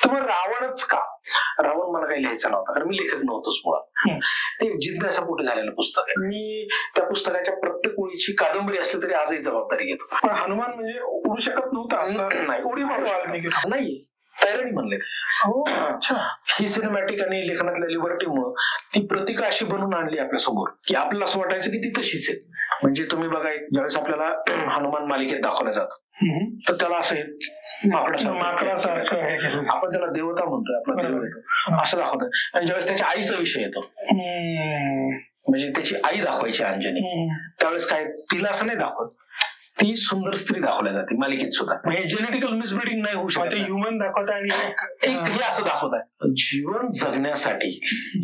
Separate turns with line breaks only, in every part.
तर मग रावणच का? रावण मला काही लिहायचा नव्हता, कारण मी लेखक नव्हतोच मुळात. ते जिज्ञासा पोटी झालेलं पुस्तक आहे. मी त्या पुस्तकाच्या प्रत्येक ओळीची कादंबरी असली तरी आजही जबाबदारी घेतो.
पण हनुमान म्हणजे उडू शकत नव्हता असं
नाही, उडी मारू वाल्मिकी नाही, तैराणी म्हणले.
हो, अच्छा.
ही सिनेमॅटिक आणि लेखनातल्या लिबर्टीमुळे ती प्रतीक अशी बनवून आणली आपल्या समोर की आपल्याला असं वाटायचं की ती तशीच आहे. म्हणजे तुम्ही बघा, ज्यावेळेस आपल्याला हनुमान मालिकेत दाखवलं जातं तर त्याला असं
माकडासारखं
आपण त्याला देवता म्हणतोय, आपला देव येतो असं दाखवतोय. आणि ज्यावेळेस त्याच्या आईचा विषय येतो, म्हणजे त्याची आई दाखवायची अंजनी, त्यावेळेस काय तिला असं नाही दाखवत, ती सुंदर स्त्री दाखवली जाते मालिकेत सुद्धा. म्हणजे जेनेटिकल मिसब्रिडिंग नाही होऊ शकत,
ह्युमन दाखवत आणि
एक हे असं दाखवत आहे. जीवन जगण्यासाठी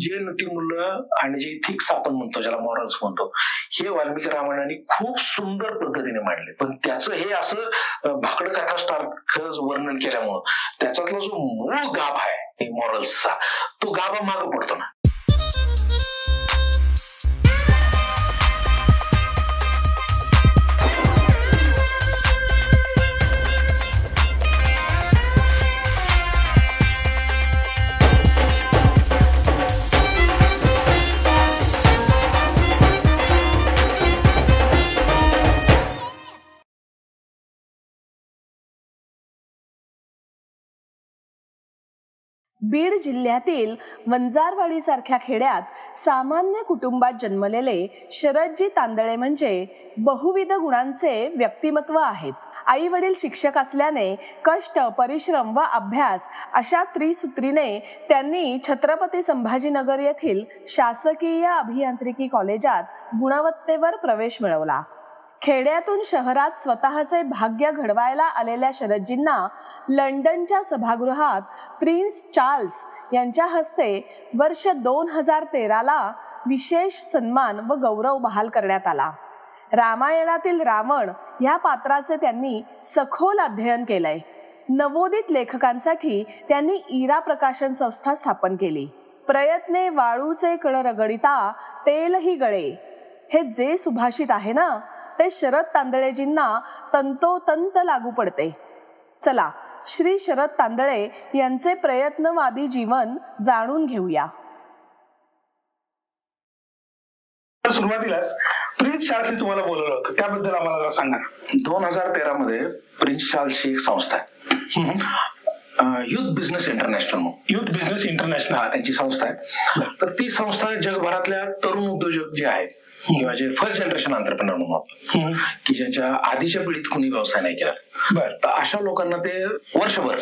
जे नीतिमूल्य आणि जे इथिक्स आपण म्हणतो, ज्याला मॉरल्स म्हणतो, हे वाल्मिकी रामायणाने खूप सुंदर पद्धतीने मांडले. पण त्याचं हे असं भाकड कथासारखं वर्णन केल्यामुळं त्याच्यातला जो मूळ गाभ आहे मॉरल्सचा, तो गाभा मागं पडतो ना.
बीड जिल्ह्यातील वंजारवाडी सारख्या खेड्यात सामान्य कुटुंबात जन्मलेले शरदजी तांदळे म्हणजे बहुविध गुणांचे व्यक्तिमत्व आहेत. आई वडील शिक्षक असल्याने कष्ट, परिश्रम व अभ्यास अशा त्रिसूत्रीने त्यांनी छत्रपती संभाजीनगर येथील शासकीय अभियांत्रिकी कॉलेजात गुणवत्तेवर प्रवेश मिळवला. खेड्यातून शहरात स्वतःचे भाग्य घडवायला आलेल्या शरदजींना लंडनच्या सभागृहात प्रिन्स चार्ल्स यांच्या हस्ते वर्ष 2013ला विशेष सन्मान व गौरव बहाल करण्यात आला. रामायणातील रावण या पात्राचे त्यांनी सखोल अध्ययन केलंय. नवोदित लेखकांसाठी त्यांनी इरा प्रकाशन संस्था स्थापन केली. प्रयत्ने वाळूचे कण रगडिता तेलही गळे, हे जे सुभाषित आहे ना, ते शरद तांदळेजींना तंतोतंत लागू पडते. चला, श्री शरद तांदळे यांचे प्रयत्नवादी जीवन जाणून घेऊया.
सुरुवातीलाच प्रिन्स चार्ल्सने तुम्हाला बोलवलं होतं, त्याबद्दल आम्हाला जरा सांगा.
2013 मध्ये प्रिन्स चार्ल्सची एक संस्था आहे, youth business international.
Youth business international
त्यांची संस्था आहे. तर ती संस्था जगभरातल्या तरुण उद्योजक जे आहेत किंवा जे फर्स्ट जनरेशन एंटरप्रेन्योर म्हणून की ज्यांच्या आधीच्या पिढीत कुणी व्यवसाय नाही केला, तर अशा लोकांना ते वर्षभर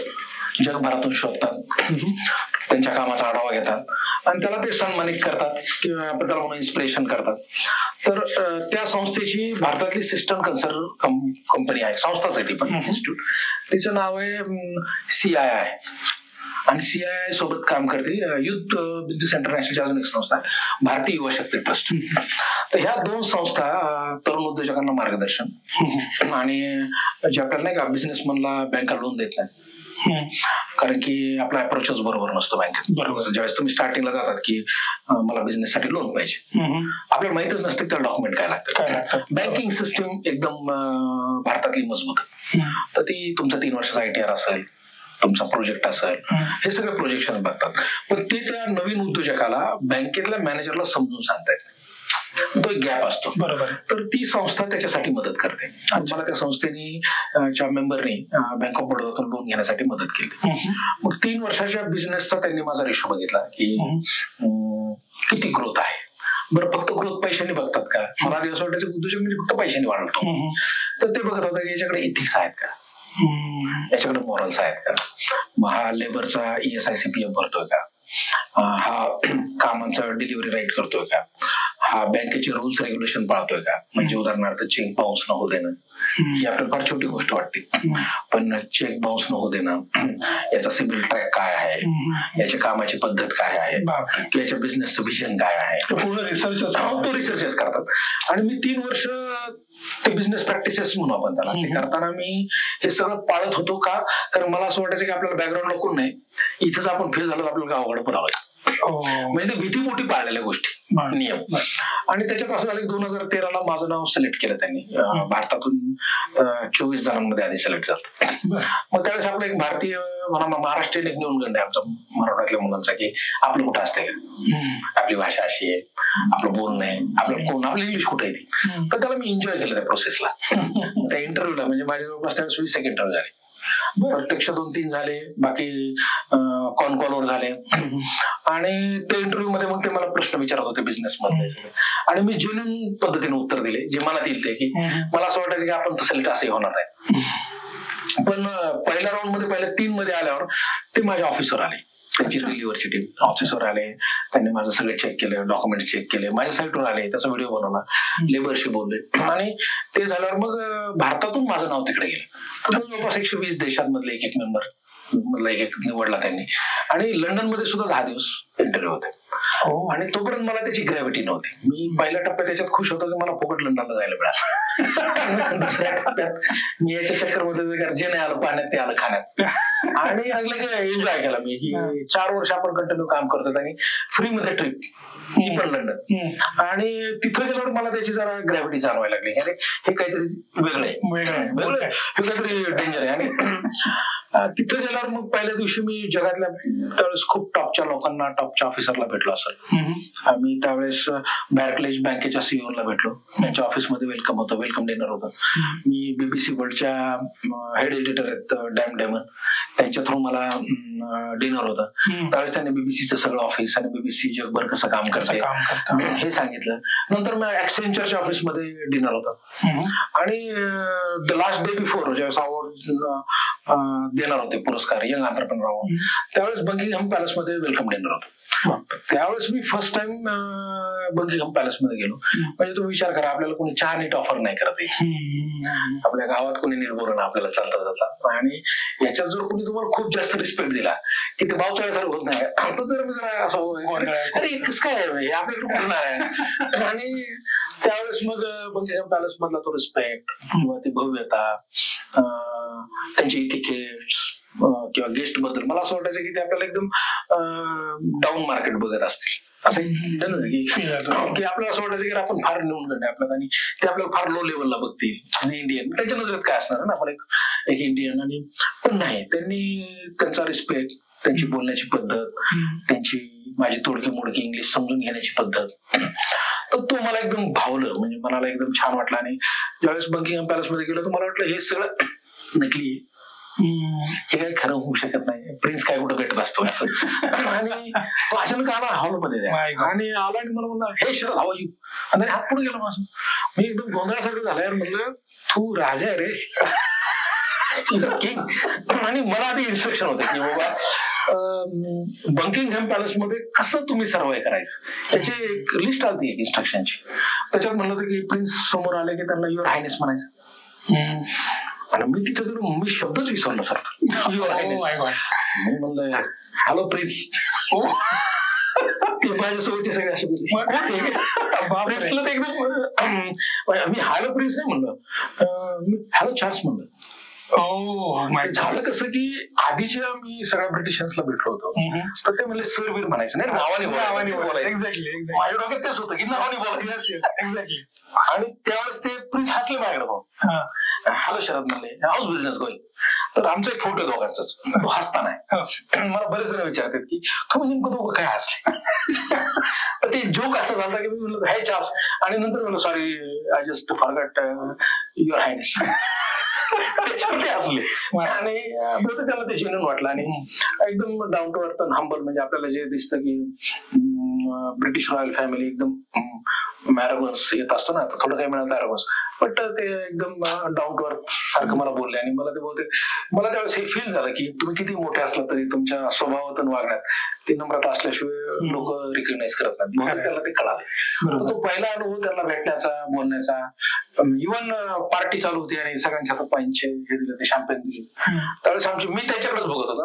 जगभरातून शोधतात, त्यांच्या कामाचा आढावा घेतात आणि त्याला ते सन्मानित करतात किंवा त्याला म्हणून इन्स्पिरेशन करतात. तर त्या संस्थेची भारतातली सिस्टम कंपनी आहे, संस्थाच आहे ती पण, इन्स्टिट्यूट, तिचं नाव आहे CII आणि CII सोबत काम करते युथ बिझनेस इंटरनॅशनलची अजून एक संस्था आहे, भारतीय युवा शक्ती ट्रस्ट. तर ह्या दोन संस्था तरुण उद्योजकांना मार्गदर्शन आणि जे आपल्याला नाही का बिझनेसमनला बँका लोन देत नाही, कारण की आपला अप्रोचच बरोबर नसतो बँकेत. बरोबर, ज्यावेळेस तुम्ही स्टार्टिंगला जातात की मला बिझनेस साठी लोन पाहिजे, आपल्याला माहितच नसते त्याला डॉक्युमेंट काय लागतं. बँकिंग सिस्टीम एकदम भारतातली मजबूत आहे. तर ती तुमचा 3 वर्षाचा ITR असेल, तुमचा प्रोजेक्ट असेल, हे सगळे प्रोजेक्शन बघतात. पण ते त्या नवीन उद्योजकाला बँकेतल्या मॅनेजरला समजून सांगतायत, तो एक गॅप असतो. बरोबर. तर ती संस्था त्याच्यासाठी मदत करते. मला त्या संस्थेने मेंबरनी बँक ऑफ बडोदातून लोन घेण्यासाठी मदत केली. मग 3 वर्षाच्या बिझनेसचा त्यांनी माझा रेशो बघितला की किती ग्रोथ आहे. बरं, फक्त ग्रोथ पैशाने बघतात का? मला आधी असं वाटायचं उद्योजक म्हणजे फक्त पैशाने वाढवतो. तर ते बघत होतं की याच्याकडे इथिक्स आहेत का, याच्याकडे मॉरल्स आहेत का, मग हा लेबरचा ESI CPF भरतोय का, हा कामांचं डिलिव्हरी राईट करतोय का, हा बँकेचे रूल्स रेग्युलेशन पाळतोय का. म्हणजे उदाहरणार्थ चेक बाउन्स न होऊ देणं, ही आपल्याला फार छोटी गोष्ट वाटते, पण चेक बाउन्स न होऊ देणं, याचा सिबिल ट्रॅक काय आहे, याच्या कामाची पद्धत काय आहे, याच्या बिझनेसचं व्हिजन काय आहे,
पूर्ण
रिसर्चच करतात. आणि मी 3 वर्ष ते बिझनेस प्रॅक्टिसेस म्हणू आपण त्याला, ते करताना मी हे सगळं पाळत होतो का, कारण मला असं वाटायचं की आपल्याला बॅकग्राऊंड नको नाही, इथंच आपण फेल झालो आपल्याला गावाकडे पडावं. म्हणजे ते भीतीपोटी पाळलेल्या गोष्टी नियम. आणि त्याच्यात असं झालं की 2013ला माझं नाव सिलेक्ट केलं त्यांनी. भारतातून 24 जणांमध्ये आधी सिलेक्ट झालं. मग त्यावेळेस आपलं एक भारतीय महाराष्ट्रीयन एक न्यूनगंड आहे आमचा मराठवाड्यातल्या मुलांचा की आपलं कुठं असतंय का, आपली भाषा अशी आहे, आपलं बोलणं आहे, आपलं इंग्लिश कुठे आहे ती. तर त्याला मी एन्जॉय केलं त्या प्रोसेसला. त्या इंटरव्ह्यूला म्हणजे माझ्या जवळपास त्यावेळेस 20 एक इंटरव्ह्यू झाले. प्रत्यक्ष 2-3 झाले, बाकी कॉलवर झाले. आणि त्या इंटरव्ह्यू मध्ये मग ते मला प्रश्न विचारत होते बिझनेस मध्ये आणि मी जेन्युइन पद्धतीने उत्तर दिले जे मनात येईल ते, की मला असं वाटायचं की आपण तसं असंही होणार नाही. पण पहिल्या राऊंड मध्ये पहिल्या 3 मध्ये आल्यावर ते माझ्या ऑफिसवर आले, त्यांची डिलिव्हरची टीम ऑफिसवर आले. त्यांनी माझं सगळे चेक केले, डॉक्युमेंट्स चेक केले, माझ्या साईटवर आले, त्याचा व्हिडिओ बनवला, लेबरशी बोलले. आणि ते झाल्यावर मग भारतातून माझं नाव तिकडे गेलं. तर जवळपास 120 देशांमधले एक मेंबर मधला एक निवडला त्यांनी. आणि लंडन मध्ये सुद्धा 10 दिवस इंटरव्ह्यू होते. आणि तोपर्यंत मला त्याची ग्रॅव्हिटी नव्हती. मी पहिल्या टप्प्यात त्याच्यात खुश होतो की मला फुकट लंडनला जायला मिळालं. दुसऱ्या टप्प्यात मी याच्या चक्करमध्ये जे नाही आलं पाण्यात ते आलं खाण्यात. आणि एन्जॉय केला मी की 4 वर्ष आपण कंटिन्यू काम करतो आणि फ्री मध्ये ट्रिप, ती पण लंडन. आणि तिथं गेल्यावर मला त्याची जरा ग्रॅव्हिटी जाणवायला लागली. अरे हे काहीतरी वेगळं आहे, हे काहीतरी डेंजर आहे. आणि तिथं गेल्यावर मग पहिल्या दिवशी मी जगातल्या त्यावेळेस खूप टॉपच्या लोकांना, टॉपच्या ऑफिसरला भेटलो असेल. आम्ही त्यावेळेस बॅर्कलेज बँकेच्या सीईओला भेटलो. त्यांच्या ऑफिसमध्ये वेलकम डिनर होतं. मी बीबीसी वर्ल्डच्या हेड एडिटर आहेत डॅम डेमन, त्यांच्या थ्रू मला डिनर होतं. त्यावेळेस त्यांनी बीबीसीचं सगळं ऑफिस आणि बीबीसी जगभर कसं काम करते हे सांगितलं. नंतर मग ऍक्सेंचरच्या ऑफिसमध्ये डिनर होतं. आणि द लास्ट डे बिफोर ज्यावेळेस अवॉर्ड देणार होते पुरस्कार यंग एंटरप्रेन्योर अवॉर्ड, त्यावेळेस बकिंगहॅम पॅलेसमध्ये वेलकम डिनर होतं. त्यावेळेस मी फर्स्ट टाइम बकिंगहॅम पॅलेस मध्ये गेलो. म्हणजे तुम्ही विचार करा, आपल्याला कोणी चहा नीट ऑफर नाही करत, आपल्या गावात कोणी नीट बोलणं आपल्याला चालता जाता. आणि याच्यात जर कोणी तुम्हाला खूप जास्त रिस्पेक्ट दिला की ते बावचाळ्यासारखं होत नाही, तर जर मी जरा असं अरे कसं काय आहे आपल्याकडे बोलणार आहे. आणि त्यावेळेस मग बकिंगहॅम पॅलेस मधला तो रिस्पेक्ट किंवा ती भव्यता, त्यांची इथिकेट्स किंवा गेस्ट बद्दल मला असं वाटायचं की ते आपल्याला एकदम डाऊन मार्केट बघत असतील असं की आपल्याला असं वाटायचं की आपण फार न्यूनगंड आहे आपल्यात आणि ते आपल्याला फार लो लेवलला बघतील इंडियन. त्यांच्या नजरेत काय असणार ना, आपण एक इंडियन. आणि पण नाही, त्यांनी त्यांचा रिस्पेक्ट, त्यांची बोलण्याची पद्धत, त्यांची माझी तोडकी मोडकी इंग्लिश समजून घेण्याची पद्धत, तर तो मला एकदम भावलं. म्हणजे मनाला एकदम छान वाटलं. आणि ज्यावेळेस बकिंगहॅम पॅलेस मध्ये गेलो तर मला वाटलं हे सगळं नकली, हे काही खरं होऊ शकत नाही, प्रिन्स काय कुठं भेटत असतो असं. आणि तो अचानक आला हॉलमध्ये आणि आला आणि मला म्हणला हे शरद हाऊ यू, आणि हात पुढे गेला माझं. मी एकदम गोंधळासारखं झालं. म्हणलं तू राजा आहे रे, किंग. आणि मला आधी इन्स्ट्रक्शन होते की बाबा बकिंगहॅम पॅलेस मध्ये कसं तुम्ही सर्वाइव्ह करायचं त्याची एक लिस्ट आली इन्स्ट्रक्शनची. त्याच्यात म्हणलं होतं की प्रिन्स समोर आले की त्यांना युअर हायनेस म्हणायचं. आणि मी तिथे गेलो, मी शब्दच विसरलो सर. Your Highness. मी म्हणलं हॅलो प्रिन्स. ते माझ्यासोबतचे सगळे असे बोलले, मी हॅलो प्रिन्स नाही म्हणलं, मी हॅलो चार्ल्स म्हणलं. झालं कसं की आधीच्या मी सगळ्या ब्रिटिशांसला भेटलो होतो, तर ते म्हणले सर बीर म्हणायचं नाही, नावाने बोलायचं. माझ्या डोक्यात तेच होतं की नावाने बोलायचं. एक्झॅक्टली. आणि त्यावेळेस ते प्रिन्स हसले माझ्याकडे, भाऊ हॅलो शरद म्हणले, हाऊस बिझनेस गोईंग. तर आमचा एक फोटो दोघांचाच, तो हसताना आहे. मला बरेच जण विचारतात की तुम्ही नेमकं दोघं काय हसले. तर ते जोक असं झालं की मी म्हणलं हाय चार्ल्स, आणि नंतर म्हणलं sorry I just forgot your Highness. त्याच्यावर हसले. आणि बहुतेक त्याला ते जेन्युइन वाटलं. आणि एकदम डाऊन टू अर्थ हंबल, म्हणजे आपल्याला जे दिसतं की ब्रिटिश रॉयल फॅमिली एकदम मॅरोगन्स येत असतो ना, थोडं काही मिळालं अॅरोगन्स, बट ते एकदम डाऊन टू अर्थ सारखं मला बोलले. आणि मला ते बहुतेक मला त्यावेळेस हे फील झालं की तुम्ही किती मोठे असला तरी तुमच्या स्वभावातून वागण्यात ती नम्रता असल्याशिवाय लोक रिकग्नाइज करत नाहीत. बहुतेक त्याला ते कळाले. तो पहिला अनुभव त्यांना भेटण्याचा, बोलण्याचा. इव्हन पार्टी चालू होती आणि सगळ्यांच्या हातात पाईनचे हे दिले, ते शॅम्पेन दिले. त्यावेळेस मी त्याच्याकडेच बघत होता.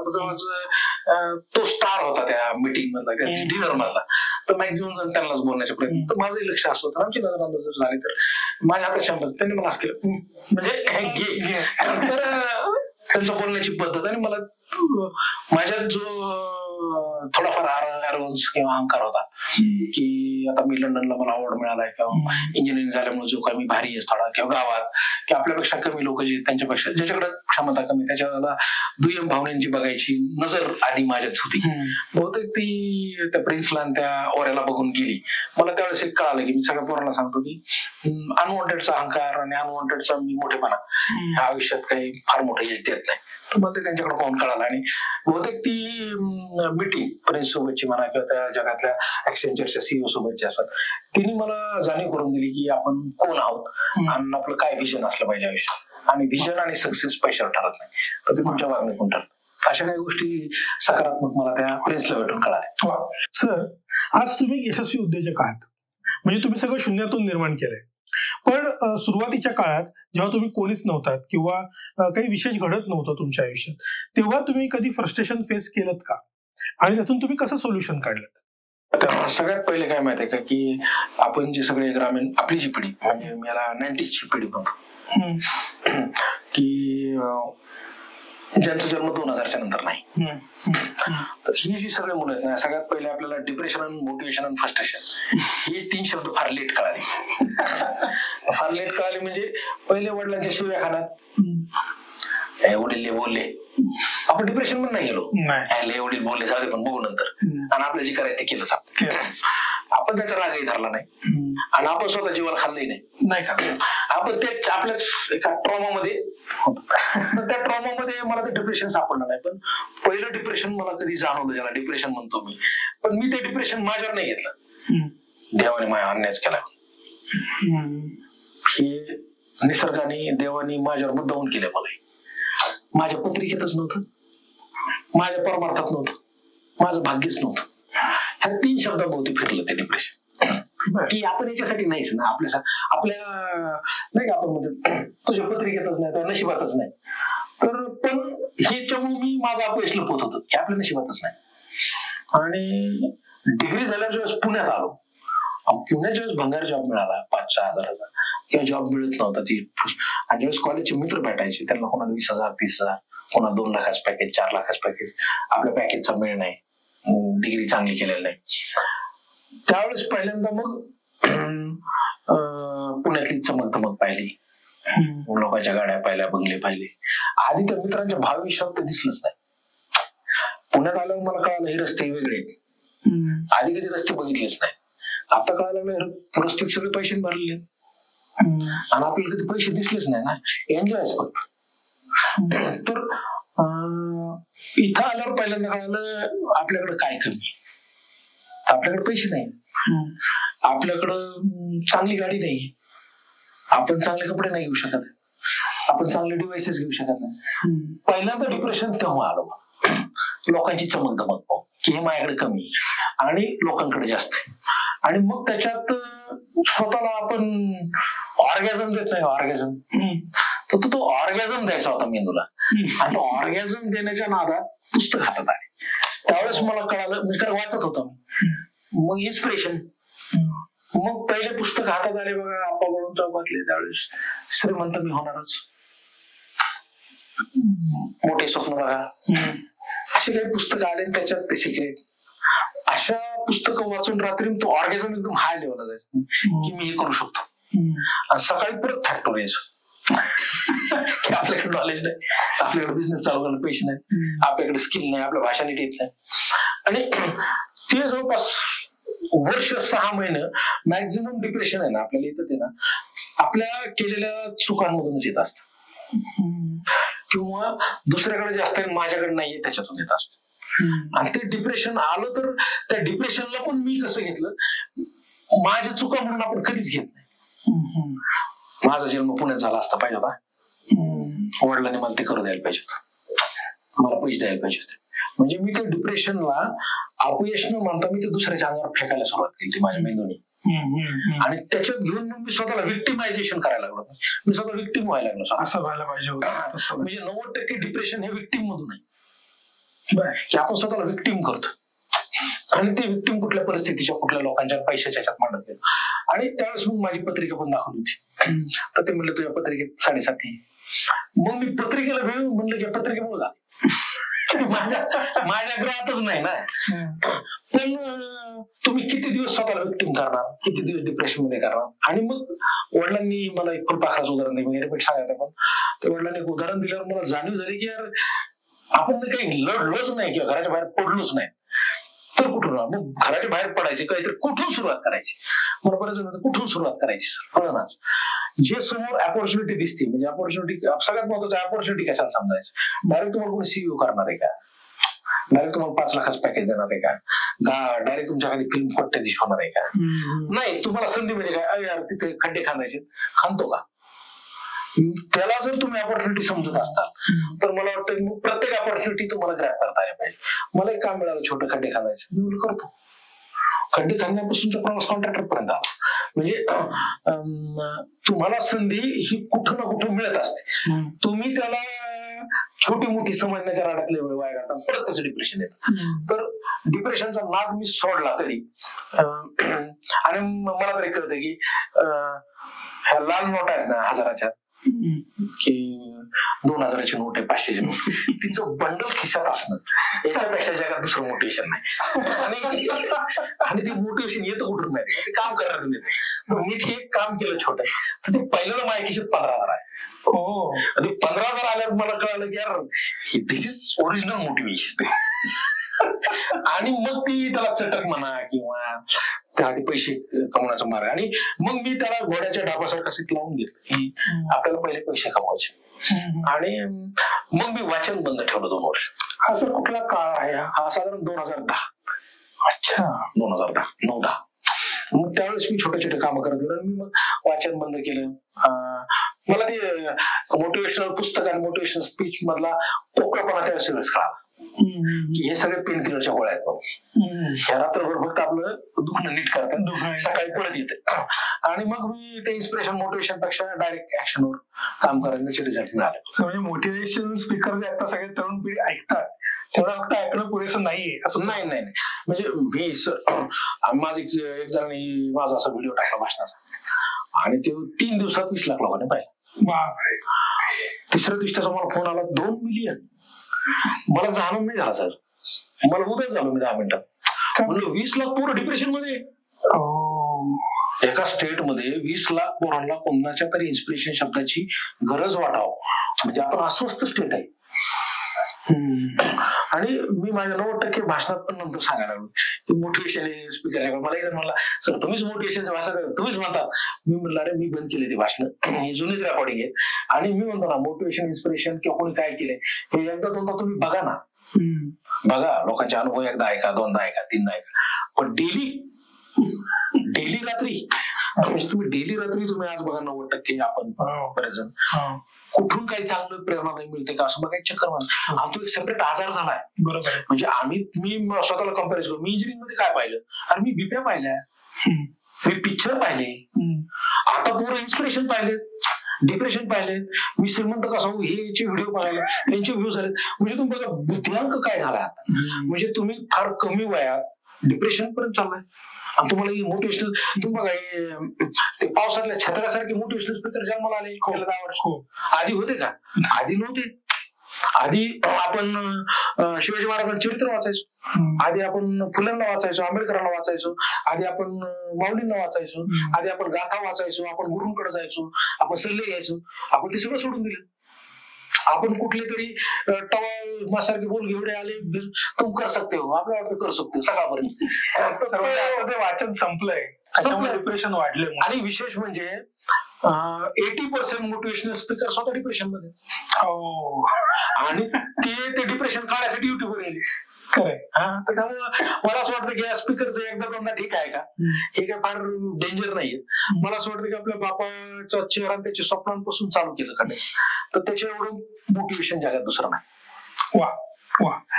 तो स्टार होता त्या मीटिंग मधला, त्या डिनर मधला. तर मॅक्झिमम जण त्यांनाच बोलण्याचा प्रयत्न. तर माझंही लक्ष असं होतं, आमची नजर जर झाली तर माझ्या हातात शॅम्पेन, त्यांनी मला असं केलं म्हणजे तर त्यांचं बोलण्याची पद्धत. आणि मला माझ्यात जो थोडाफार अॅरोगन्स किंवा अहंकार होता की आता मी लंडनला मला अवॉर्ड मिळालाय किंवा इंजिनिअरिंग झाल्यामुळे जो काही मी भारी आहे थोडा किंवा गावात की आपल्यापेक्षा कमी लोक जे त्यांच्यापेक्षा ज्याच्याकडे क्षमता कमी त्याच्याला दुय्यम भावनेची बघायची नजर आधी माझ्यात होती. बहुतेक ती त्या प्रिन्सला आणि त्या ओऱ्याला बघून गेली. मला त्यावेळेस एक कळालं की मी सगळ्या पोरांना सांगतो की अनवॉन्टेडचा अहंकार आणि अनवॉन्टेडचा मी मोठेपणा ह्या आयुष्यात काही फार मोठे यश देत नाही. तर मला ते त्यांच्याकडे पाहून कळालं आणि बहुतेक ती मीटिंग प्रिन्स सोबतची म्हणा किंवा त्या जगातल्या ऍक्सेंचरच्या सीईओ सोबतची असत तिने मला जाणीव करून दिली की आपण कोण आहोत आणि आपलं काय व्हिजन असलं पाहिजे आयुष्यात. आणि व्हिजन आणि सक्सेस पैशावर ठरत नाही तर ते तुमच्या वागणुकीतून ठरत. अशा काही गोष्टी सकारात्मक मला त्या प्रिन्सला भेटून कळाल्या.
सर, आज तुम्ही यशस्वी उद्योजक आहात, म्हणजे तुम्ही सगळं शून्यातून निर्माण केलंय. पण सुरुवातीच्या काळात जेव्हा तुम्ही कोणीच नव्हतात किंवा काही विशेष घडत नव्हतं तुमच्या आयुष्यात, तेव्हा तुम्ही कधी फ्रस्ट्रेशन फेस केलं का आणि त्यातून तुम्ही कसं सोल्युशन काढलं?
तर सगळ्यात पहिले काय माहिती आहे का की आपण जे सगळे ग्रामीण आपली जी पिढी म्हणजे मला 90s ची पिढी म्हणतो की ज्यांचा जन्म 2000च्या नंतर नाही, तर ही जी सगळे मुलं आहेत ना सगळ्यात पहिले आपल्याला डिप्रेशन, मोटिवेशन आणि फ्रस्ट्रेशन हे 3 शब्द फार लेट कळाले. फार लेट कळाले म्हणजे पहिले वडिलांच्या शिव्या खाण्यात वडील बोलले आपण डिप्रेशन पण नाही गेलो, वडील बोलले जाऊ दे पण बघू नंतर, आणि आपलं जे करायचं ते केलंच आपण त्याचा रागही धरला नाही आणि आपण स्वतः जीवाला खाल्लंही नाही खाल्लं. आपण ते आपल्याच एका ट्रॉमामध्ये त्या ट्रॉमामध्ये मला ते डिप्रेशन सापडलं नाही. पण पहिलं डिप्रेशन मला कधी जाणवलं ज्याला डिप्रेशन म्हणतो मी, पण मी ते डिप्रेशन माझ्यावर नाही घेतलं, देवाने माझ्या अन्यायच केला. हे निसर्गाने देवाने माझ्यावर मुद्दामून केलं. मला माझ्या पत्रिकेतच नव्हतं, माझ्या परमार्थात नव्हतं, माझं भाग्यच नव्हतं. ह्या 3 शब्दाभोवती फिरलं ते डिप्रेशन की आपण याच्यासाठी नाहीच ना, आपल्या नाही का आपण म्हणतो तुझ्या पत्रिकेतच नाही, तुझ्या नशिबातच नाही. तर पण ह्याच्यामुळे मी माझं अपयश लपवत होतं की आपल्या नशिबातच नाही. आणि डिग्री झाल्यावर ज्यावेळेस पुण्यात आलो, पुण्यात ज्यावेळेस भंगार जॉब मिळाला 5-6 हजाराचा किंवा जॉब मिळत नव्हता ती, आणि ज्यावेळेस कॉलेजचे मित्र भेटायचे त्यांना कोणाला 20,000, 30,000, कोणाला 2 लाखाचं पॅकेज, 4 लाखाचं पॅकेज, आपल्या पॅकेजचा मिळ नाही, डिग्री चांगली केलेली नाही. त्यावेळेस पहिल्यांदा मग पुण्यातली चमक धमक पाहिली, लोकांच्या गाड्या पाहिल्या, बंगले पाहिले. आधी त्या मित्रांच्या भाविष्यात ते दिसलंच नाही. पुण्यात आल्यावर मला कळालं हे रस्ते वेगळे आहेत. आधी कधी रस्ते बघितलेच नाही. आता कळायला रस्ते सगळे पैसे भरलेले आणि आपल्याला कधी पैसे दिसलेच नाही ना, एन्जॉयच फक्त. तर इथं आल्यावर पहिल्यांदा कळालं आपल्याकडे काय कमी, आपल्याकडे पैसे नाही, आपल्याकडं चांगली गाडी नाही, आपण चांगले कपडे नाही घेऊ शकत, आपण चांगले डिव्हाइसेस घेऊ शकत नाही. पहिल्यांदा डिप्रेशन तेव्हा आलं, लोकांची चमक धमक पाहू की हे माझ्याकडे कमी आणि लोकांकडे जास्त. आणि मग त्याच्यात स्वतःला आपण ऑर्गॅझम देत नाही, ऑर्गॅझम तर तो ऑर्गॅझम द्यायचा होता मेंदूला, आणि तो ऑर्गॅझम देण्याच्या नादात पुस्तक हातात आले. त्यावेळेस मला कळालं, मी काय वाचत होतो, मग इन्स्पिरेशन, मग पहिले पुस्तक हातात आले बघा आप्पा म्हणून चौकातले, त्यावेळेस श्रीमंत मी होणारच, मोठे स्वप्न बघा, असे काही पुस्तकं आले. त्याच्यात ते सिक्रेट, अशा पुस्तकं वाचून रात्री तो ऑर्गॅझम एकदम हाय लेवलला जायचं की मी हे करू शकतो. आणि सकाळी परत फॅक्टोर यायचं की आपल्याकडे नॉलेज नाही, आपल्याकडे बिझनेस चालू करायला पैसे नाही, आपल्याकडे स्किल नाही, आपल्या भाषा नीट येत नाही. आणि ते जवळपास वर्ष 6 महिने मॅक्झिमम डिप्रेशन आहे ना आपल्याला येतं, ते ना आपल्या केलेल्या चुकांमधूनच येत असतं किंवा दुसऱ्याकडे जास्त आहे माझ्याकडे नाहीये त्याच्यातून येत असतं. आणि ते डिप्रेशन आलं तर त्या डिप्रेशनला पण मी कसं घेतलं, माझ्या चुका म्हणून आपण कधीच घेत नाही. माझा जन्म पुण्यात झाला असता पाहिजे होता, वडिलांनी मला ते करू द्यायला पाहिजे होतं, मला पैसे द्यायला पाहिजे होते. म्हणजे मी त्या डिप्रेशनला अपयश न म्हणता मी ते दुसऱ्याच्या अंगावर फेकायला सुरुवात केली ती माझ्या मेंदूने. आणि त्याच्यात घेऊन मग मी स्वतःला विक्टिमायझेशन करायला लागलो, मी स्वतः विक्टिम व्हायला लागलो.
असं व्हायला पाहिजे होतं.
म्हणजे 90% डिप्रेशन हे विक्टिम मधून आहे की आपण स्वतःला विक्टिम करतो, आणि ते विक्टिम कुठल्या परिस्थितीच्या, कुठल्या लोकांच्या पैशाच्या ह्याच्यात मांडत गेलो. आणि त्यावेळेस मग माझी पत्रिका पण दाखवली होती, तर ते म्हणले तुझ्या पत्रिकेत 7.5. मग मी पत्रिकेला वेळ म्हणलं की पत्रिकेमुळे झाले माझ्या ग्रहातच नाही ना. पण तुम्ही किती दिवस स्वतःला विक्टिम करणार, किती दिवस डिप्रेशन मध्ये करणार. आणि मग वडिलांनी मला एक कृपाखास उदाहरण दिलं, रिपीट सांगायचं पण ते वडिलांनी एक उदाहरण दिल्यावर मला जाणीव झाली की यार आपण काही लढलोच नाही किंवा घराच्या बाहेर पडलोच नाही तर कुठून, मग घराच्या बाहेर पडायचे काहीतरी कुठून सुरुवात करायची. मला बरंच कुठून सुरुवात करायची कळनाच. जे समोर अपॉर्च्युनिटी दिसते, म्हणजे अपॉर्च्युनिटी सगळ्यात महत्वाचं, अपॉर्च्युनिटी कशाला समजायचं. डायरेक्ट तुम्हाला कोणी सीईओ करणार आहे का, डायरेक्ट तुम्हाला 5 लाखाचं पॅकेज देणार आहे का, डायरेक्ट तुमच्या खाली फिल्म कोट्याधीश होणार आहे का, नाही. तुम्हाला संधी म्हणजे काय, यार तिथे खड्डे खांदायचे, खांदतो का. त्याला जर तुम्ही अपॉर्च्युनिटी समजत असताल तर मला वाटतं प्रत्येक अपॉर्च्युनिटी तुम्हाला ग्रॅब करता आली पाहिजे. मला एक काम मिळालं छोटं खड्डे खांदायचं, मी करतो. खड्डे खांदण्यापासूनचा प्रवास कॉन्ट्रॅक्टर पर्यंत आला. म्हणजे तुम्हाला संधी ही कुठं ना कुठं मिळत असते. तुम्ही त्याला छोटी मोठी समजण्याच्या राड्यातले वेळ वाया घालतात, परत त्याचं डिप्रेशन येतं. तर डिप्रेशनचा नाद मी सोडला कधी. आणि मला तरी कळतं की ह्या लाल नोट आहेत ना 1000च्या की 2000ची नोट आहे, 500ची नोट, तिचं बंडल खिशात असणं याच्यापेक्षा जगात दुसरं मोटिवेशन नाही. आणि ते मोटिवेशन येतं कुठून नाही, ते काम करणार तुम्ही. मी ते एक काम केलं छोटं, तर ते पहिलं माझ्या खिशात 15,000 आहे. हो, आणि 15,000 आल्यावर मला कळालं की यार दिस इज ओरिजिनल मोटिवेशन. आणि मग ती त्याला चटक म्हणा किंवा त्याआधी पैसे कमवण्याचा मार्ग. आणि मग मी त्याला घोड्याच्या ढापासारखं सीट लावून घेतलं की आपल्याला पहिले पैसे कमवायचे. आणि मग मी वाचन बंद ठेवलं 2 वर्ष.
हा सर कुठला काळ आहे
हा साधारण 2010.
अच्छा,
2010 9-10. मग त्यावेळेस मी छोटे छोटे कामं करत गेलो. मी मग वाचन बंद केलं. मला ते मोटिवेशनल पुस्तक आणि मोटिवेशनल स्पीच मधला पोकळपणा त्यावेळेस वेळेस कळाला की हे सगळे पेन किलरच्या गोळ्या आहेत. ह्या रात्रभर फक्त आपलं दुखणं नीट करतात, सकाळी परत येतं. आणि मग मी ते इन्स्पिरेशन मोटिवेशन पेक्षा डायरेक्ट ऍक्शनवर काम करण्याचे रिझल्ट मिळाले.
म्हणजे मोटिवेशन स्पीकर जे आता सगळे तरुण पिढी ऐकतात तेवढं फक्त ऐकणं पुरेसं नाहीये असं.
नाही. म्हणजे मी माझे एक जणांनी माझा असा व्हिडिओ टाकला भाषणाचा आणि ते 3 दिवसात 20 लाख लोकांनी पाहिजे. तिसऱ्या दिवशी त्याचा मला फोन आला 2 मिलियन. मला जाणून नाही झाला सर, मला उद्याच झालो मी 10 मिनिटात. म्हणलं 20 लाख पोरं डिप्रेशन मध्ये. एका स्टेट मध्ये 20 लाख पोरांना कोणाच्या तरी इन्स्पिरेशन शब्दाची गरज वाटावं म्हणजे आपण अस्वस्थ स्टेट आहे. आणि मी माझ्या 90% भाषणात पण नंतर सांगायला लागलो की मोटिवेशन स्पीकर. मला एक म्हणला सर तुम्हीच मोटिवेशनचं भाषण तुम्हीच म्हणतात. मी म्हणलं अरे मी बंद केले ते भाषण, ही जुनीच रेकॉर्डिंग आहे. आणि मी म्हणतो ना मोटिवेशन इन्स्पिरेशन किंवा कोणी काय केलंय हे एकदा दोनदा तुम्ही बघा ना, बघा लोकांचे अनुभव, एकदा ऐका, 2दा ऐका, 3दा ऐका. पण डेली रात्री तुम्ही डेली रात्री तुम्ही आज बघा 90% आपण बरेच जण कुठून काही चांगलं प्रेरणादायी मिळते का असं बघायचं चक्कर मारला. तो एक सेपरेट आजार झालाय. बरोबर. म्हणजे मी स्वतःला कम्पॅरिझन करतो. मी इंजिनिअरिंग मध्ये काय पाहिलं, आणि मी बिप्या पाहिल्या, मी पिक्चर पाहिले, आता पोरं इन्स्पिरेशन पाहिले, डिप्रेशन पाहिलेत, मी श्रीमंत कसा होऊ हे व्हिडिओ पाहिले, त्यांचे व्ह्यूज झाले. म्हणजे तुम्ही बघा बुद्धिंक काय झाला आता. म्हणजे तुम्ही फार कमी वयात डिप्रेशन पर्यंत चाललाय. आणि तुम्हाला मोटिवेशनल तुम्ही बघा ते पावसातल्या छत्र्यासारखे मोटिवेशनल स्पीकर जन्माला आले 10 वर्ष. आधी होते का? आधी नव्हते. आधी आपण शिवाजी महाराजांचं चरित्र वाचायचो, आधी आपण फुलेंना वाचायचो, आंबेडकरांना वाचायचो, आधी आपण माऊलींना वाचायचो, आधी आपण गाथा वाचायचो, आपण गुरूंकडे जायचो, आपण सल्ले घ्यायचो. आपण ते सगळं सोडून दिलं. आपण कुठले तरी टवाळ सारखे बोल एवढे आले तुम कर सकते हो, आपल्या वाटतं कर सकते सकाळपर्यंत.
वाचन संपलंय, डिप्रेशन वाढले.
आणि विशेष म्हणजे 80% मोटिवेशनल स्पीकर स्वतः डिप्रेशन मध्ये. आणि ते डिप्रेशन काढण्यासाठी युट्यूबवर गेले.
खरंय.
तर त्यामुळे मला असं वाटतं की या स्पीकरचं एकदा 2दा ठीक आहे का, हे काय फार डेंजर नाहीये. मला असं वाटतं की आपल्या बापाच्या चेहरा त्याच्या स्वप्नांपासून चालू केलं का नाही, तर त्याच्या एवढं मोटिवेशन जगात दुसरं नाही.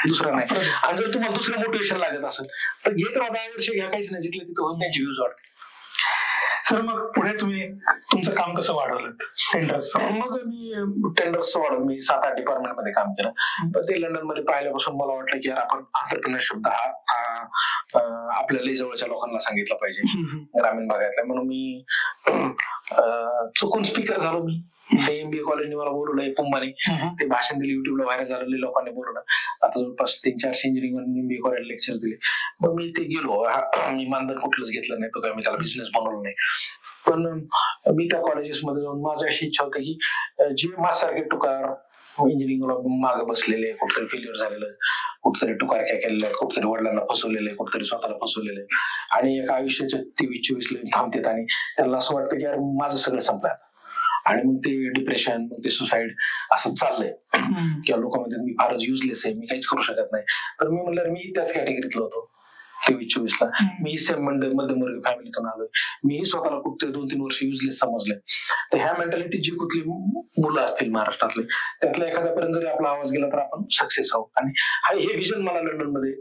दुसरं नाही. आणि जर तुम्हाला दुसरं मोटिवेशन लागत असेल तर घेत राहा, 10 वर्ष घ्या, काहीच नाही, जिथले तिथे होऊन त्यांची व्ह्यूज वाढते.
सर मग पुढे तुम्ही तुमचं काम कसं वाढवलं टेंडर्स?
मग मी टेंडर्स वाढवून मी 7-8 डिपार्टमेंट मध्ये काम केलं. पण ते लंडन मध्ये पाहिल्यापासून मला वाटलं की यार आपण आंतरप्रिनर शब्द हा आपल्या जवळच्या लोकांना सांगितलं पाहिजे ग्रामीण भागातल्या. म्हणून मी चुकून स्पीकर झालो. मी MBA कॉलेजने मला बोलवलंय पुंबाने, ते भाषण दिले, युट्यूबला व्हायरल झालेले लोकांनी बोलवलं. आता जवळपास 300-400 इंजिनिअरिंग MBA कॉलेज लेक्चर दिले. मग मी ते गेलो. मी मानधन कुठलंच घेतलं नाही, तो काय मी त्याला बिझनेस बनवलं नाही. पण मी त्या कॉलेजेसमध्ये जाऊन माझी अशी इच्छा होती की जे माझ्यासारखे टुकार इंजिनिअरिंगला मागे बसलेले, कुठतरी फेल्युअर झालेलं, कुठतरी टुकारक्या केलेल्या, कुठतरी वडिलांना फसवलेले, कुठतरी स्वतःला फसवलेले, आणि एका आयुष्याच्या 23-24 थांबतात आणि त्यांना असं वाटतं की यार माझं सगळं संपलं. आणि मग ते डिप्रेशन, मग ते सुसाईड असं चाललंय किंवा लोकांमध्ये मी फारच युजलेस आहे, मी काहीच करू शकत नाही. तर मी म्हणलं मी त्याच कॅटेगरीतलो होतो 23-24 ला. मी सेम मध्यमवर्गीय फॅमिलीतून आलोय. मीही स्वतःला खूप 2-3 वर्ष युजलेस समजले. तर ह्या मेंटॅलिटी जी कुठली मुलं असतील महाराष्ट्रातले, त्यातल्या एखाद्यापर्यंत जरी आपला आवाज गेला तर आपण सक्सेस आहोत. आणि हे विजन मला लंडन मध्ये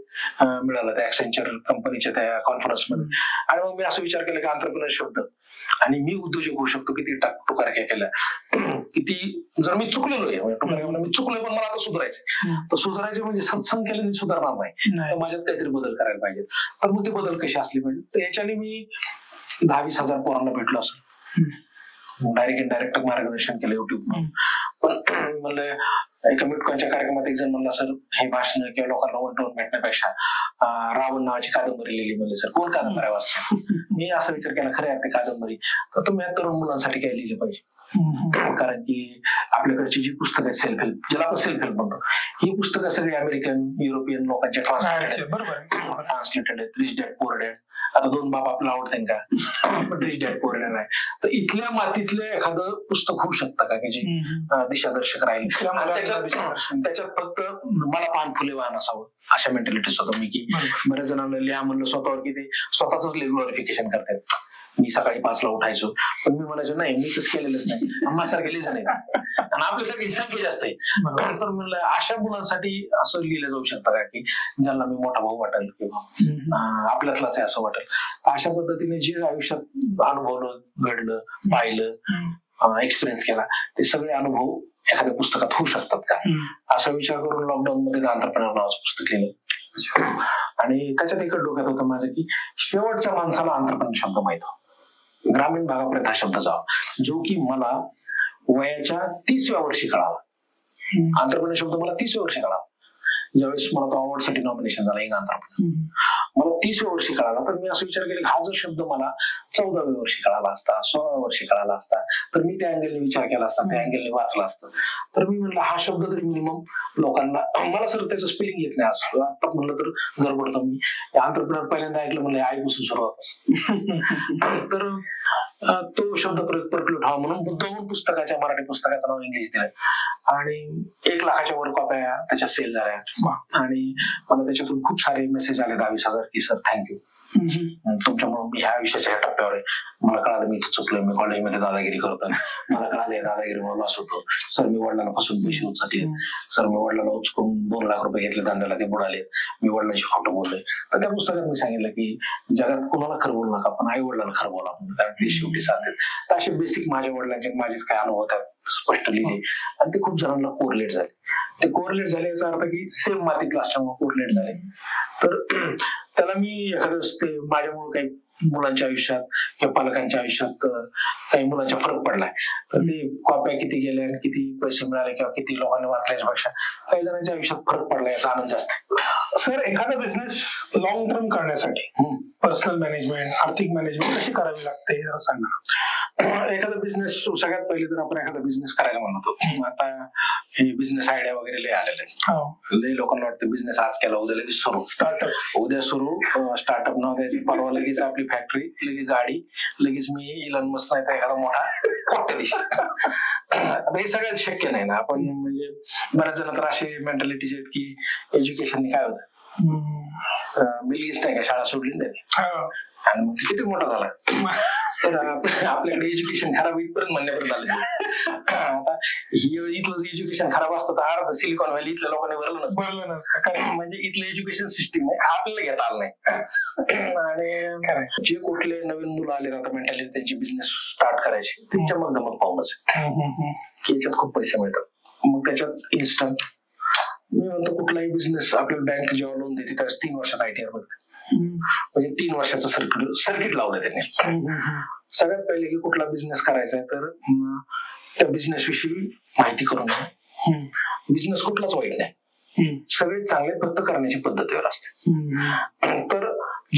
मिळालं त्या ऍक्सेंचर कंपनीच्या त्या कॉन्फरन्स मध्ये. आणि मग मी असं विचार केला की आंतरप्रिनर शब्द आणि मी उद्योजक होऊ शकतो. किती टुकारक्या केल्या, किती जर मी चुकलेलो आहे, मी चुकलोय पण मला आता सुधारायचंय. तर सुधारायचे म्हणजे सत्संग केल्याने सुधारणार नाही, तर माझ्यात काहीतरी बदल करायला पाहिजे. तर मग ते बदल कसे असले पाहिजे, तर याच्याने मी 10-20 हजार पोरांना भेटलो असं डायरेक्ट इनडायरेक्ट मार्गदर्शन केलं युट्यूब. पण म्हणलं एका मिटकॉनच्या कार्यक्रमात एक जण म्हणला, सर हे भाषण किंवा लोकांना वन भेटण्यापेक्षा रावण नावाची कादंबरी लिहिली. म्हणले सर कोण कादंबऱ्या वाचतात? मी असा विचार केला, खरं आहे ते कादंबरी, तर तुम्ही या तरुण मुलांसाठी काय लिहिलं पाहिजे. कारण की आपल्याकडची जी पुस्तकं आहेत सेल्फ हेल्प, ज्याला आपण सेल्फ हेल्प म्हणतो, ही पुस्तकं सगळी अमेरिकन युरोपियन लोकांच्या ट्रान्सलेटेड आहेत. रिच डॅड पुअर डॅड, आता 2 बाप आपल्याला आवडते का, पण रिच डॅड पुअर डॅड आहे. तर इथल्या मातीतलं एखादं पुस्तक होऊ शकतं का की जे दिशादर्शक राहील, त्याच्यात फक्त मला पान फुले वाहन असावं अशा मेंटॅलिटीज होतं मी. की बऱ्याच जणांना लिहा म्हणलं स्वतःवर की ते स्वतःच ग्लोरिफिकेशन करतात. मी सकाळी 5 ला उठायचो, पण मी म्हणायचो नाही मी तसं केलेलंच नाही, माझ्यासारखे लिहिलं नाही, आणि आपल्यासारखी संख्या जास्त आहे. तर म्हणलं अशा मुलांसाठी असं लिहिलं जाऊ शकतं का की ज्यांना मी मोठा भाऊ वाटेल किंवा आपल्यातलाच आहे असं वाटेल. अशा पद्धतीने जे आयुष्यात अनुभवलं, घडलं, पाहिलं, एक्सपिरियन्स केला, ते सगळे अनुभव एखाद्या पुस्तकात होऊ शकतात का, असा विचार करून लॉकडाऊन मध्ये आंतरप्रिनर नावाचं पुस्तक लिहिलं. आणि त्याच्यात एक डोक्यात होतं माझं की शेवटच्या माणसाला आंतरप्रिनर शब्द माहित हो, ग्रामीण भागापर्यंत हा शब्द जावा, जो की मला वयाच्या 30व्या वर्षी कळाला. आंतरप्रिनर शब्द मला 30व्या वर्षी कळाला, ज्यावेळेस मला तो अवॉर्ड साठी नॉमिनेशन झाला एक आंतरप्रिनर, मला 30व्या वर्षी कळाला. तर मी असं विचार केला हा जर शब्द मला 14व्या वर्षी कळाला असता, 16व्या वर्षी कळाला असता, तर मी त्या अँगलने विचार केला असता, त्या अँगलने वाचला असतं. तर मी म्हणलं हा शब्द तरी मिनिमम लोकांना, मला सर त्याचं स्पेलिंग येत नाही असं आता म्हणलं तर गडबडतो मी. आंतरप्रिनर पहिल्यांदा ऐकलं म्हणलं आईपासून सुरुवात. तर तो शब्द परक्युलेट व्हावा म्हणून बुद्धवून पुस्तकाच्या, मराठी पुस्तकाचं नाव इंग्लिश दिलं, आणि 1 लाखाच्या वर कॉप्या त्याच्या सेल झाल्या. आणि मला त्याच्यातून खूप सारे मेसेज आले 10-20 हजार की सर थँक्यू, तुमच्यामुळे मी ह्या विषयाच्या ह्या टप्प्यावर आहे, मला कळालं मी चुकलोय, मी कॉलेजमध्ये दादागिरी करतो, मला कळालं या दादागिरीमुळे लॉस होतो. सर मी वडिलांना फसून पैसे उचलले, सर मी वडिलांना उचकून 2 लाख रुपये घेतले धंद्याला, ते बुडाले, मी वडिलांशी खोटं बोललोय. तर त्या पुस्तकात मी सांगितलं की जगात कुणाला खरं बोलू नका, पण आई वडिलांना खरं बोला, कारण ते शेवटी सांगतात. तर असे बेसिक माझ्या वडिलांचे माझेच काय अनुभव त्यात स्पष्ट लिहिले, आणि ते खूप जणांना कोरिलेट झाले. ते कोरिलेट झाले याचा अर्थ की सेम मातीतलं असल्यामुळे कोरिलेट झाले. तर त्याला मी एखादं ते माझ्यामुळे काही मुलांच्या आयुष्यात किंवा पालकांच्या आयुष्यात काही मुलांचा फरक पडलाय, तर ते कॉप्या किती गेल्या, किती पैसे मिळाले किंवा किती लोकांनी वाचल्याच्या पेक्षा काही जणांच्या आयुष्यात फरक पडला याचा आनंद जास्त आहे.
सर एखादा बिझनेस लॉंग टर्म करण्यासाठी पर्सनल मॅनेजमेंट, आर्थिक मॅनेजमेंट कशी करावी लागते जरा सांगा.
एखादा बिझनेस, सगळ्यात पहिले तर आपण एखादा बिझनेस करायला म्हणतो. आता हे बिझनेस आयडिया वगैरे लय आलेले आहेत, लय लोकांना वाटतं बिझनेस आज केला उद्या लगेच सुरू, उद्या सुरू, स्टार्टअप नाव द्यायची, परवा लगेच आपली फॅक्टरी, लगेच गाडी, लगेच मी इलॉन मस्क नाही तर एखादा मोठा कोट्याधीश. आता हे सगळ्यात शक्य नाही ना. आपण म्हणजे बऱ्याच जण तर असे मेंटॅलिटीज आहेत की एज्युकेशनने काय होतं, बिल गेट्स नाही का शाळा सोडली नाही, आणि मग किती मोठा झाला, तर आपल्याकडे एज्युकेशन खराब इथपर्यंत म्हणण्यापर्यंत आलं. आता इथलं एज्युकेशन खराब असतं तर अर्ध सिलिकॉन व्हॅली इथल्या लोकांनी भरलं नसतं. म्हणजे इथलं एज्युकेशन सिस्टीम आहे आपल्याला घेता आलं नाही. आणि जे कुठले नवीन मुलं आले आता मेंटॅलिटी त्यांची बिझनेस स्टार्ट करायची त्यांच्या मग दमक पाहूनच की याच्यात खूप पैसे मिळतात. मग त्याच्यात इन्स्टंट मी म्हणतो कुठलाही बिझनेस आपल्याला बँक जेव्हा लोन देते त्यावेळेस 3 वर्षाचा ITR बघते. म्हणजे 3 वर्षाचं सर्किट लावलं त्यांनी. सगळ्यात पहिले की कुठला बिझनेस करायचा आहे तर त्या बिझनेस विषयी माहिती करून घ्या. बिझनेस कुठलाच वाईट नाही, सगळे चांगले फक्त करण्याची पद्धतीवर असते. तर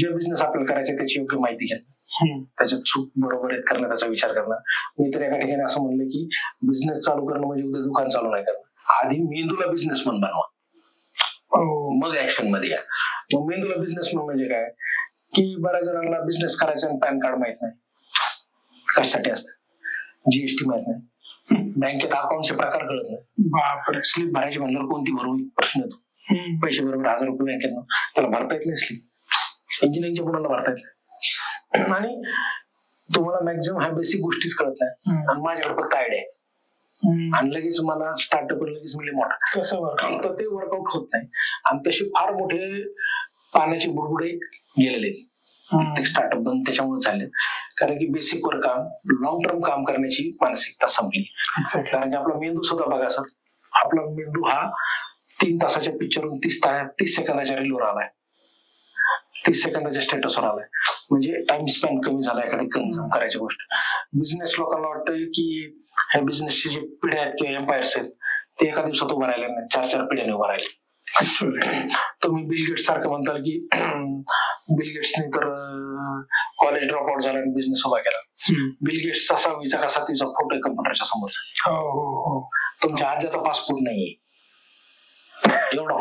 जे बिझनेस आपल्याला करायचे त्याची योग्य माहिती घ्या, त्याच्यात चूक बरोबर आहेत करणं त्याचा विचार करणं. मी तर एका ठिकाणी असं म्हणलं की बिझनेस चालू करणं म्हणजे उद्या दुकान चालू नाही करणं. आधी मेंदूला बिझनेसमन बनवा, मग ऍक्शन मध्ये या. मग मेंदूला बिझनेसमन म्हणजे काय की बऱ्याच जणांना बिझनेस करायचा आणि पॅन कार्ड माहित नाही, कशासाठी असतं, GST माहित नाही, बँकेत अकाउंटचे प्रकार कळत नाही, स्लिप भरायची म्हणल्यावर कोणती भरू प्रश्न येतो. पैसे बरोबर 1000 रुपये बँकेत त्याला भरता येत नाही स्लिप, इंजिनिअरिंगच्या मुलांना भरता येत नाही. आणि तुम्हाला मॅक्झिमम ह्या बेसिक गोष्टीच कळत नाही. आणि माझ्याकडे फक्त आयडिया आहे आणि लगेच मला स्टार्टअप लगेच मिळेल मोठा, कसं तर ते वर्कआउट होत नाही. आणि तसे फार मोठे पाण्याचे बुडबुडे गेलेले ते स्टार्टअप बंद त्याच्यामुळे झाले, कारण की बेसिक वर काम लॉंग टर्म काम करण्याची मानसिकता संपली. कारण की आपला मेंदू सुद्धा बघा सर, आपला मेंदू हा 3 तासाच्या पिक्चरवरून 30 सेकंदाच्या रीलवर आलाय, 30 सेकंदाच्या स्टेटसवर आलाय. म्हणजे टाइम स्पॅन कमी झाला एखादी कन्झ्युम करायची गोष्ट. बिझनेस लोकांना वाटतं की ह्या बिझनेसचे जे पिढ्या आहेत किंवा एम्पायर्स आहेत ते एका दिवसात उभं राहिले नाही, 4 पिढ्याने उभं राहिले. तुम्ही बिल गेट्स सारखं म्हणताल की बिल गेट्सने तर कॉलेज ड्रॉप आउट झाला आणि बिझनेस उभा केला. बिल गेट्सचा 6वीचा का 7वीचा फोटो कम्प्युटरच्या समोर, तुमच्या आज्याचा पासपोर्ट नाहीये. एवढा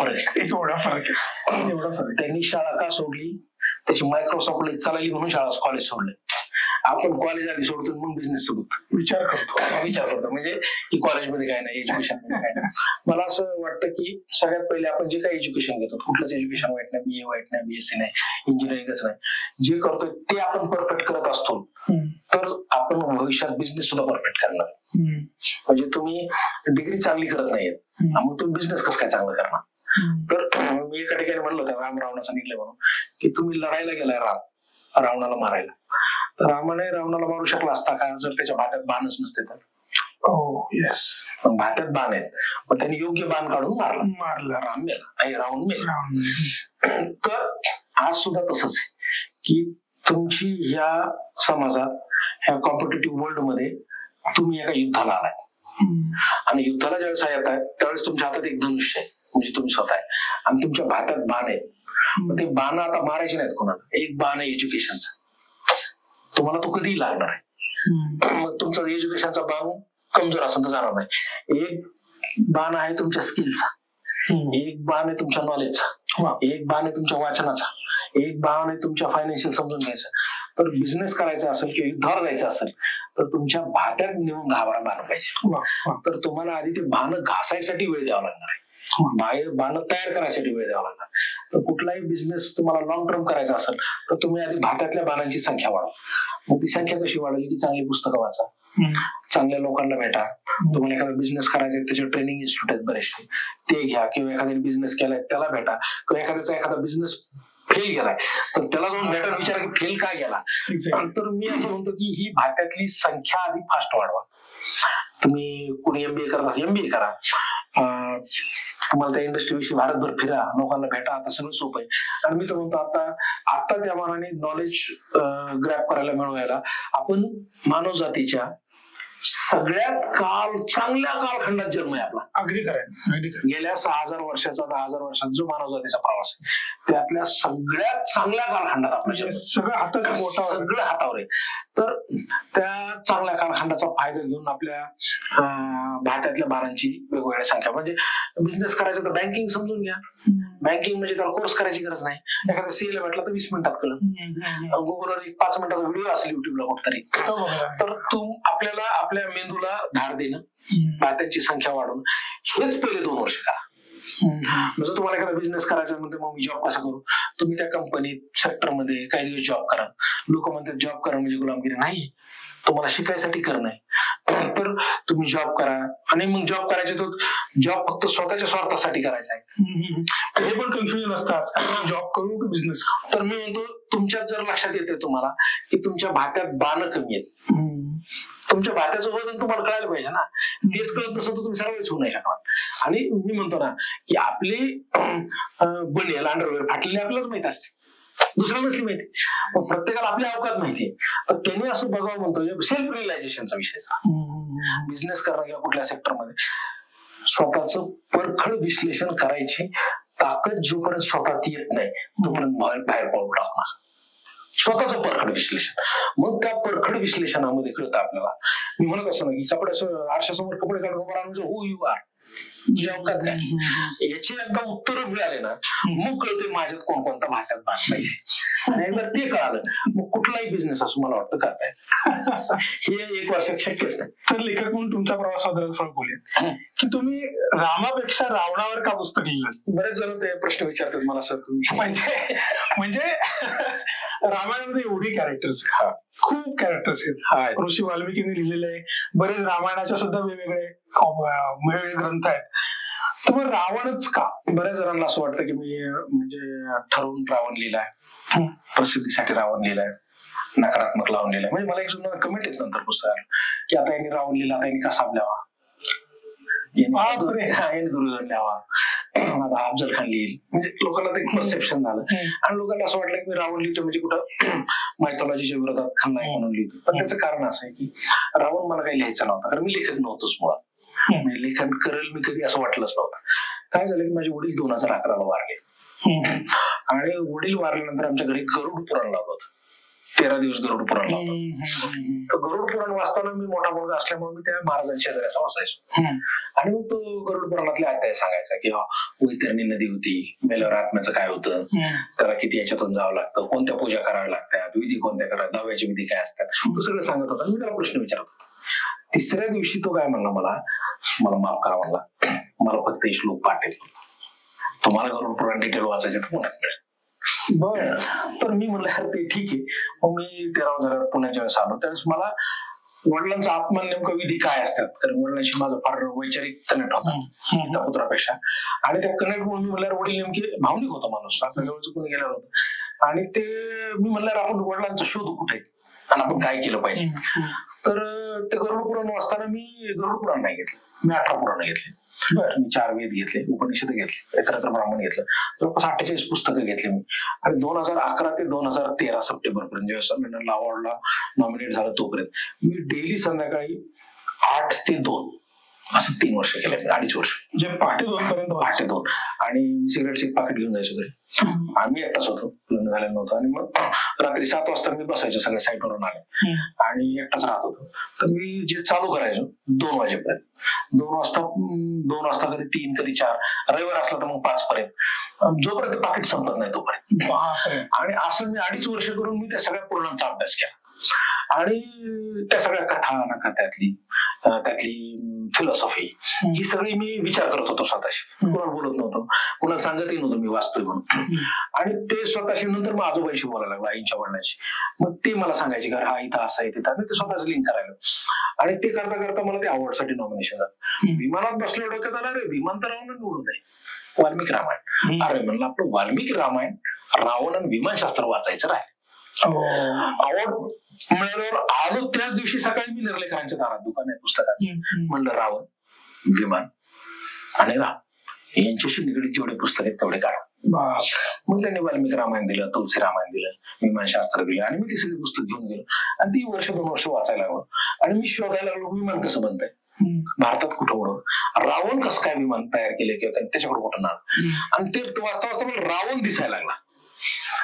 फरक आहे. त्यांनी शाळा का सोडली, त्याची मायक्रोसॉफ्ट चालली म्हणून कॉलेज सोडले. आपण कॉलेज आधी सोडतो मग बिझनेस विचार करतो म्हणजे की कॉलेजमध्ये काय नाही, एज्युकेशन मध्ये काय नाही. मला असं वाटतं की सगळ्यात पहिले आपण जे काही एज्युकेशन घेतो, कुठलंच एज्युकेशन वाईट नाही, BA वाईट नाही, BSc नाही, इंजिनिअरिंगच नाही, जे करतोय ते आपण परफेक्ट करत असतो तर आपण भविष्यात बिझनेस सुद्धा परफेक्ट करणार. म्हणजे तुम्ही डिग्री चांगली करत नाहीये मग तुम्ही बिझनेस कसं काय चांगलं करणार. तर मी एका ठिकाणी म्हणलं होतं राम रावणाचा निघले म्हणून की तुम्ही लढायला गेलाय रावणाला मारायला, तर रामाने रावणाला मारू शकला असता का जर त्याच्या भात्यात बाणच नसते तर. पण भात्यात बाण आहेत, पण त्यांनी योग्य बाण काढून मारला राम मेला आणि रावण मेला. तर आज सुद्धा तसंच आहे की तुमची ह्या समाजात ह्या कॉम्पिटेटिव्ह वर्ल्ड मध्ये तुम्ही एका युद्धाला आलाय आणि युद्धाला ज्यावेळेस येताय त्यावेळेस तुमच्या हातात एक धनुष्य आहे म्हणजे तुम्ही स्वतः आहे आणि तुमच्या भात्यात बाण आहेत. ते बाण आता मारायचे नाहीत कोणाला, एक बाण आहे एज्युकेशनचा, तुम्हाला तो कधीही लागणार आहे. मग तुमचा एज्युकेशनचा बाण कमजोर असेल तर जाणार नाही. एक बाण आहे तुमच्या स्किलचा, एक बाण आहे तुमच्या नॉलेजचा, एक बाण आहे तुमच्या वाचनाचा, एक बाण आहे तुमच्या फायनान्शियल समजून घ्यायचा. तर बिझनेस करायचा असेल किंवा युद्धावर जायचं असेल तर तुमच्या भात्यात मिनिमम 10-12 बाण पाहिजे. तर तुम्हाला आधी ते बाण घासायसाठी वेळ द्यावा लागणार आहे, बाण तयार करायसाठी वेळ द्यावा लागणार. तर कुठलाही बिझनेस तुम्हाला लॉंग टर्म करायचा असेल तर तुम्ही आधी भात्यातल्या बाणांची संख्या वाढवा. मग ती संख्या कशी वाढेल की चांगली पुस्तकं वाचा, चांगल्या लोकांना भेटा. तुम्हाला एखादा बिझनेस करायचा आहे त्याचे ट्रेनिंग इन्स्टिट्यूट आहेत बरेचसे, ते घ्या. किंवा एखाद्याने बिझनेस केलाय त्याला भेटा. किंवा एखादा बिझनेस फेल गेलाय तर त्याला जाऊन भेटा, विचारा की फेल का गेला. तर मी असं म्हणतो की ही भात्यातली संख्या आधी फास्ट वाढवा. तुम्ही कोणी MBA करता MBA करा, तुम्हाला त्या इंडस्ट्री विषयी भारतभर फिरा, लोकांना भेटा, आता सगळं सोपं आहे. आणि मी तर म्हणतो आता त्या मानाने नॉलेज ग्रॅप करायला मिळवायला आपण मानव जातीच्या सगळ्यात चांगल्या कालखंडात जन्म आहे आपला. अगदी गेल्या 6000 वर्षाचा 10,000 वर्षाचा जो मानव जातीचा प्रवास आहे त्यातल्या सगळ्यात चांगल्या कालखंडात आपलं सगळं हातावर आहे. तर त्या चांगल्या कालखंडाचा फायदा घेऊन आपल्या भारतातल्या बाणांची वेगवेगळ्या संख्या. म्हणजे बिझनेस करायचं तर बँकिंग समजून घ्या. बँकिंग म्हणजे त्याला कोर्स करायची गरज नाही, एखादा CA ला भेटला तर 20 मिनिटात कळलं. गुगलवर 5 मिनिटाचा व्हिडिओ असेल युट्यूबला कुठतरी. तर आपल्याला आपल्या मेंदूला धार देणं, भात्यांची संख्या वाढवणं हेच पहिले 2 वर्ष करा. जर तुम्हाला एखादा बिझनेस करायचा म्हणते मग मी जॉब कसा करू, तुम्ही त्या कंपनीत सेक्टरमध्ये काही दिवस जॉब करा. लोक म्हणतात जॉब करा म्हणजे गुलामगिरी नाही, तुम्हाला शिकायसाठी करणं आहे. तर तुम्ही जॉब करा आणि मग जॉब करायचे तो जॉब फक्त स्वतःच्या स्वार्थासाठी करायचा आहे.
हे पण कन्फ्युजन असतात, जॉब करू की बिझनेस.
तर मी म्हणतो तुमच्यात जर लक्षात येते तुम्हाला की तुमच्या भात्यात बाणं कमी आहेत, तुमच्या भात्याचं वजन तुम्हाला कळायला पाहिजे ना. तेच कळत नसेल तर तुम्ही सर्वच होऊ नाही शकणार. आणि मी म्हणतो ना की आपली बनेल अंडरवेअर फाटलेली आपल्यालाच माहित असते, दुसऱ्या नसली माहिती. मग प्रत्येकाला आपली अवकात माहितीये. तर त्यांनी असं बघावं म्हणतो सेल्फ रिअलायझेशनचा विषय. बिझनेस करणं किंवा कुठल्या सेक्टरमध्ये स्वतःच परखड विश्लेषण करायची ताकद जोपर्यंत स्वतःत येत नाही तोपर्यंत बाहेर पाऊल टाकणार. स्वतःचं परखड विश्लेषण, मग त्या परखड विश्लेषणामध्ये कळतं आपल्याला. मी म्हणत असतो ना की कपड्याचं आरशासमोर कपडे काढून उभं राहून हु यू आर, तुझ्या अवकात काय, याची एकदा उत्तर मिळाले ना मग कळते माझ्यात कोणकोणता भात्यात भाग पाहिजे. आणि एकदा ते कळालं मग कुठलाही बिझनेस असं मला वाटतं करताय. हे 1 वर्षात शक्यच नाही.
तर लेखक म्हणून तुमच्या प्रवासाबद्दल थोडं बोलूया की तुम्ही रामापेक्षा रावणावर का पुस्तक लिहिलं.
बरेच जण ते प्रश्न विचारतात मला, सर तुम्ही
म्हणजे रामायणामध्ये एवढी कॅरेक्टर्स, खूप कॅरेक्टर्स आहेत. ऋषी वाल्मिकीने लिहिलेले आहे, बरेच रामायणाच्या सुद्धा वेगवेगळे ग्रंथ आहेत. तर मग रावणच का?
बऱ्याच जणांना असं वाटतं की मी म्हणजे ठरवून रावण लिहिलाय, प्रसिद्धीसाठी रावण लिहिलाय, नकारात्मक लावून लिहिलाय. म्हणजे मला एक जुना कमेंट येत नंतर पुस्तकाला की आता यांनी रावण लिहिला, आता यांनी कसा आपल्यावा, यांनी दुर्योधन लिहावा, आता अफजल खान लिहिल. म्हणजे लोकांना ते परसेप्शन झालं आणि लोकांना असं वाटलं की मी रावण लिहितो म्हणजे कुठं मायथॉलॉजीच्या विरोधात खलनायक म्हणून लिहितो. पण त्याचं कारण असं आहे की रावण मला काही लिहायचं नव्हतं, कारण मी लेखक नव्हतोच मुळात. लेखन करेल मी कधी असं वाटलंच नव्हतं. काय झालं की माझे वडील 2011 वारले आणि वडील वारल्यानंतर आमच्या घरी गरुड पुराण लावलं होतं. 13 दिवस गरुड पुराण लावलं. तर गरुड पुराण वाचताना मी मोठा मुलगा असल्यामुळे मी त्या महाराजांच्या शेजारी असा वाचायचो आणि मग तो गरुड पुराणातले अध्याय सांगायचा की वैतरणी नदी होती, मेल्यावर आत्म्याचं काय होतं, त्याला किती याच्यातून जावं लागतं, कोणत्या पूजा कराव्या लागतात, विधी कोणत्या कराव्या, दहाव्याची विधी काय असतात, तो सगळं सांगत होता. मी त्याला प्रश्न विचारत होतो. 3ऱ्या दिवशी तो काय म्हणला, मला माफ करा म्हणला, मला फक्त हे श्लोक पाठेल, तुम्हाला गरुड पुराण डिटेल वाचायचं तर पुण्यात मिळेल.
बरं.
तर मी म्हणलं ते ठीक आहे. मग मी 13 पुण्याच्या वेळेस आलो त्यावेळेस मला वडिलांचा आत्मा नेमका विधी काय असतात, कारण वडिलांशी माझा फार वैचारिक कनेक्ट होता पुत्रापेक्षा. आणि त्या कनेक्ट म्हणून मी म्हणल्यावर वडील नेमके भावनिक होता माणूस, आपल्या जवळचं कोणी गेल्यावर होतं. आणि ते मी म्हणल्यावर आपण वडिलांचा शोध कुठे आणि आपण काय केलं पाहिजे. तर ते गरुड पुराण वाचताना मी गरुड पुराण नाही घेतलं, मी 18 पुराण घेतले. मी 4 वेद घेतले, उपनिषद घेतले, इतरत्र ब्राह्मण घेतलं, जवळपास 48 पुस्तकं घेतली मी. आणि 2011 ते 2013 सप्टेंबर पर्यंत जेव्हा अवॉर्डला नॉमिनेट झालं तोपर्यंत मी डेली संध्याकाळी 8 ते 2 असं 3 वर्ष केले, 2.5 वर्ष.
म्हणजे पहाटे 2 पर्यंत.
पहाटे 2. आणि सिगरेटचे पाकिट घेऊन जायचो घरी. आम्ही एकटाच होतो, लग्न झालेलं नव्हतं. आणि मग रात्री 7 वाजता मी बसायचो, सगळ्या साईटवरून आले आणि एकटाच राहत होतो. तर मी जे चालू करायचो 2 वाजेपर्यंत, 2 वाजता कधी 3, कधी 4, रविवार असला तर मग 5 पर्यंत, जोपर्यंत पाकिट संपत नाही तोपर्यंत. आणि असं मी 2.5 वर्ष करून मी त्या सगळ्या पूर्णांचा अभ्यास केला. आणि त्या सगळ्या कथा नका त्यातली फिलॉसॉफी ही सगळी मी विचार करत होतो स्वतःशी, कोणाला बोलत नव्हतो, कोणाला सांगतही नव्हतं मी वाचतोय म्हणून. आणि ते स्वतःशी नंतर मग आजोबाईशी बोलायला लागलो, आईच्या वडिलांशी. मग ते मला सांगायचे का हा इथं असं आहे तिथं, आणि ते स्वतःच लिंक करायला. आणि ते करता करता मला ते अवॉर्डसाठी नॉमिनेशन झालं. विमानात बसल्या डोक्यात आला, रे विमान तर रावण निवडून आहे, वाल्मिकी रामायण. अरे म्हणलं आपलं वाल्मिकी रामायण, रावण आणि विमानशास्त्र वाचायचं राहील. अवॉर्ड मिळाल्यावर आलो त्याच दिवशी सकाळी मी निर्लेखकांच्या दारात, दुकान आहे पुस्तकात, म्हणलं रावण, विमान आणि राम यांच्याशी निगडीत जेवढे पुस्तक आहेत तेवढे काढा. मग त्यांनी वाल्मिकी रामायण दिलं, तुलसी रामायण दिलं, विमानशास्त्र दिलं आणि मी ती सगळी पुस्तक घेऊन गेलो. आणि ती 2 वर्ष वाचायला लागलो. आणि मी शोधायला लागलो विमान कसं बनतंय, भारतात कुठं उडवलं, रावण कसं काय विमान तयार केले किंवा त्याच्याकडे कुठं ना. आणि ते वाचता वाचता मला रावण दिसायला लागला,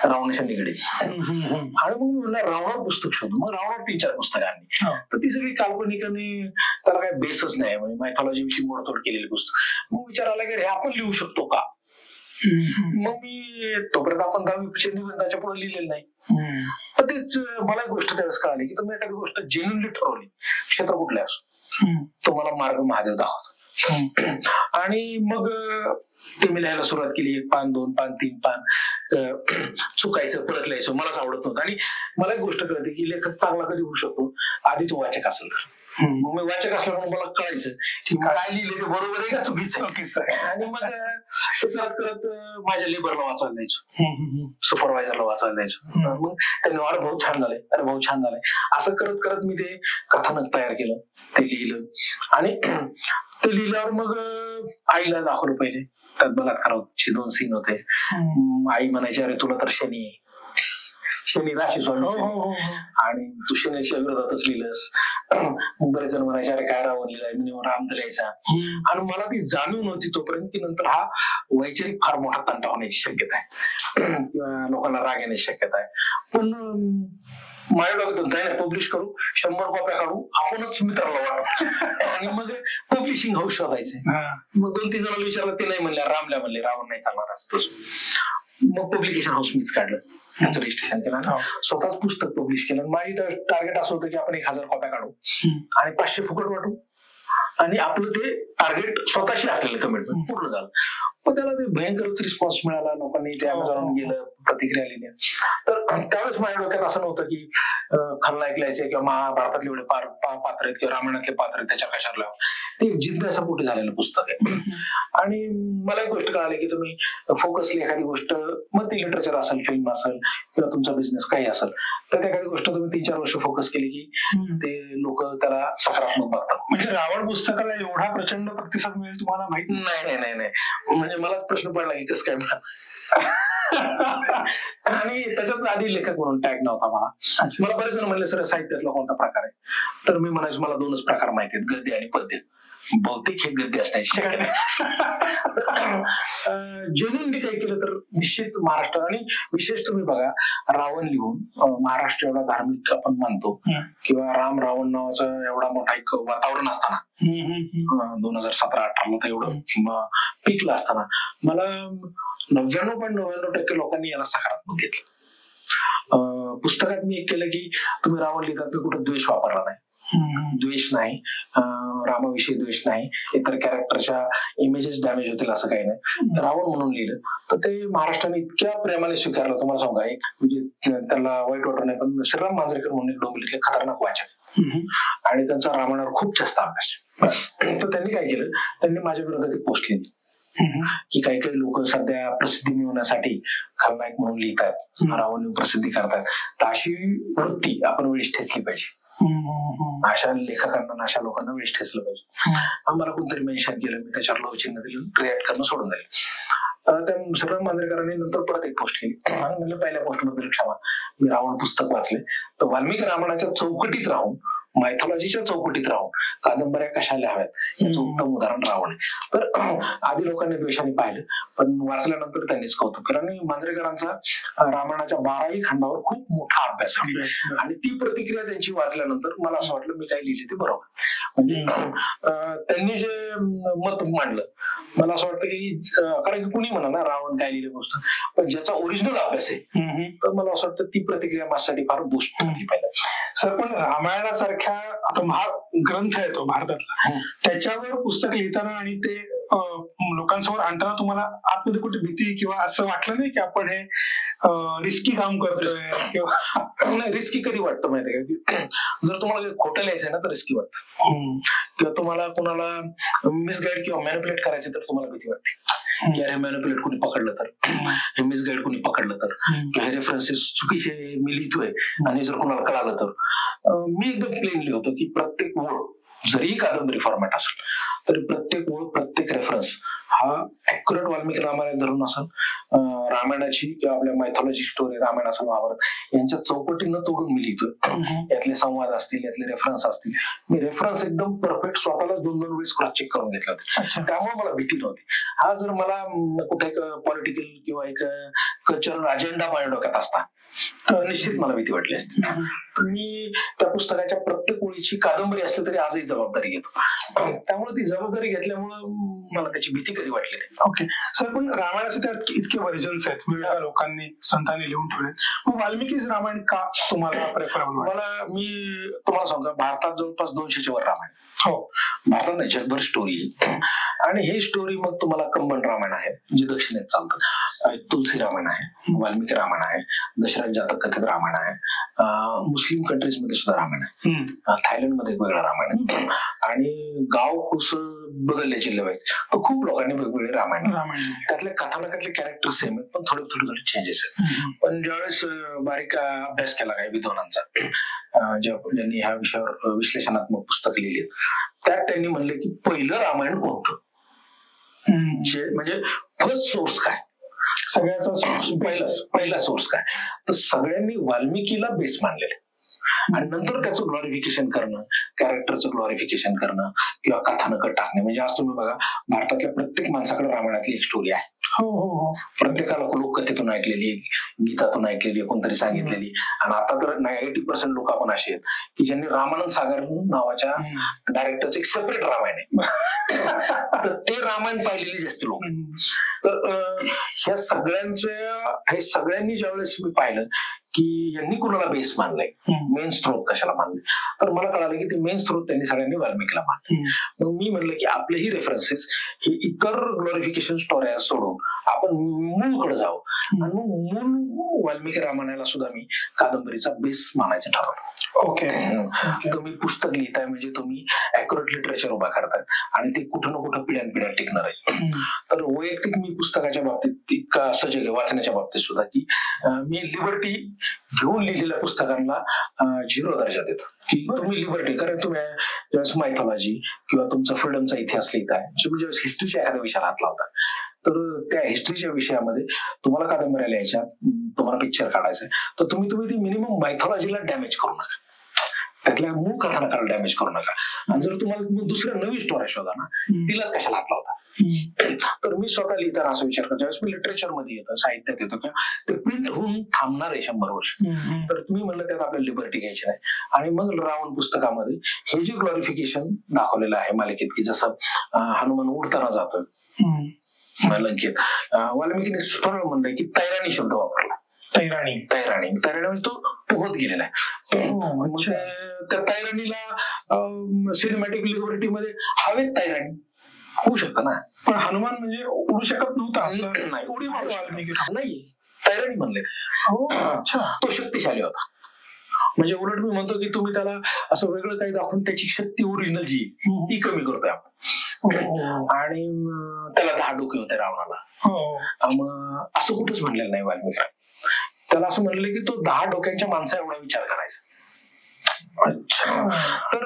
रावणाच्या निगडीत. आणि मग मी म्हणलं रावणावर पुस्तक शोधू. मग रावणावर 3-4 पुस्तकं आणली. तर ती सगळी काल्पनिक आणि त्याला काही बेसच नाही, म्हणजे मायथॉलॉजी विषयी मोडतोड केलेली पुस्तक. मग विचार आला की हे आपण लिहू शकतो का. मग मी तोपर्यंत आपण 10वी निबंधाच्या पुढे लिहिलेलं नाही. तर तेच मला एक गोष्ट त्यावेळेस कळाली की तुम्ही एखादी गोष्ट जेन्युनली ठरवली, क्षेत्र कुठलं असो, तुम्हाला मार्ग महादेव दाखवतो. आणि मग ते मी लिहायला सुरुवात केली. 1 पान, 2 पान, 3 पान चुकायचं, परत लिहायचं. मलाच आवडत नव्हतं. आणि मला एक गोष्ट कळते की लेखक चांगला कधी होऊ शकतो, आधी तो वाचक असेल तर. मग मी वाचक असल्यामुळे मला कळायचं की काय लिहिले ते बरोबर आहे का चुकीचं आहे. आणि मग ते करत करत माझ्या लेबरला वाचायला द्यायचो, सुपरवायझरला वाचायला द्यायचो. मग त्यांनी अरे भाऊ छान झालंय, अरे भाऊ छान झालंय, असं करत करत मी ते कथानक तयार केलं, ते लिहिलं. आणि ते लिहिल्यावर मग आईला दाखवलं पहिले. त्यात बलात्काराचे 2 सीन होते. आई म्हणायची अरे तुला तर शनी राशी स्वामी, आणि तू शनीच्या विरोधातच लिहिलंस. बरेच जण म्हणायचे अरे काय रावण लिहिलाय, मी राम लिहायचा. आणि मला ती जाणीव नव्हती तोपर्यंत की नंतर हा वैचारिक फार मोठा तंटा होण्याची शक्यता आहे किंवा लोकांना राग येण्याची शक्यता आहे. पण माझ्या डोक्यातून नाही पब्लिश करू, 100 कॉप्या काढू, आपणच मित्राला वाटू आणि मग पब्लिशिंग हाऊस शोधायचे. मग 2-3 जणांना विचारलं, ते नाही म्हणले, रामला म्हणले रावण नाही चालणार असं. मग पब्लिकेशन हाऊस मीच काढलं, त्याचं रजिस्ट्रेशन केलं, स्वतःच पुस्तक पब्लिश केलं. माझी टार्गेट असं होतं की आपण 1000 कॉप्या काढू आणि 500 फुकट वाटू, आणि आपलं ते टार्गेट स्वतःशी असलेलं कमिटमेंट पूर्ण झालं. पण त्याला ते भयंकरच रिस्पॉन्स मिळाला, लोकांनी ते जाणून गेलं, प्रतिक्रिया लिहिल्या. तर त्यावेळेस माझ्या डोक्यात असं नव्हतं की खलनायक लिहायचे किंवा महाभारतातले एवढे पात्र आहेत किंवा रामायणातले पात्र आहेत त्याच्या कशाला. ते जिज्ञासापोटी झालेलं पुस्तक आहे. आणि मला एक गोष्ट कळाली की तुम्ही फोकसली एखादी गोष्ट, मग ती लिटरेचर असेल, फिल्म असेल किंवा तुमचा बिझनेस काही असेल, तर एखादी गोष्ट तुम्ही 3-4 वर्ष फोकस केली की ते लोक त्याला सकारात्मक बघतात.
म्हणजे रावण पुस्तकाला एवढा प्रचंड प्रतिसाद मिळेल तुम्हाला माहित
नाही. म्हणजे मलाच प्रश्न पडला की कसं काय मला. आणि त्याच्यात आधी लेखक म्हणून टॅग नव्हता मला बरेच जण म्हणले सर साहित्यातला कोणता प्रकार आहे, तर मी म्हणायचो मला 2च प्रकार माहिती आहेत, गद्य आणि पद्य. बहुतेक हे गद्य असण्याची शक्यता. जेन्युइनली काही केलं तर निश्चित महाराष्ट्र, आणि विशेष तुम्ही बघा रावण लिहून महाराष्ट्र एवढा धार्मिक आपण मानतो किंवा राम रावण नावाचं एवढा मोठा एक वातावरण असताना 2017-18 तर एवढं पीकला असताना मला 99.99% लोकांनी याला सकारात्मक घेतलं. पुस्तकात मी एक केलं की तुम्ही रावण लिहितात मी कुठं द्वेष वापरला नाही, द्वेष नाही, रामाविषयी द्वेष नाही, इतर कॅरेक्टरच्या इमेजेस डॅमेज होतील असं काही नाही, रावण म्हणून लिहिलं. तर ते महाराष्ट्राने इतक्या प्रेमाने स्वीकारलं, तुम्हाला सांगा. एक म्हणजे त्याला वाईट वाटत नाही, पण श्रीराम मांजरेकर म्हणून डोंबिवलीतले खतरनाक वाचक आणि त्यांचा रामायणावर खूप जास्त अभ्यास. तर त्यांनी काय केलं, त्यांनी माझ्या विरोधात एक पोस्ट लिहिली की काही काही लोक सध्या प्रसिद्धी मिळवण्यासाठी खलनायक म्हणून लिहितात, रावण प्रसिद्धी करतात, तर अशी वृत्ती आपण वेळीच ठेचली पाहिजे. अशा लेखकांना, अशा लोकांना वेळीच ठेचलं पाहिजे. आम्हाला कोणतरी मेन्शन केलं, मी त्याच्यावर लवचिन्ह दिलं, रिॲक्ट करणं सोडून दिलं. त्या श्रीराम मांजरेकरांनी नंतर परत एक पोस्ट केली आणि म्हणलं पहिल्या पोस्ट बद्दल क्षमा, मी रावण पुस्तक वाचले, तर वाल्मिकी रामायणाच्या चौकटीत राहून, मायथॉलॉजीच्या चौकटीत राहून कादंबऱ्या कशा लिहाव्यात याचं उत्तम उदाहरण रावण आहे. तर आधी लोकांनी द्वेषाने पाहिलं, पण वाचल्यानंतर त्यांनीच कौतुक केलं. आणि मांजरेकरांचा रामायणाच्या 12ही खंडावर खूप मोठा अभ्यास आहे आणि ती प्रतिक्रिया त्यांची वाचल्यानंतर मला असं वाटलं मी काय लिहिले ते बरोबर. म्हणजे त्यांनी जे मत मांडलं, मला असं वाटतं की कारण की कुणी म्हणा ना रावण काय लिहिले पुस्तक, पण ज्याचा ओरिजिनल अभ्यास आहे, तर मला असं वाटतं ती प्रतिक्रिया माझ्यासाठी फार बूस्ट झाली पाहिजे.
सर, पण रामायणासारख्या आता ग्रंथ आहे तो भारतातला, त्याच्यावर पुस्तक लिहिताना आणि ते लोकांसमोर आणताना तुम्हाला आतमध्ये कुठे भीती किंवा असं वाटलं नाही की आपण हे रिस्की काम करतोय किंवा
रिस्की कधी वाटतं माहिती का, जर तुम्हाला खोटं लिहायचंय ना तर रिस्की वाटतं, किंवा तुम्हाला कोणाला मिसगाईड किंवा मॅनिपुलेट करायचं तर तुम्हाला भीती वाटते की अरे मॅनिपुलेट कोणी पकडलं तर, हे मिसगाईड कोणी पकडलं तर, किंवा हे रेफरन्सेस चुकीचे मी लिहितोय आणि जर कोणाला कळालं तर. मी एकदम प्लेन लिहितो की प्रत्येक ओळ जरी कादंबरी फॉर्मॅट असेल तरी प्रत्येक ओळ, प्रत्येक रेफरन्स हा ऍक्युरेट वाल्मिकी रामायण धरून असेल, रामायणाची किंवा आपल्या मायथॉलॉजी स्टोरी रामायण असेल, महाभारत यांच्या चौकटीनं तोडून मी लिहितोय. यातले संवाद असतील, यातले रेफरन्स असतील, मी रेफरन्स एकदम परफेक्ट स्वतःलाच 2-2 वेळेस क्रॉस चेक करून घेतला होता, त्यामुळे मला भीती नव्हती. हा जर मला कुठे एक पॉलिटिकल किंवा एक कल्चरल अजेंडा माझ्या डोक्यात असता तर निश्चित मला भीती वाटली असते. मी त्या पुस्तकाच्या प्रत्येक ओळीची कादंबरी असली तरी आजही जबाबदारी घेतो. त्यामुळे ती जबाबदारी घेतल्यामुळे मला त्याची भीती कधी वाटली नाही.
ओके सर, पण रामायणाचे त्यात इतके व्हर्जन्स आहेत, वेगवेगळ्या लोकांनी संतांनी लिहून ठेवले, मग वाल्मिकीच रामायण का तुम्हाला प्रेफरेबल?
मी तुम्हाला सांगतो, भारतात जवळपास 200च्या वर रामायण.
हो,
भारतात नाही, जगभर स्टोरी. आणि ही स्टोरी मग तुम्हाला कंबन रामायण आहे जे दक्षिणेत चालतं, तुलसी रामायण आहे, वाल्मिकी रामायण आहे, दशरथ जातक कथित रामायण आहे, मुस्लिम कंट्रीज मध्ये सुद्धा रामायण आहे, थायलंड मध्ये एक वेगळं रामायण आहे, आणि गाव कुस बदलले जिल्हे व्हायचे तर खूप लोकांनी वेगवेगळे रामायण. त्यातल्या कथानकातले कॅरेक्टर सेम आहेत पण थोडे थोडे चेंजेस आहेत. पण ज्यावेळेस बारीक अभ्यास केला काही विद्वानांचा, ज्यांनी ह्या विषयावर विश्लेषणात्मक पुस्तक लिहिली, त्यात त्यांनी म्हणले की पहिलं रामायण कोणतं, म्हणजे फर्स्ट सोर्स काय, सगळ्याचा पहिला सोर्स काय, तर सगळ्यांनी वाल्मिकीला बेस मानलेले आणि नंतर त्याचं ग्लोरिफिकेशन करणं, कॅरेक्टरचं ग्लोरिफिकेशन करणं किंवा कथानक टाकणे. म्हणजे आज तुम्ही बघा, भारतातल्या प्रत्येक माणसाकडे रामायणातली एक स्टोरी आहे. प्रत्येकाला लोककथेतून ऐकलेली, गीतातून ऐकलेली, कोणतरी सांगितलेली. आणि आता तर 80% लोक आपण असे आहेत की ज्यांनी रामानंद सागर नावाच्या डायरेक्टरचं एक सेपरेट रामायण आहे तर ते रामायण पाहिलेली जास्त लोक. तर ह्या सगळ्यांनी ज्यावेळेस मी पाहिलं की यांनी कुणाला बेस मानलाय, मेन स्त्रोत कशाला मानले, तर मला कळालं की ते मेन स्त्रोत त्यांनी सगळ्यांनी वाल्मिकीला मानले. मग मी म्हणलं की आपलेही रेफरन्सेस हे इतर ग्लोरिफिकेशन स्टोऱ्या सोडून आपण मूळकडे जाऊ, आणि मग मूळ वाल्मिकी रामायणाला सुद्धा मी कादंबरीचा बेस मानायचं ठरवलं.
ओके,
तुम्ही पुस्तक लिहिताय म्हणजे तुम्ही अॅक्युरेट लिटरेचर उभा करताय आणि ते कुठं ना कुठं पिढ्यानपिढ्या टिकणार आहे. तर वैयक्तिक मी पुस्तकाच्या बाबतीत इतका सजग आहे, वाचण्याच्या बाबतीत सुद्धा, की मी लिबर्टी घेऊन लिहिलेल्या पुस्तकांना 0 दर्जा देतो की तुम्ही लिबर्टी, कारण तुम्ही ज्यावेळेस मायथॉलॉजी किंवा तुमचा फ्रीडमचा इतिहास लिहिताय, तुम्ही ज्यावेळेस हिस्ट्रीच्या एखाद्या विषयाला हात लावता, तर त्या हिस्ट्रीच्या विषयामध्ये तुम्हाला कादंबऱ्या लिहायच्या, तुम्हाला पिक्चर काढायचंय, तर तुम्ही ती मिनिमम मायथॉलॉजीला डॅमेज करू नका, त्यातल्या मूळ कथानकाला डॅमेज करू नका. आणि जर तुम्हाला दुसऱ्या नवी स्टोरी शोधा ना, तिलाच कशाला हात लावता. तर मी स्वतः लिहिताना असा विचार करतो, ज्यावेळेस मी लिटरेचर मध्ये येतो, साहित्यात येतो, किंवा ते प्रिंट होऊन थांबणार आहे 100 वर्ष, तर तुम्ही म्हणलं त्यात आपल्याला लिबर्टी घ्यायची नाही. आणि मग रावण पुस्तकामध्ये हे जे ग्लोरिफिकेशन दाखवलेलं आहे मालिकेत, की जसं हनुमान उडताना जातोय लंकेत, वाल्मिकीने सरळ म्हणलंय की तैराणी शब्द वापरला. तैराणी म्हणजे तो पोहत गेलेला आहे. त्या तैराणीला सिनेमॅटिक लिबर्टी मध्ये हवेत तैराणी होऊ शकतं ना,
पण हनुमान म्हणजे उडू शकत नव्हता
नाही,
उडी मारू वाल्मिकी
नाही, तैराणी म्हणले. तो शक्तिशाली होता. म्हणजे उलट मी म्हणतो की तुम्ही त्याला असं वेगळं काही दाखवून त्याची शक्ती ओरिजिनल जी ती कमी करतोय आपण. आणि त्याला 10 डोके होते रावणाला, मग असं कुठंच म्हणलेलं नाही वाल्मिकी. त्याला असं म्हणलं की तो 10 डोक्यांच्या माणसा एवढा विचार करायचा. तर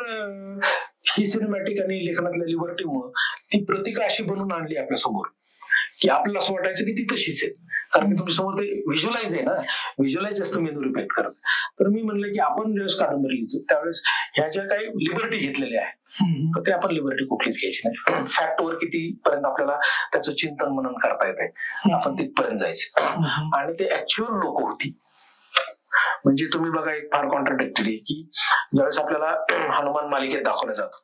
ही सिनेमॅटिक आणि लेखनातल्या लिबर्टीमुळे ती प्रतिका अशी बनवून आणली आपल्या समोर की आपल्याला असं वाटायचं की ती तशीच आहे, कारण की तुमच्या समोर ते व्हिज्युअलाइज आहे ना, व्हिज्युअलाइज असतं मेंदू रिफ्लेक्ट करत. तर मी म्हणलं की आपण ज्यावेळेस कादंबरी लिहितो त्यावेळेस ह्या ज्या काही लिबर्टी घेतलेल्या आहे तर ते आपण लिबर्टी कुठलीच घ्यायची नाही. फॅक्टवर कितीपर्यंत आपल्याला त्याचं चिंतन मनन करता येते आपण तिथपर्यंत जायचं. आणि ते ऍक्च्युअल लोक होती. म्हणजे तुम्ही बघा, एक फार कॉन्ट्राडिक्टरी की ज्यावेळेस आपल्याला हनुमान मालिकेत दाखवलं जातं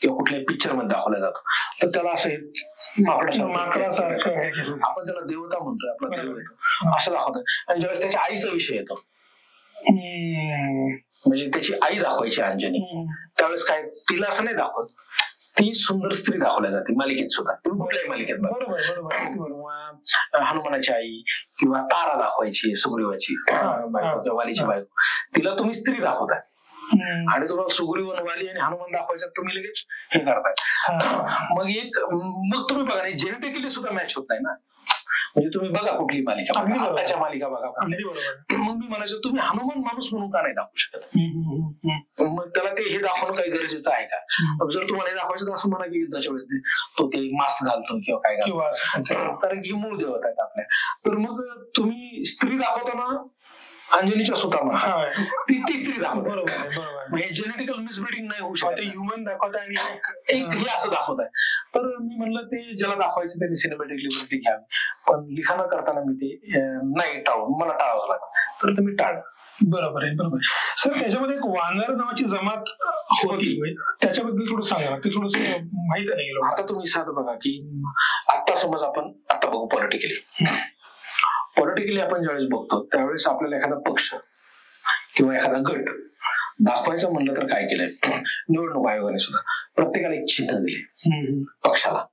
किंवा कुठल्याही पिक्चर मध्ये दाखवलं जातं, तर त्याला असं माकडासारखं, आपण त्याला देवता म्हणतोय, आपला देव येतो असं दाखवतोय. आणि ज्यावेळेस त्याच्या आईचा विषय येतो, म्हणजे त्याची आई दाखवायची अंजनी, त्यावेळेस काय तिला असं नाही दाखवत, ती सुंदर स्त्री दाखवल्या जाते मालिकेत सुद्धा. तुम्ही कुठल्याही मालिकेत हनुमानाची आई किंवा तारा दाखवायची, सुग्रीवाची बायको किंवा वालीची बायको, तिला तुम्ही स्त्री दाखवताय. आणि तुम्हाला सुग्रीव, वाली आणि हनुमान दाखवायचं, तुम्ही लगेच हे करताय. मग तुम्ही बघा, जेनेटिकली सुद्धा मॅच होत नाही ना. म्हणजे तुम्ही बघा कुठली मालिका, आताच्या मालिका बघा. मग मी म्हणायचं तुम्ही हनुमान माणूस म्हणून का नाही दाखवू शकत? मग त्याला ते हे दाखवणं काही गरजेचं आहे का? जर तुम्हाला हे दाखवायचं तर असं म्हणा की युद्धाच्या वेळेस तो ते मास्क घालतो किंवा काय घालतो, कारण की मूळ देवता आहेत आपल्या. तर मग तुम्ही स्त्री दाखवताना अंजनीच्या सुतामा ती स्त्री दाखवतो, म्हणजे जेनेटिकल मिसब्रिडिंग नाही होऊ शकत.
ह्युमन दाखवत आणि
एक हे असं दाखवत आहे. तर मी म्हणलं ते ज्याला दाखवायचं त्यांनी सिनेमॅटिक लिबर्टी घ्यावी, पण लिखाण करताना मी ते नाही टाळून मला टाळावं लागलं, तर तुम्ही टाळ.
बरोबर आहे, बरोबर. सर त्याच्यामध्ये एक वानर नावाची जमात होती, त्याच्याबद्दल थोडं सांगा की थोडस माहित नाही.
आता तुम्ही साधं बघा की आता समज आपण आता बघू पॉलिटिकली आपण ज्यावेळेस बघतो त्यावेळेस आपल्याला एखादा पक्ष किंवा एखादा गट दाखवायचं म्हणलं तर काय केलंय निवडणूक आयोगाने सुद्धा प्रत्येकाला एक चिन्ह दिले पक्षाला.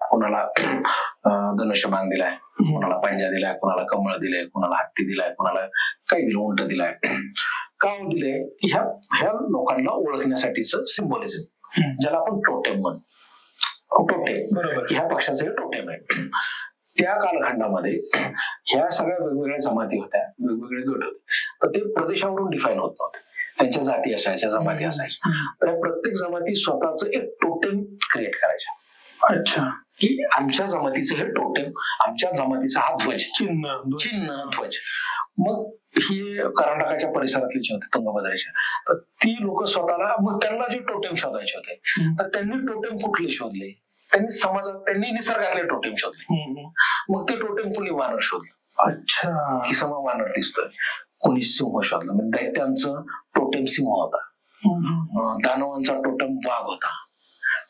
कोणाला धनुष्यबाण दिलाय, कोणाला पंजा दिलाय, कोणाला कमळ दिलंय, कोणाला हत्ती दिलाय, कोणाला काय दिलं उंट दिलाय. का दिलंय की ह्या लोकांना ओळखण्यासाठीच सिम्बॉलिझम, ज्याला आपण टोटेम म्हणतो. टोटेम बरोबर, ह्या पक्षाचं हे टोटेम आहे. त्या कालखंडामध्ये ह्या सगळ्या वेगवेगळ्या जमाती होत्या, वेगवेगळे गट होते, तर ते प्रदेशावरून डिफाईन होत नव्हते. त्यांच्या जाती असायच्या, जमाती असायच्या. तर प्रत्येक जमाती स्वतःच एक टोटेम क्रिएट करायच्या.
अच्छा,
की आमच्या जमातीचं हे टोटेम, आमच्या जमातीचा हा ध्वज, चिन्ह ध्वज. मग ही कर्नाटकाच्या परिसरातली जी होते तुंगभद्रेच्या, तर ती लोक स्वतःला मग त्यांना जे टोटेम शोधायचे होते, तर त्यांनी टोटेम कुठले शोधले, त्यांनी समाजात, त्यांनी निसर्गातले टोटेम शोधले. मग ते टोटेम कुणी वानर शोधलं. अच्छा, ही समा वानर दिसतोय. कुणी सिंह शोधलं, म्हणजे दैत्यांचं टोटेम सिंह होता, दानवांचा टोटेम वाघ होता,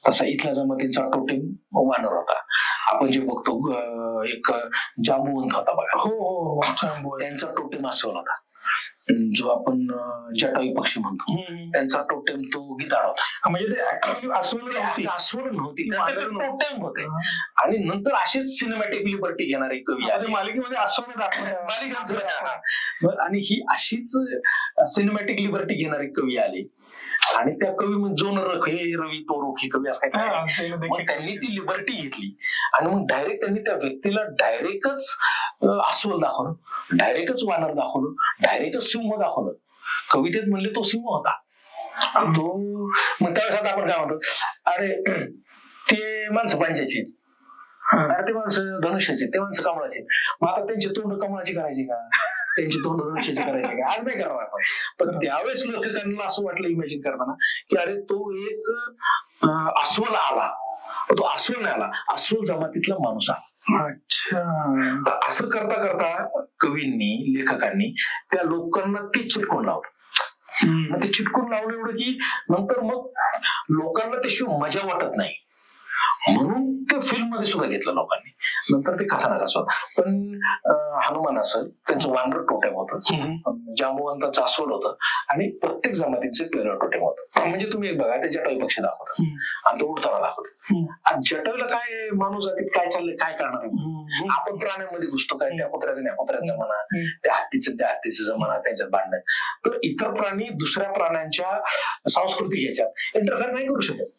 तसा इथल्या जमातींचा टोटेम वानर होता. आपण जे बघतो एक जांबुवंत होता बघा, हो, त्यांचा टोटेम अस्वल होता. जो आपण जटायू पक्षी म्हणतो, त्यांचा टोटेम तो गिधाड होता. म्हणजे ते अस्वल नव्हती, टोटेम होते. आणि नंतर अशीच सिनेमॅटिक लिबर्टी घेणारे कवी आले, मालिकेमध्ये अस्वल दाखवले, आणि ही अशीच सिनेमॅटिक लिबर्टी घेणारे कवी आले. आणि त्या कवी म्हणजे जो न रख हे रवी तो रोख हे कवी असं काय, मग त्यांनी ती लिबर्टी घेतली आणि मग डायरेक्ट त्यांनी त्या व्यक्तीला डायरेक्टच अस्वल दाखवलं, डायरेक्टच वानर दाखवलं, डायरेक्टच सिंह दाखवलं. कवितेत म्हणले तो सिंह होता तो. मग त्यावेळेस आता आपण काय म्हणतो, अरे ते माणसं पंजाची, अरे ते माणसं धनुष्याचे, ते माणसं कमळाचे. मग आता त्यांची तोंड कमळाची करायची का, त्यांची तोंड धनुष्याची करायची का, आज नाही करणार आपण. पण त्यावेळेस लेखकांना असं वाटलं इमॅजिन करताना की अरे तो एक अस्वल आला, तो अस्वल नाही आला, अस्वल जमातीतला माणूस आला. अच्छा, असं करता करता कवींनी, लेखकांनी त्या लोकांना ते चिटकून लावलं. मग ते चिटकून लावलं एवढं की नंतर मग लोकांना त्याशिवाय मजा वाटत नाही, म्हणून ते फिल्म मध्ये सुद्धा घेतलं लोकांनी. नंतर ते कथानक असत. पण हनुमान असेल, त्यांचं वानर टोटेम होतं, जांबुवंताचं अस्वल होतं, आणि प्रत्येक जमातीचे पेरळ टोटेम होतं. म्हणजे तुम्ही एक बघा, ते जटायू पक्षी दाखवतात आणि तो उडताना दाखवतो. आणि जटायूला काय माणूस जातीत काय चाललंय काय करणार आहे. आपण प्राण्यांमध्ये घुसतो, काय त्या कुत्र्याचं जमाना, त्या हत्तीचं जमाना, त्यांच्यात भांडण. तर इतर प्राणी दुसऱ्या प्राण्यांच्या सांस्कृतिक ह्याच्यात इंटरफेअर नाही करू शकत.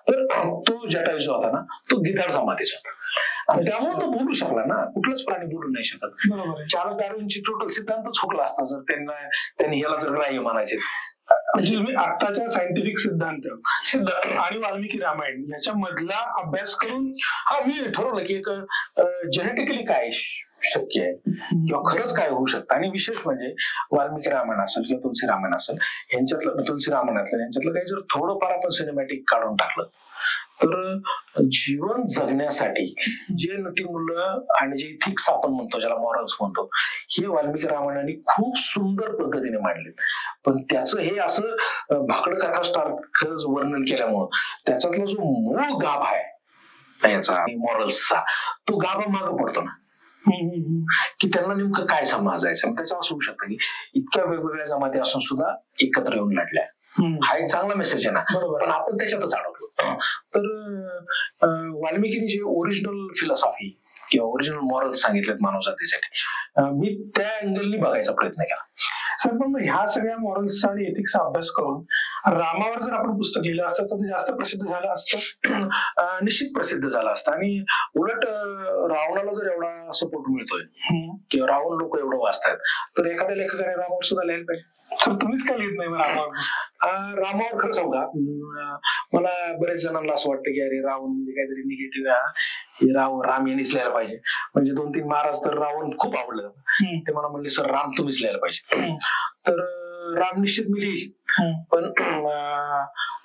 तर तो जटायू जो होता ना, तो गिधाड जमातीचा होता, आणि त्यामुळे तो बोलू शकला ना. कुठलाच प्राणी बोलू नाही शकत. चार्ल्स डार्विनची टोटल सिद्धांतच हुकला असता जर त्यांनी याला जर ग्राह्य म्हणायचे.
म्हणजे मी आत्ताच्या सायंटिफिक सिद्धांत आणि वाल्मिकी रामायण याच्या मधला अभ्यास करून
मी ठरवलं की एक जेनेटिकली काय शक्य आहे किंवा खरंच काय होऊ शकतं. आणि विशेष म्हणजे वाल्मिकी रामायण असेल किंवा तुलसी रामायण असेल, यांच्यातलं तुलसी रामायणातलं यांच्यातलं काही जर थोडंफार आपण सिनेमॅटिक काढून टाकलं तर जीवन जगण्यासाठी जे नतीमूल्य आणि जे इथिक्स आपण म्हणतो, ज्याला मॉरल्स म्हणतो, हे वाल्मिकी रामायणाने खूप सुंदर पद्धतीने मांडले. पण त्याचं हे असं भाकड कथासारखं वर्णन केल्यामुळं त्याच्यातला जो मूळ गाभ आहे याचा मॉरल्सचा, तो गाभा मागं पडतो ना, की त्यांना नेमकं काय समजायचं. त्याच्यावर असू शकतं की इतक्या वेगवेगळ्या जमाती असून सुद्धा एकत्र येऊन लढल्या, हा एक चांगला मेसेज आहे ना. पण आपण त्याच्यातच अडकलो. तर वाल्मिकीने जे ओरिजिनल फिलॉसॉफी किंवा ओरिजिनल मॉरल्स सांगितलेत मानवजातीसाठी, मी त्या अँगलनी बघायचा प्रयत्न केला.
सर, पण ह्या सगळ्या मॉरल्सचा आणि एथिक्सचा अभ्यास करून रामावर जर आपण पुस्तक लिहिलं असतं तर ते जास्त प्रसिद्ध झालं असतं.
निश्चित प्रसिद्ध झालं असतं. आणि उलट रावणाला जर एवढा सपोर्ट मिळतोय किंवा रावण लोक एवढं वाचतायत, तर एखाद्या लेखकाने रामावर सुद्धा लिहायला पाहिजे.
तर तुम्हीच काय लिहित नाही
रामावर? खरं सांगू का, मला बरेच जणांना असं वाटतं की अरे रावण म्हणजे काहीतरी निगेटिव्ह आहे, राम यांनीच लिहायला पाहिजे. म्हणजे 2-3 महाराज तर रावण खूप आवडलं, ते मला म्हणले सर राम तुम्हीच लिहायला पाहिजे. तर राम निश्चित मी लिहिल, पण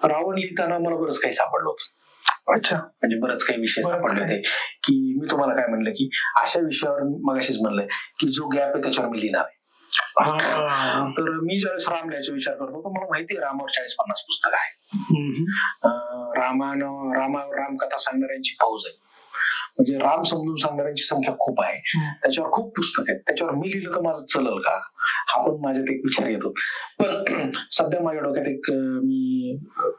रावण लिहिताना मला बरंच काही सापडलं होतं.
अच्छा.
म्हणजे बरंच काही विषय सापडले होते की मी तुम्हाला काय म्हणलं की अशा विषयावर मगाशीच म्हणलंय की जो गॅप आहे त्याच्यावर मी लिहिणार आहे. तर मी ज्यावेळेस राम लिहायचा विचार करतो तर मला माहिती आहे रामावर 40-50 पुस्तक आहे. रामावर रामकथा सांगणाऱ्यांची फौज आहे. म्हणजे राम समजून सांगणाऱ्यांची संख्या खूप आहे. त्याच्यावर खूप पुस्तक आहेत. त्याच्यावर मी लिहिलं तर माझं चलल का, हा पण माझ्यात एक विचार येतो. पण सध्या माझ्या डोक्यात एक मी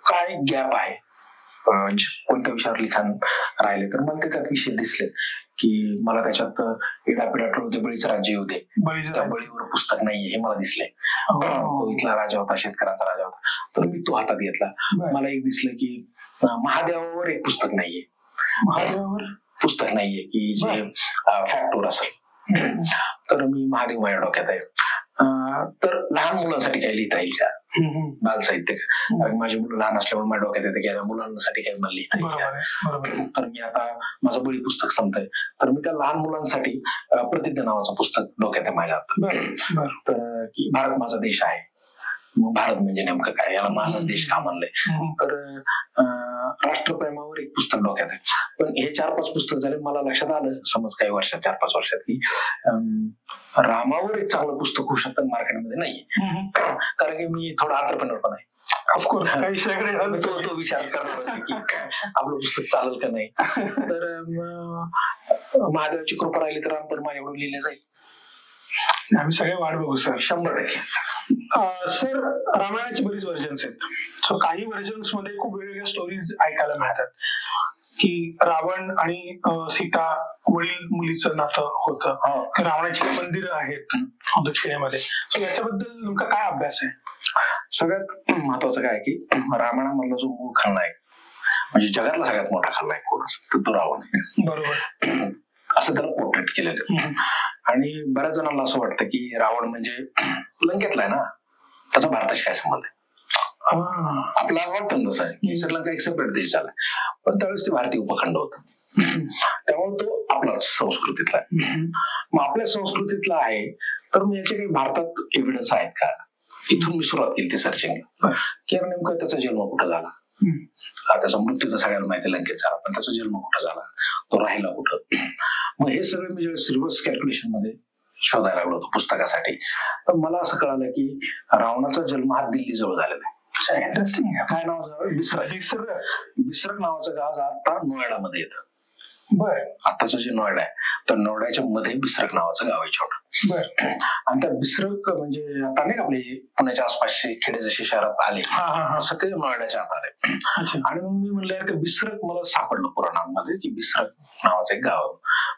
काय गॅप आहे, कोणत्या विषयावर लिखाण राहिले तर मला त्यात विषय दिसले की मला त्याच्यात इडापिडा ठरवते बळीचं राज्य येऊ दे, त्या बळीवर पुस्तक नाहीये हे मला दिसले. तो इथला राजा होता, शेतकऱ्यांचा राजा होता, तर मी तो हातात घेतला. मला एक दिसलं की महादेवावर एक पुस्तक नाहीये, महादेवावर पुस्तक नाहीये की जे फॅक्टवर असेल. तर मी महादेव माझ्या डोक्यात आहे. तर लहान मुलांसाठी काही लिहिता येईल का, बाल साहित्य. कारण माझी मुलं लहान असल्यामुळे माझ्या डोक्यात येते की मुलांसाठी काही मला लिहिता येईल का. तर मी आता माझं बळी पुस्तक संपतंय, तर मी त्या लहान मुलांसाठी प्रतिज्ञा नावाचं पुस्तक डोक्यात आहे माझ्या आता. तर की भारत माझा देश आहे, मग भारत म्हणजे नेमकं काय, याला माझाच देश का म्हणलंय. तर राष्ट्रप्रेमावर एक पुस्तक डोक्यात आहे. पण हे 4-5 पुस्तक झाले, मला लक्षात आलं समज काही वर्षात 4-5 वर्षात की रामावर एक चांगलं पुस्तक होऊ शकतं मार्केटमध्ये नाहीये. कारण की मी थोडा आंतरप्रेनर पण आहे. ऑफकोर्स तो विचार करणार की आपलं पुस्तक चालेल का नाही. तर महादेवाची कृपा राहिली तर राम पण माझ्याकडून लिहिले जाईल.
आम्ही सगळे वाट बघू सर.
100%.
सर, रामायणाची बरीच व्हर्जन्स आहेत. सो काही व्हर्जन्स मध्ये खूप वेगवेगळ्या स्टोरीज ऐकायला मिळतात की रावण आणि सीता वडील मुलीचं नातं होतं, रावणाची मंदिरं आहेत दक्षिणेमध्ये. सो याच्याबद्दल तुमचा काय अभ्यास आहे?
सगळ्यात महत्वाचं काय की रामायणामधला जो मूळ खलनायक म्हणजे जगातला सगळ्यात मोठा खलनायक कोण असतो तर तो रावण आहे.
बरोबर.
असं त्याला पोर्ट्रेट केलेलं. आणि बऱ्याच जणांना असं वाटतं की रावण म्हणजे लंकेतला आहे ना, त्याचा भारताशी काय संबंध आहे. आपला वाटतं तसं आहे की श्रीलंका एक सेपरेट देश झाला, पण त्यावेळेस ते भारतीय उपखंड होता, त्यामुळे तो आपलाच संस्कृतीतला आहे. मग आपल्या संस्कृतीतला आहे तर मग याचे काही भारतात एव्हिडन्स आहेत का, इथून मी सुरुवात केली ती सर्चिंग की नेमका त्याचा जन्म कुठं झाला. त्याचा मृत्यू तर सगळ्यांना माहिती लंकेत झाला, पण त्याचा जन्म कुठं झाला, तो राहिला कुठं. मग हे सगळं मी ज्यावेळेस रिव्हर्स कॅल्क्युलेशन मध्ये शोधायला लागलो होतो पुस्तकासाठी, तर मला असं कळालं की रावणाचा जन्म हा दिल्ली जवळ झालेला आहे. इंटरेस्टिंग. काय नाव, बिसरक नावाचं गाव आता नोएडामध्ये येतं. बर. आताचं जे नोएडा आहे तर नोएडाच्या मध्ये बिसरक नावाचं गाव आहे छोटं. बर. आणि त्या बिसरक म्हणजे आता नाही का आपले पुण्याच्या आसपासचे खेडे जसे शहरात आले असं ते नोएडाच्या आत आले. आणि मग मी म्हणलं ते बिसरक मला सापडलं पुराणांमध्ये की बिसरक नावाचं एक गाव.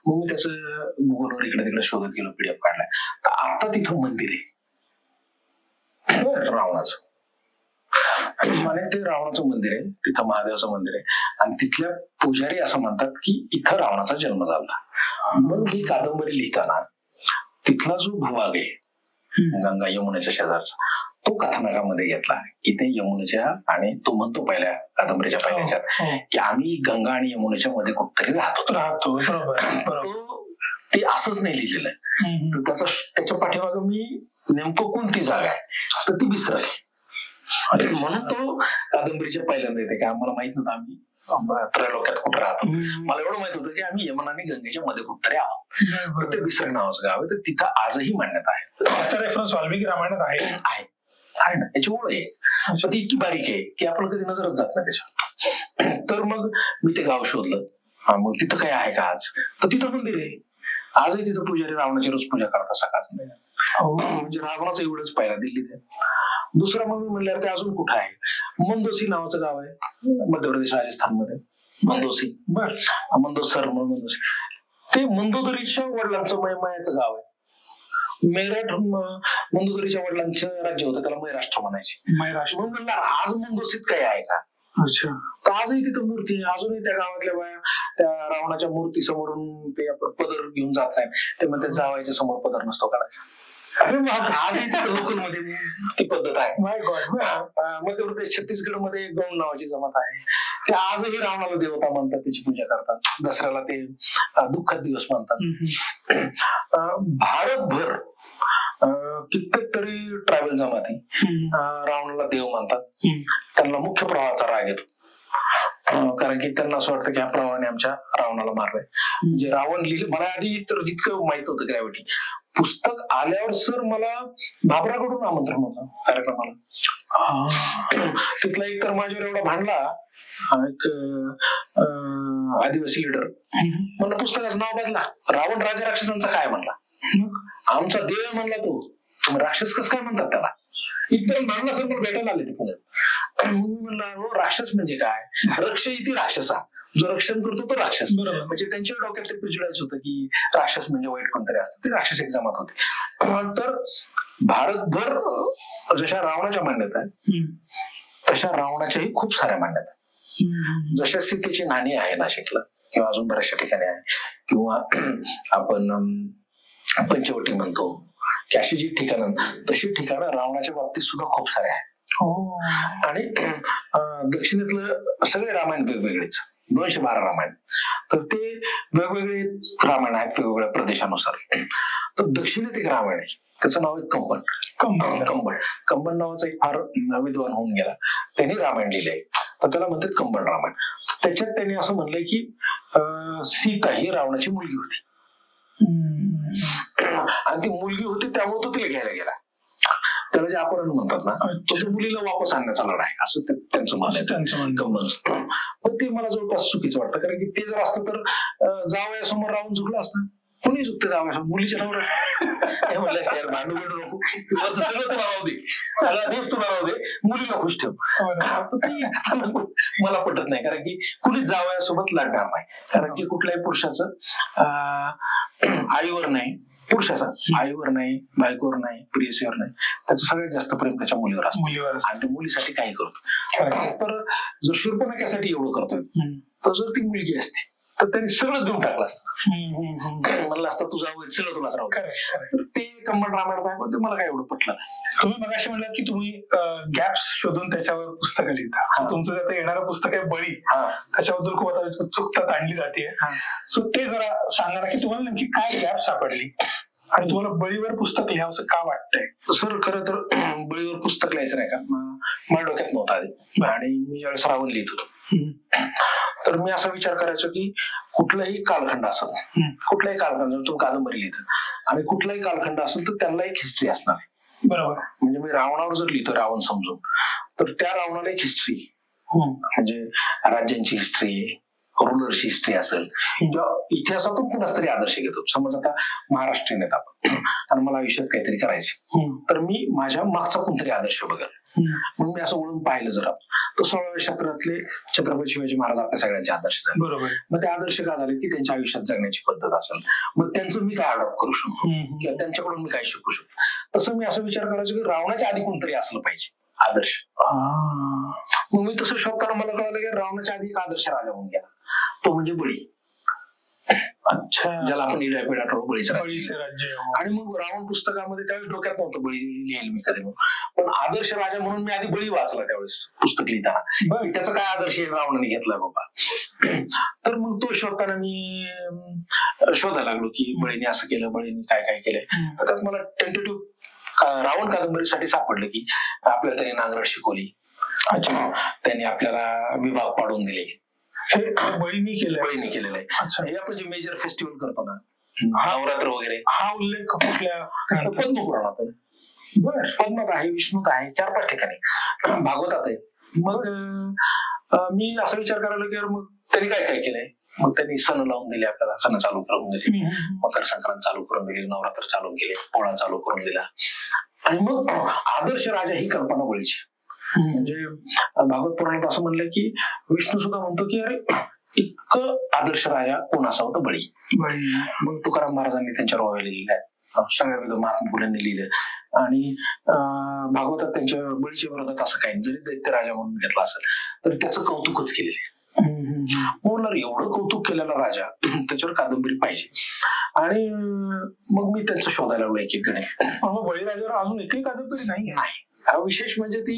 मग मी त्याचं गुगलवर इकडे तिकडे शोधत गेलो, PDF काढलाय. तर आता तिथं मंदिर आहे रावणाचं. आणि ते रावणाचं मंदिर आहे, तिथं महादेवाचं मंदिर आहे, आणि तिथल्या पुजारी असं म्हणतात की इथं रावणाचा जन्म झाला. मग ही कादंबरी लिहिताना तिथला जो भूभाग आहे गंगा यमुनेच्या शेजारचा, तो कथानकामध्ये घेतला की ते यमुनेच्या, आणि तो म्हणतो पहिल्या कादंबरीच्या पहिल्याच्यात की आम्ही गंगा आणि यमुनेच्या मध्ये कुठतरी राहतो. ते असंच नाही लिहिलेलं आहे. तर त्याच्या पाठीमागं मी नेमकं कोणती जागा आहे तर ती बिसरक. म्हणून तो कादंबरीच्या पहिल्यांदा येते की आम्हाला माहित नव्हतं आम्ही त्रैलोक्यात कुठं राहतो. मला एवढं माहित होतं की आम्ही यमुना आणि गंगेच्या मध्ये कुठतरी आहोत. ते बिसरक नावाचं गाव आहे, तर तिथं आजही मान्यता आहे.
त्याचा रेफरन्स वाल्मिकी रामायणात
आहे ना, याची ओळ आहे. ती इतकी बारीक आहे की आपण कधी नजरच जात नाही त्याच्या. तर मग मी ते गाव शोधलं. मग तिथं काय आहे का आज, तर तिथं मंदिर आहे. आजही तिथं पुजारी रावणाची रोज पूजा करतात सकाळचं. म्हणजे रावणाचं एवढंच पाहिला दिल्लीत आहे. दुसरा मग म्हणल्यावर ते अजून कुठं आहे, मंदोसी नावाचं गाव आहे मध्य प्रदेश राजस्थान मध्ये. मंदोसी. बर. मंदोसर मंदोसी ते मंदोदरीच्या वडिलांचं मयाचं गाव आहे. मेरठ मंदोदरीच्या वडिलांचं राज्य होतं, त्याला महाराष्ट्र म्हणायचे. महाराष्ट्र म्हणलं आज मंदोसीत काही आहे का. अच्छा. तर आजही तिथं मूर्ती आहे. अजूनही त्या गावातल्या बाया त्या रावणाच्या मूर्ती समोरून ते पदर घेऊन जात नाहीत, ते म्हणतात जावायच्या समोर पदर नसतो काढायचा. आजही तिथं लोकल मध्ये ती पद्धत आहे. मध्य प्रदेश छत्तीसगड मध्ये गौंड नावाची जमात आहे, ते आजही रावणाला देवता म्हणतात, त्याची पूजा करतात. दसऱ्याला ते दुःखद दिवस म्हणतात. भारतभर कित्येक तरी ट्रायबल जमाती रावणाला देव मानतात. त्यांना मुख्य प्रवाहाचा राग येतो, कारण की त्यांना असं वाटतं की ह्या प्रवाहाने आमच्या रावणाला मारलंय. म्हणजे रावण लिहिलं, मला आधी तर जितकं माहित होतं ग्रॅव्हिटी पुस्तक आल्यावर सर मला बाबराकडून आमंत्रण होतं कार्यक्रमाला. तिथला एक तर माझ्यावर एवढा भांडला, एक आदिवासी लीडर, म्हणलं पुस्तकाचं नाव बदला, रावण राजा राक्षसांचा काय म्हणला, आमचा देव म्हणला तो, राक्षस कसं काय म्हणतात त्याला, इथपर्यंत भांडला सर. मला भेटायला आले ते पुण्यात. मी म्हणलं राक्षस म्हणजे काय, रक्ष इति राक्षसा, जो रक्षण करतो तो राक्षस. म्हणजे त्यांच्या डोक्यात ते प्रिज्युडाइज होतं की राक्षस म्हणजे वाईट कोणतरी असतं, ते राक्षस एक्झामात होते. तर भारतभर जशा रावणाच्या मान्यता आहेत तशा रावणाच्याही खूप साऱ्या मान्यता आहेत. जशा सीतेची नाणी आहे नाशिकला किंवा अजून बऱ्याचशा ठिकाणी आहे, किंवा आपण पंचवटी म्हणतो की अशी जी ठिकाणं, तशी ठिकाणं रावणाच्या बाबतीत सुद्धा खूप सारे आहेत. आणि दक्षिणेतलं सगळे रामायण वेगवेगळेच, 212 रामायण, तर ते वेगवेगळे रामायण आहेत वेगवेगळ्या प्रदेशानुसार. तर दक्षिणेत एक रामायण आहे, त्याचं नाव आहे कंबन नावाचा एक फार विद्वान होऊन गेला, त्यांनी रामायण लिहिलंय, तर त्याला म्हणतात कंबन रामायण. त्याच्यात त्यांनी असं म्हणलंय की सीता ही रावणाची मुलगी होती, आणि ती मुलगी होती त्यामुळे तो तिला घ्यायला गेला. त्याला जे अपहरण म्हणतात ना, तो मुलीला वापस आणण्याचा लढा आहे असं त्यांचं म्हणणं आहे कंबनचं. पण ते मला जवळपास चुकीचं वाटतं, कारण की ते जर असतं तर जावयासमोर राहून झुकलं असतं. कोणी झुकते जावयासमोर, मुलीच्या नवरा हे म्हणलं असतं यार भांडू बिंडू नको, सगळं तुला राहू दे, सगळा देश तुला राहू दे, मुलीला खुश ठेव. मला पटत नाही, कारण की कुणीच जावयासोबत लढणार नाही, कारण की कुठल्याही पुरुषाचं आईवर नाही, पुरुषाचा आईवर नाही, बायकोवर नाही, प्रियसीवर नाही, त्याचं सगळ्यात जास्त प्रेम त्याच्या मुलीवर असतं, आणि ते मुलीसाठी काही करतो. तर जर शूर्पणखेसाठी एवढं करतोय, तर जर ती मुलगी असती तर त्यांनी सगळं देऊन टाकलं असतं, म्हणलं असतं तुझा सगळं तुलाच राहू. ते कंबन रामायण आहे, पण ते मला काय एवढं पटलं नाही.
तुम्ही मगाशी म्हणलात की तुम्ही गॅप्स शोधून त्याच्यावर पुस्तकं लिहिता. तुमचं आता येणारं पुस्तक आहे बळी, त्याच्याबद्दल खूप आता उत्सुकता ताणली जाते. सो ते जरा सांगा ना की तुम्हाला नेमकी काय गॅप सापडली आणि तुम्हाला बळीवर पुस्तक लिहावंसं का वाटतंय.
सर खरं तर बळीवर पुस्तक लिहायचं नाही का माझ्या डोक्यात नव्हतं आधी, आणि मी ज्यावेळेस रावण लिहित होतो तर मी असा विचार करायचो की कुठलाही कालखंड असेल, कुठलाही कालखंड तुम्ही कादंबरी लिहिता आणि कुठलाही कालखंड असेल तर त्यांना एक हिस्ट्री असणार आहे.
बरोबर.
म्हणजे मी रावणावर जर लिहितो रावण समजून, तर त्या रावणाला एक हिस्ट्री, म्हणजे राज्यांची हिस्ट्री, रुलरची हिस्ट्री असेल, किंवा इतिहासातून कुणाच तरी आदर्श घेतो. समज आता महाराष्ट्रीयन आहेत आपण आणि मला आयुष्यात काहीतरी करायचे, तर मी माझ्या मागचा कोणतरी आदर्श बघेल. म्हणून मी असं वळून पाहिलं जर तर 16व्या शतकातले छत्रपती शिवाजी महाराज आपल्या सगळ्यांचे आदर्श झाले.
बरोबर.
मग ते आदर्श का झाले की त्यांच्या आयुष्यात जगण्याची पद्धत असेल, मग त्यांचं मी काय अडॉप्ट करू शकतो किंवा त्यांच्याकडून मी काय शिकू शकतो. तसं मी असं विचार करायचो की रावणाच्या आधी कोणतरी असलं पाहिजे आदर्श. मग मी तसं शोधताना मला कळलं की रावणाच्या आधी एक आदर्श राजा होऊन गेला, तो म्हणजे बळी.
अच्छा,
ज्याला आपण बळीचं राज्य. आणि मग रावण पुस्तकामध्ये त्यावेळेस डोक्यात नव्हतं बळी लिहिल मी कधी, पण आदर्श राजा म्हणून मी आधी बळी वाचला त्यावेळेस पुस्तक लिहिताना, त्याचा काय आदर्श रावणाने घेतलाय बाबा. तर मग तो शोधताना मी शोधायला लागलो की बळीने असं केलं, बळीने काय काय केलंय. तर त्यात मला टेंटेटिव्ह रावण कादंबरीसाठी सापडलं की आपल्याला त्यांनी नांगरट शिकवली, त्यांनी आपल्याला विभाग पाडून दिले,
बळीनी
केलेलं आहे. हे आपण जे मेजर फेस्टिवल करतो ना, नवरात्र वगैरे,
हा उल्लेख कुठल्या
पद्मपुराणात आहे, पद्मात आहे, विष्णूत आहे, 4-5 ठिकाणी, भागवतात आहे. मग मी असा विचार करायला की मग त्यांनी काय काय केलंय, मग त्यांनी सण लावून दिले, आपल्याला सण चालू करून दिले, मकर संक्रांत चालू करून दिली, नवरात्र चालू केले, पोळा चालू करून दिला, आणि मग आदर्श राजा ही कल्पना बळीची. म्हणजे भागवत पुराणात असं म्हणलं की विष्णू सुद्धा म्हणतो की अरे इतकं आदर्श राजा कोण असा होता, बळी. मग तुकाराम महाराजांनी त्यांच्यावर ओव्या लिहिलेल्या आहेत, सगळ्या वेगळं महात्मा फुलेंनी लिहिलं, आणि भागवतात त्यांच्या बळीच्या विरोधात असं काही जरी दैत्य राजा म्हणून घेतला असेल तर त्याचं कौतुकच केलेलं आहे. म्हणून एवढं कौतुक केलेला राजा, त्याच्यावर कादंबरी पाहिजे. आणि मग मी त्यांचं शोधायला लागलो एक एक गणे.
बळीराजावर अजून एकही कादंबरी नाही.
विशेष म्हणजे ती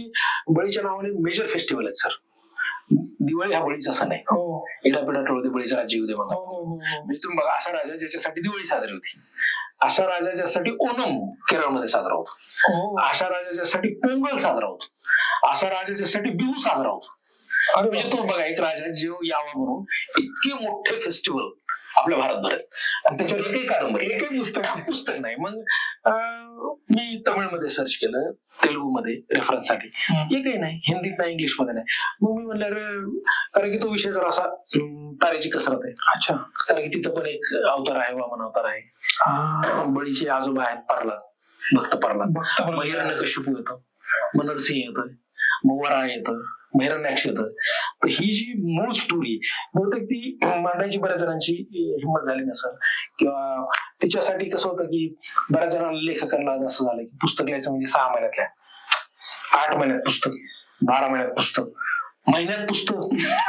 बळीच्या नावाने मेजर फेस्टिवल आहेत सर. दिवाळी हा बळीचा सण आहे, इडापिडा टळू दे बळीचा राज्य येऊ दे म्हणतात. म्हणजे तुम्ही बघा, असा राजा ज्याच्यासाठी दिवाळी साजरी होती, अशा राजाच्यासाठी ओणम केरळमध्ये साजरा होतो, अशा राजाच्यासाठी पोंगल साजरा होतो, अशा राजाच्यासाठी बिहू साजरा होतो. म्हणजे तो बघा एक राजा जो यावा म्हणून इतके मोठे फेस्टिवल आपल्या भारतभरात, आणि त्याच्यावर एकही कादंबरी एकही पुस्तक नाही. मग मी तमिळमध्ये सर्च केलं, तेलुगूमध्ये रेफरन्ससाठी, एकही नाही, हिंदीत नाही, इंग्लिश मध्ये नाही. मग मी म्हणलं कारण की तो विषय जर असा तारेची कसरत आहे. अच्छा. कारण की तिथं पण एक अवतार आहे, वामन अवतार आहे, बळीचे आजोबा आहेत प्रल्हाद, भक्त प्रल्हाद, मग हिरण्यकशिपू येतो, मग नरसिंह येतं, मग वराह येतं, हिरण्याक्ष येतं. तर ही जी मूळ स्टोरी बहुतेक ती मांडायची बऱ्याच जणांची हिंमत झाली नसेल, किंवा तिच्यासाठी कसं होतं की बऱ्याच जणांना लेखकांना असं झालं की पुस्तक लिहायचं म्हणजे 6 महिन्यातल्या, 8 महिन्यात पुस्तक, 12 महिन्यात पुस्तक, महिन्यात पुस्तक,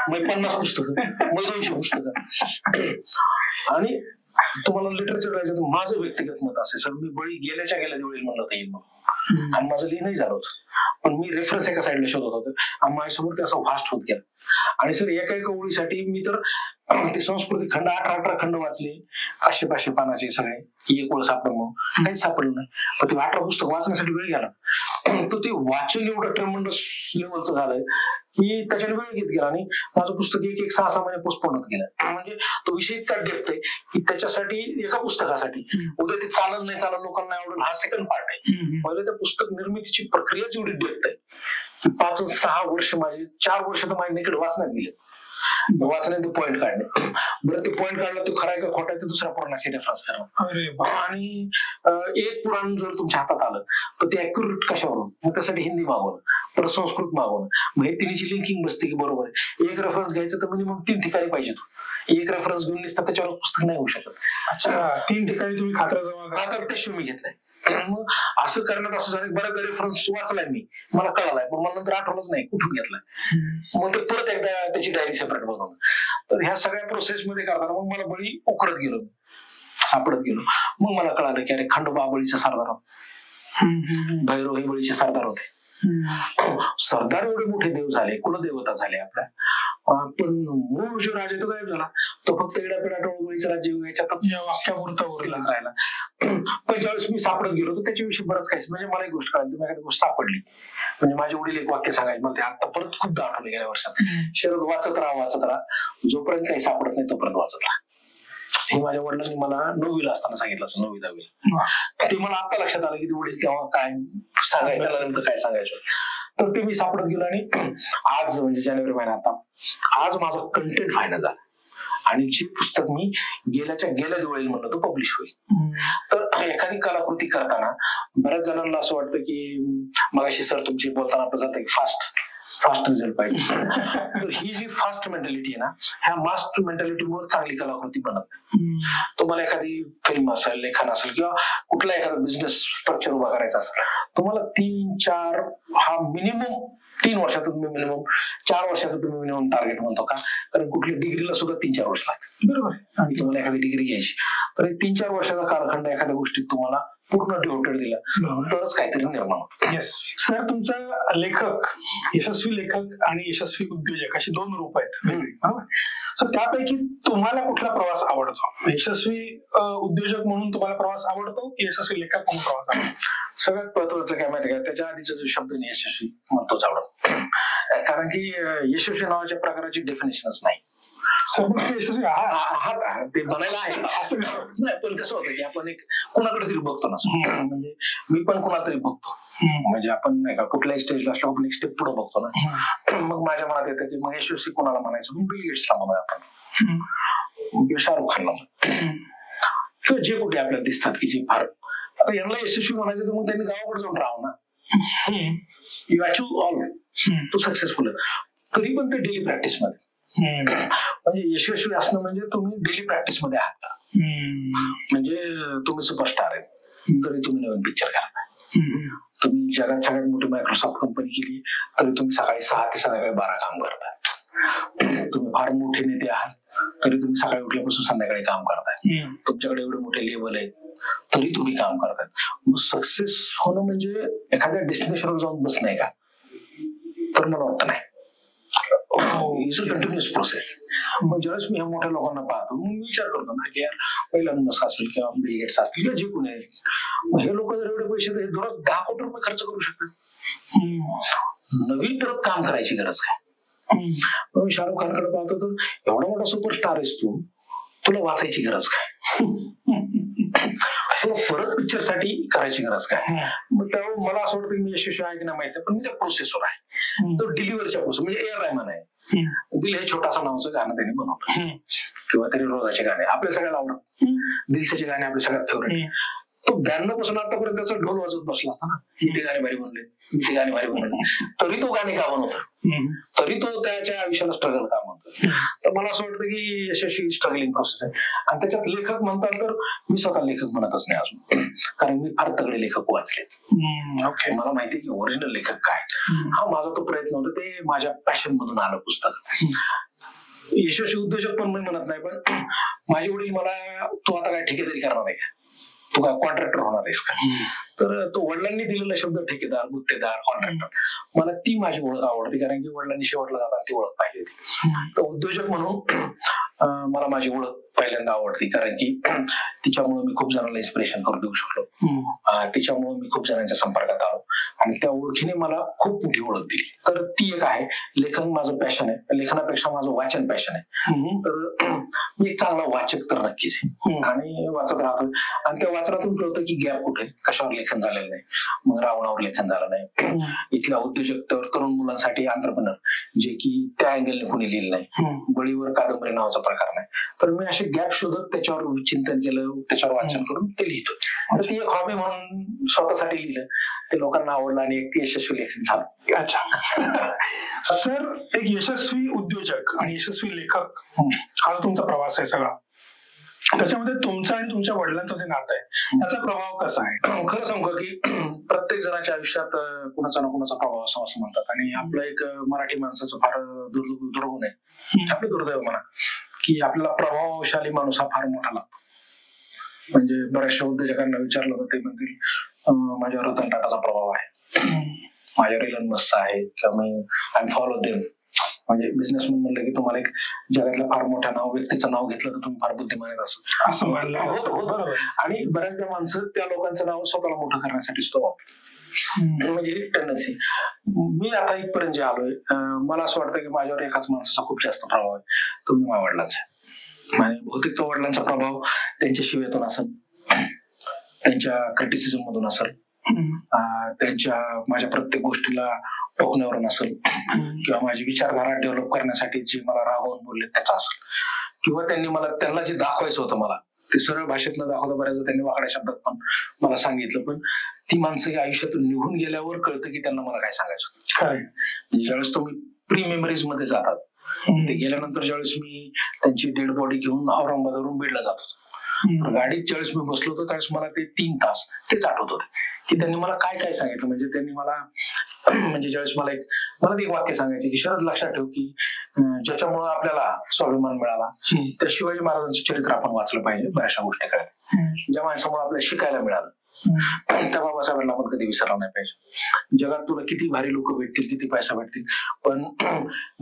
मग 50 पुस्तकं, मग 200 पुस्तकं. आणि तुम्हाला लिटरेचर करायचं माझं व्यक्तिगत मत असेल सर, मी बळी गेल्याच्या गेल्या दिवळी म्हणलं तर येईल मग, आणि माझं लिहिणंही झालं होतं, पण मी रेफरन्स एका साईडला शोधत होतो आणि माझ्यासमोर ते असं व्हास्ट होत गेलं. आणि सर एका एका ओळीसाठी मी तर ते संस्कृती खंड 18 खंड वाचले, 500 पानाचे सगळे, एक ओळ सापडलं मग काहीच सापडलं नाही. पण ते 18 पुस्तक वाचण्यासाठी वेळ गेला. तर ते वाचन एवढं ट्रेमंडस लेवलचं झालंय की त्याच्याने वेळ घेत गेला, आणि माझं पुस्तक एक 6 महिने पोस्टपोन होत गेलं. म्हणजे तो विषय इतका डेप्थ आहे की त्याच्यासाठी एका पुस्तकासाठी उद्या ते चालत नाही चालत लोकांना आवडेल हा सेकंड पार्ट आहे. पहिले त्या पुस्तक निर्मितीची प्रक्रियाच एवढी डेप्थ आहे की 5-6 वर्ष माझे, 4 वर्ष तर माझ्याकडे वाचण्यात गेले, वाचण्यात ते पॉईंट काढणे. बरं ते पॉईंट काढला तो खरा आहे का खोटा आहे ते दुसऱ्या पुराणाची रेफरन्स करणं. आणि एक पुराण जर तुमच्या हातात आलं तर ते अॅक्युरेट कशावरून, मग त्यासाठी हिंदी मागवणं, परत संस्कृत मागवणं, मग हे तिन्हीची लिंकिंग बसते की बरोबर आहे. एक रेफरन्स घ्यायचं तर मिनिमम 3 ठिकाणी पाहिजे. तो एक रेफरन्स घेऊन निसता त्याच्यावर पुस्तक नाही होऊ शकत.
अच्छा, 3 ठिकाणी तुम्ही खात्रा
मी घेतलाय. मग असं करण्यात असं झालं, बऱ्याच रेफरन्स वाचलाय मी, मला कळालाय, पण मला नंतर आठवलंच नाही कुठून घेतलाय. मग ते परत एकदा त्याची डायरी सेपरेट बनवणं. तर ह्या सगळ्या प्रोसेसमध्ये करताना मग मला बळी उकरत गेलो, सापडत गेलो. मग मला कळालं की अरे खंडोबा बळीचा सरदार होता, भैरव हे बळीचे सरदार होते. सरदार एवढे मोठे देव झाले, कुलदेवता झाले आपल्या, पण मूळ जो राजा तो गायब झाला. तो फक्त इडापिडा टोळबळीचं राज्य याच्यातच राहिला. पण ज्यावेळेस मी सापडत गेलो तर त्याच्याविषयी बरंच काही, म्हणजे मला एक गोष्ट कळाली, एखादी गोष्ट सापडली म्हणजे माझे वडील एक वाक्य सांगायचे, मला ते आता परत खूप आठवलं गेल्या वर्षात, शरद वाचत राहा, जोपर्यंत काही सापडत नाही तोपर्यंत वाचत राहा. हे माझ्या वडिलांनी मला 9वीला असताना सांगितलं असं, 9वी-10वी. ते मला आता लक्षात आलं की वडील तेव्हा काय सांगायचं, नेमकं काय सांगायचं. तर ते मी सापडत गेलो, आणि आज म्हणजे जानेवारी महिन्यात आज माझा कंटेंट फायनल झाला, आणि जे पुस्तक मी गेल्या दिवाळीला म्हणलं तो पब्लिश होईल. तर एखादी कलाकृती करताना बऱ्याच जणांना असं वाटतं की मगाशी सर तुमची बोलताना आपलं जातं की फास्ट रिझल्ट पाहिजे. तर ही जी फास्ट मेंटॅलिटी आहे ना, ह्या फास्ट मेंटॅलिटीमुळे चांगली कलाकृती बनत. तुम्हाला एखादी फिल्म असेल, लेखन असेल, किंवा कुठला एखादा बिझनेस स्ट्रक्चर उभा करायचा असेल, तुम्हाला 3-4 हा मिनिमम 3 वर्षातून मी मिनिमम 4 वर्षाचं तुम्ही मिनिमम टार्गेट म्हणतो का, कारण कुठल्या डिग्रीला सुद्धा 3-4 वर्ष लागतात, बरोबर. आणि तुम्हाला एखादी डिग्री घ्यायची तर 3-4 वर्षाचा कालखंड एखाद्या गोष्टीत तुम्हाला पूर्ण डिवोटेड दिला तरच काहीतरी निर्माण होतं.
येस सर, तुमचा लेखक, यशस्वी लेखक आणि यशस्वी उद्योजक अशी 2 रूप आहेत, बरोबर. तर त्यापैकी तुम्हाला कुठला प्रवास आवडतो? यशस्वी उद्योजक म्हणून तुम्हाला प्रवास आवडतो की यशस्वी लेखक म्हणून प्रवास आवडतो?
सगळ्यात महत्वाचं काय माहिती का, त्याच्या आधीचा जो शब्द यशस्वी म्हणतोच आवडतो. कारण की यशस्वी नावाच्या प्रकाराची डेफिनेशनच नाही.
यशस्वी
ते बनायला आहे असं नाही, पण कसं होतं की आपण एक कुणाकडे तरी बघतो ना, म्हणजे मी पण कुणाला तरी बघतो, म्हणजे आपण नाही का कुठल्याही स्टेजला असलो आपण एक स्टेप पुढे बघतो ना. मग माझ्या मनात येतं की मग यशस्वी कोणाला म्हणायचं, मग बिल गेट्सला म्हणूया आपण, किंवा शाहरुख खानला, किंवा जे कुठे आपल्याला दिसतात की जे फार, आता यांना यशस्वी म्हणायचं तर मग त्यांनी गावाकडे जाऊन राहावं ना. यू अचीव ऑल, तो सक्सेसफुल आहे, तरी पण ते डेली प्रॅक्टिस मध्ये. म्हणजे यशस्वी असणं म्हणजे तुम्ही डेली प्रॅक्टिस मध्ये आहात. म्हणजे तुम्ही सुपरस्टार आहे तरी तुम्ही नवीन पिक्चर करताय, तुम्ही जगात सगळ्यात मोठी मायक्रोसॉफ्ट कंपनी केली तरी तुम्ही सकाळी 6 ते संध्याकाळी 12 काम करताय, तुम्ही फार मोठे नेते आहात तरी तुम्ही सकाळी उठल्यापासून संध्याकाळी काम करताय, तुमच्याकडे एवढे मोठे लेवल आहेत तरी तुम्ही काम करताय. मग सक्सेस होणं म्हणजे एखाद्या डेस्टिनेशनवर जाऊन बसणं आहे का, तर मला वाटतं नाही. It's a continuous process. मग ज्यावेळेस मी ह्या मोठ्या लोकांना पाहतो मग मी विचार करतो ना की यार पहिला मस्क असेल किंवा बिल गेट्स असतील किंवा जे कोणी आहे, मग हे लोक जर एवढे पैसे दररोज 10 कोटी रुपये खर्च करू शकतात, नवीन परत काम करायची गरज काय? मग मी शाहरुख खानकडे पाहतो तर एवढा मोठा सुपरस्टार आहेस तू, तुला वाचायची गरज काय? तुला परत पिक्चर साठी करायची गरज काय? मग तेव्हा मला असं वाटतं की मी यशस्वी आहे की नाही माहिती, पण मी त्या प्रोसेसवर आहे. तो डिलिव्हरच्या प्रोसेस म्हणजे ए रहमान आहे, दिल हे छोटासा नावाचं गाणं त्यांनी बनवलं, किंवा तरी रोजाचे गाणे आपल्या सगळ्याला आवडत, दिलचे गाणे आपले सगळ्यात फेवरेट. तो 92 पासून आतापर्यंत त्याचा ढोल वाजत बसला असता ना, ते गाणे भारी बनले, ते गाणे भारी बनले, तरी तो गाणे का बनवतो, तरी तो त्याच्या आयुष्याला स्ट्रगल का म्हणतो. तर मला असं वाटतं की यशस्वी स्ट्रगलिंग प्रोसेस आहे. आणि त्याच्यात लेखक म्हणतात तर मी स्वतः लेखक म्हणतच नाही अजून, कारण मी फार तगडे लेखक वाचले. मला माहिती की ओरिजिनल लेखक काय. हा माझा तो प्रयत्न होता, ते माझ्या पॅशन मधून आलं पुस्तक. यशस्वी उद्योजक पण मी म्हणत नाही, पण माझे वडील मला तू आता काय ठेकेदारी करणार आहे का, तू काय कॉन्ट्रॅक्टर होणार आहेस का, तर तो वडिलांनी दिलेला शब्द ठेकेदार, गुत्तेदार, कॉन्ट्रॅक्टर, मला ती माझी ओळख आवडते, कारण की वडिलांनी शेवटला जाताना ती ओळख पाहिली होती. तर उद्योजक म्हणून मला माझी ओळख पहिल्यांदा आवडती, कारण की तिच्यामुळे मी खूप जणांना इन्स्पिरेशन करून देऊ शकलो, तिच्यामुळे मी खूप जणांच्या संपर्कात आलो आणि त्या ओळखीने मला खूप मोठी ओळख दिली. तर ती एक आहे. लेखन माझं पॅशन आहे, लेखनापेक्षा माझं वाचन पॅशन आहे. तर मी एक चांगला वाचक तर नक्कीच आहे आणि वाचत राहतो. आणि त्या वाचनातून कळतं की गॅप कुठे, कशावर लेखन झालेलं नाही. मग रावणावर लेखन झालं नाही, इथल्या उद्योजक तरुण मुलांसाठी एंटरप्रेनर जे की त्या अँगलने कोणी लिहिलं नाही, बळीवर कादंबरी नावाचा प्रकार नाही. तर मी असे गॅप शोधत त्याच्यावर चिंतन केलं, त्याच्यावर वाचन करून ते लिहितो. तर ती एक हॉबी म्हणून स्वतःसाठी लिहिलं, ते लोकांना आवडलं आणि एक यशस्वी लेखन झालं.
अच्छा. सर, एक यशस्वी उद्योजक आणि यशस्वी लेखक हा जो तुमचा प्रवास आहे सगळा, त्याच्यामध्ये तुमचा आणि तुमच्या वडिलांचं जे नातं आहे त्याचा प्रभाव कसा आहे?
खरं सांगू की प्रत्येक जणाच्या आयुष्यात कुणाचा ना कुणाचा प्रभाव असावा असं म्हणतात, आणि आपलं एक मराठी माणसाचं फार दुर्गुण आहे, आपलं दुर्दैव म्हणा, की आपल्याला प्रभावशाली माणूस हा फार मोठा लागतो. म्हणजे बऱ्याचशा उद्योजकांना विचारलं तर ते म्हणतील माझ्यावर रतन टाटाचा प्रभाव आहे, माझ्यावर इलन मस्कचा आहे, किंवा मी आय फॉलो देम. म्हणजे बिझनेसमॅन म्हणलं की तुम्हाला एक जगातल्या फार मोठ्या व्यक्तीचं नाव घेतलं तर तुम्ही फार बुद्धिमान आहेत असं बरोबर. आणि बऱ्याचदा माणसं त्या लोकांचं नाव स्वतःला मोठं करण्यासाठी वापरतात, म्हणजे टेंडन्सी. मी आता इथपर्यंत जे आलोय, मला असं वाटतं की माझ्यावर एकाच माणसाचा खूप जास्त प्रभाव आहे, तो मी माझ्या वडिलांचा. आणि बहुतेक तो वडिलांचा प्रभाव त्यांच्या शिव्यातून असेल, त्यांच्या क्रिटिसिझम मधून असेल, त्यांच्या माझ्या प्रत्येक गोष्टीला टोकण्यावरून असेल, किंवा माझी विचारधारा डेव्हलप करण्यासाठी जे मला रागवून बोलले त्याचा असेल, किंवा त्यांना जे दाखवायचं होतं मला ते सरळ भाषेत न दाखवता बऱ्याचदा त्यांनी वाकड्या शब्दात पण मला सांगितलं. पण ती माणसं या आयुष्यातून निघून गेल्यावर कळतं की त्यांना मला काय सांगायचं होतं. म्हणजे ज्यावेळेस तुम्ही प्री मेमरीज मध्ये जातात, ते गेल्यानंतर ज्यावेळेस मी त्यांची डेड बॉडी घेऊन औरंगाबादवरून बीडला जात होतो, गाडीत ज्यावेळेस मी बसलो होतो त्यावेळेस मला ते 3 तास तेच आठवत होते की त्यांनी मला काय काय सांगितलं. म्हणजे त्यांनी मला ज्यावेळेस मला एक वाक्य सांगायचे की शरद, लक्षात ठेव की ज्याच्यामुळे आपल्याला स्वाभिमान मिळाला त्या शिवाजी महाराजांचं चरित्र आपण वाचलं पाहिजे. बऱ्याचशा गोष्टी कळल्या, ज्या माणसामुळे आपल्याला शिकायला मिळालं त्या बाबासाहेबांना आपण कधी विसरला नाही पाहिजे. जगात तुला किती भारी लोक भेटतील, किती पैसा भेटतील, पण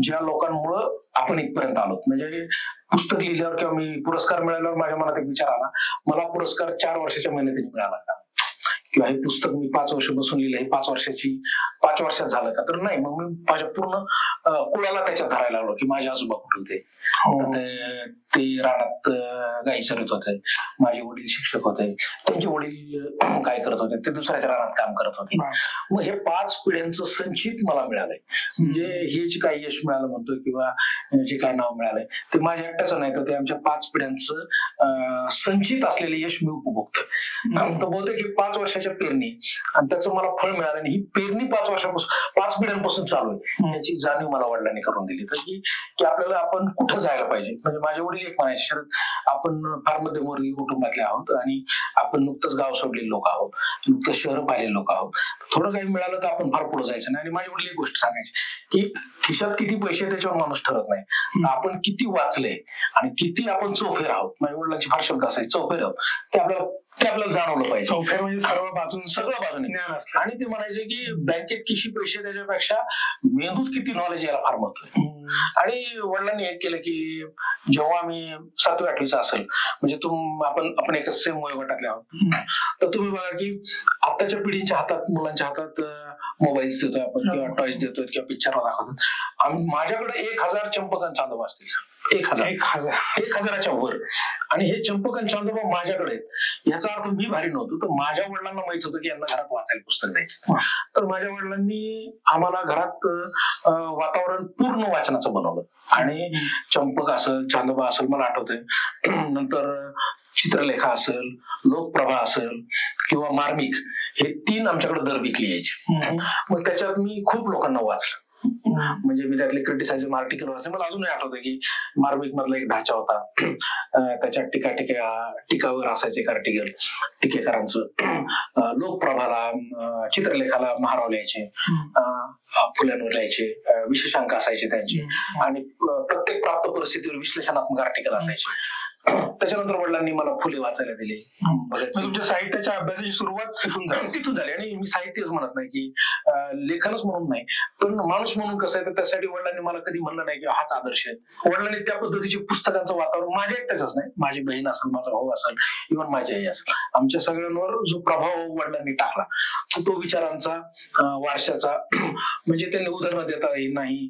ज्या लोकांमुळं आपण इथपर्यंत आलो, म्हणजे पुस्तक लिहिल्यावर किंवा मी पुरस्कार मिळाल्यावर माझ्या मनात एक विचार आला, मला पुरस्कार 4 वर्षाच्या मेहनतीने मिळाला का, किंवा हे पुस्तक मी 5 वर्ष बसून लिहिलं, हे 5 वर्षात झालं का. तर नाही, मग मी माझ्या पूर्ण कुळाला त्याच्यात धरायला लागलो की माझे आजोबा कुठे होते, ते रानात गाई चरत होते, माझे वडील शिक्षक होते, त्यांचे वडील काय करत होते, ते दुसऱ्याच्या रानात काम करत होते. मग हे 5 पिढ्यांचं संचित मला मिळालंय. म्हणजे हे जे काही यश मिळालं म्हणतोय किंवा जे काही नाव मिळालंय ते माझ्या एकट्याचं नाही, तर ते आमच्या 5 पिढ्यांचं संचित असलेले यश मी उपभोगतोय. तर बहुतेक ही 5 वर्षाच्या पेरणी आणि त्याचं मला फळ मिळालं, आणि ही पेरणी 5 पिढ्यांपासून चालू आहे याची जाणीव मला वडिलांनी करून दिली. तर की आपल्याला आपण कुठं जायला पाहिजे. म्हणजे माझे वडील एक म्हणायचे, शरद, आपण फार मध्यमवर्गीय कुटुंबातले आहोत आणि आपण नुकतंच गाव सोडलेले लोक आहोत, नुकतंच शहर पाहिलेले लोक आहोत, थोडं काही मिळालं तर आपण फार पुढे जायचं नाही. आणि माझे वडील एक गोष्ट सांगायचे की खिशात किती पैसे त्याच्यावर माणूस ठरत नाही, आपण किती वाचले आणि किती आपण चौफेर आहोत. माझ्या वडिलांचे फार शब्द असायचे, चौफेर आहोत, ते आपल्याला ते आपल्याला जाणवलं पाहिजे.
चौफेर म्हणजे सर्व बाजून
सगळं बाजूने
ज्ञान असतं.
आणि ते म्हणायचे की बँकेत किती पैसे त्याच्यापेक्षा मेंदूत किती नॉलेज यायला फार महत्व आहे. आणि वडिलांनी एक केलं की जेव्हा मी 7वी 8वीचा असेल म्हणजे आपण एकच सेम वयोगटातले आहोत, तर तुम्ही बघा की आताच्या पिढींच्या हातात मुलांच्या हातात मोबाईल्स देतोय आपण किंवा टॉयज देतोय किंवा पिक्चरला दाखवतो. माझ्याकडे 1000 चंपकान चांदोबा असतील सर. 1000च्या वर. आणि हे चंपकान चांदोबा माझ्याकडे आहेत. याचा अर्थ मी भारी नव्हतो, तर माझ्या वडिलांना माहित होतं की यांना घरात वाचायला पुस्तक द्यायचं. तर माझ्या वडिलांनी आम्हाला घरात वातावरण पूर्ण वाचनाचं बनवलं. आणि चंपक असेल, चांदोबा असेल, मला आठवतंय नंतर चित्रलेखा असेल, लोकप्रभा असेल किंवा मार्मिक, हे 3 आमच्याकडे दर विकली यायची. मग त्याच्यात मी खूप लोकांना वाचलं. म्हणजे मी त्यातले क्रिटिसायझिंग आर्टिकल वाचले. मला अजूनही आठवतं की मार्मिक मधला एक ढाचा होता, त्याच्यात टीकावर असायचं एक आर्टिकल टीकेकरांचं. लोकप्रभाला, चित्रलेखाला महाराव लिहायचे, फुल्यांवर लिहायचे, विशेषांक असायचे त्यांचे, आणि प्रत्येक प्राप्त परिस्थितीवर विश्लेषणात्मक आर्टिकल असायचे. त्याच्यानंतर वडिलांनी मला फुले वाचायला दिले.
तुमच्या साहित्याच्या अभ्यासाची सुरुवात
तिथून झाली. आणि मी साहित्यच म्हणत नाही की लेखनच म्हणून नाही, पण माणूस म्हणून कसं आहे, तर त्यासाठी वडिलांनी मला कधी म्हणलं नाही की हाच आदर्श आहे. वडिलांनी त्या पद्धतीचे पुस्तकांचं वातावरण माझ्या एकट्याच नाही, माझी बहीण असेल, माझा भाऊ असेल, इव्हन माझी आई असेल, आमच्या सगळ्यांवर जो प्रभाव वडिलांनी टाकला तो विचारांचा, वारशाचा. म्हणजे त्यांनी उदाहरणं देता येईल नाही,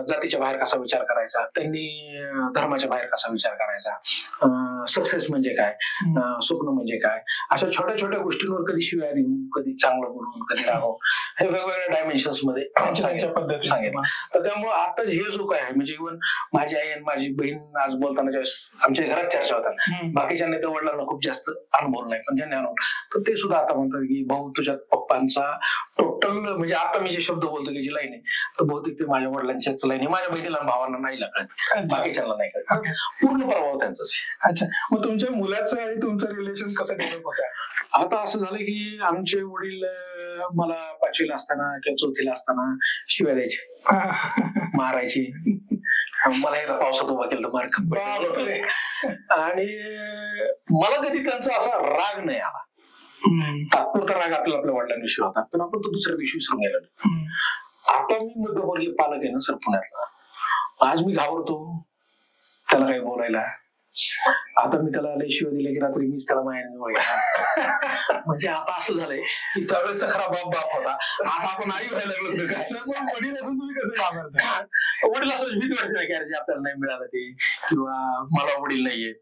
जातीच्या बाहेर कसा विचार करायचा, त्यांनी धर्माच्या बाहेर कसा विचार करायचा, सक्सेस म्हणजे काय, स्वप्न म्हणजे काय, अशा छोट्या छोट्या गोष्टींवर कधी शिव्या देऊन, कधी चांगलं बोलून, कधी राहून, हे वेगवेगळ्या डायमेन्शन्स मध्ये सांगितलं. तर त्यामुळे आता हे जो काय आहे, म्हणजे इव्हन माझी आई आणि माझी बहीण आज बोलताना ज्यावेळेस आमच्या घरात चर्चा होतात, बाकीच्यांनी तर वडिलांना खूप जास्त अनुभव नाही, पण ज्यांनी अनुभव, तर ते सुद्धा आता म्हणतात की भाऊ तुझ्या पप्पांचा टोटल, म्हणजे आता मी जे शब्द बोलतो की जी लाईन आहे, तर बहुतेक ते माझ्या वडिलांच्याच लाईन आहे. माझ्या बहिणीला भावांना नाही लागत, बाकीच्यांना नाही कळत. पूर्ण प्रभाव त्यांचा.
अच्छा, मग तुमच्या मुलाचं आणि तुमचं रिलेशन कसं डेव्हलप होतं?
आता असं झालं की आमचे वडील मला 5वीला असताना किंवा 4थीला असताना शिव्या द्यायचे, मारायचे. मला एकदा पावसात उभा केलं तर मार. आणि मला कधी त्यांचा असा राग नाही आला. तात्पुरता राग आपल्या वडिलांविषयी होता, पण आपण तो दुसऱ्या दिवशी विसरून गेलो. आता मी मध्यमवर्गीय पालक आहे ना सर पुण्यातला, आज मी घाबरतो त्याला काही बोलायला. आता मी त्याला लय शिव दिले की रात्री मीच त्याला मायाने घ्या. म्हणजे आता असं झालंय की त्यावेळेचा खरा बाप होता, आता आपण आई व्हायला लागलो.
वडील असून तुम्ही कसं घाबरता?
वडील असं भीती वाटते ना की अरे आपल्याला नाही मिळालं ते, किंवा मला वडील नाहीये,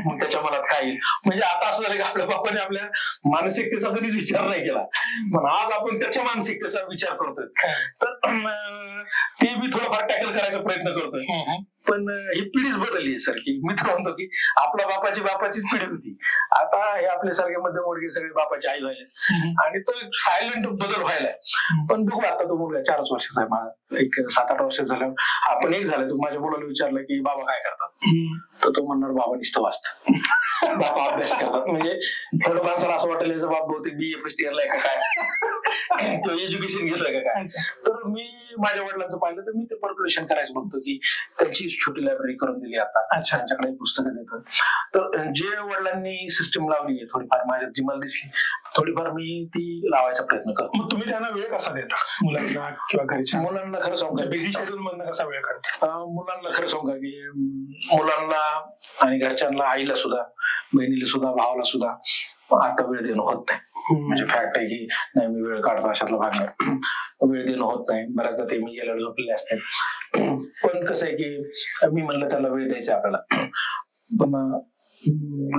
मग त्याच्या मनात काय येईल. म्हणजे आता असं झालं की आपल्या बापाने आपल्या मानसिकतेचा कधीच विचार नाही केला, पण आज आपण त्याच्या मानसिकतेचा विचार करतोय. तर ते मी थोडंफार टॅकल करायचा प्रयत्न करतोय. पण ही पिढीच बदलली आहे सर, की मी तर म्हणतो की आपल्या बापाचीच पिढी होती, आता हे आपल्यासारखे मध्यमवर्गीय सगळे बापाची आई व्हायला, आणि तो एक सायलेंट बदल व्हायला. पण बघू, आता तो मुलगा 4 वर्षाचा आहे, मला एक 7-8 वर्ष झालं. हा पण एक झालं, तो माझ्या मुलाला विचारलं की बाबा काय करतात, तर तो म्हणणार बाबा नुसतं वाचतात, बाबा अभ्यास करतात. म्हणजे थोडं माणसाला असं वाटेल याचा बाप बहुतेक BA फर्स्ट इयरला आहे का काय, किंवा एज्युकेशन घेतोय का काय. तर मी माझ्या वडिलांचं पाहिलं तर मी ते पर्क्युलेशन करायचं बघतो की त्यांची छोटी लायब्ररी करून दिली आता, त्यांच्याकडे पुस्तकं देतो. तर जे वडिलांनी सिस्टम लावली आहे थोडीफार माझ्यात जी मला दिसली, थोडीफार मी ती लावायचा प्रयत्न करतो.
मग तुम्ही त्यांना वेळ कसा देता, मुलांना किंवा घरच्या
मुलांना? खरं सांगू का,
बिझी शेड्यूल मधनं कसा वेळ काढता?
मुलांना खरं सांगू का की मुलांना आणि घरच्यांना, आईला सुद्धा, बहिणीला सुद्धा, भावाला सुद्धा आता वेळ देणं होत नाही. म्हणजे फॅक्ट आहे की नाही मी वेळ काढतो अशातला भाग नाही, वेळ देणं होत नाही. बऱ्याचदा ते मी गेल्यावर झोपलेले असते. पण कसं आहे की मी म्हणलं त्याला वेळ द्यायचा आपल्याला, पण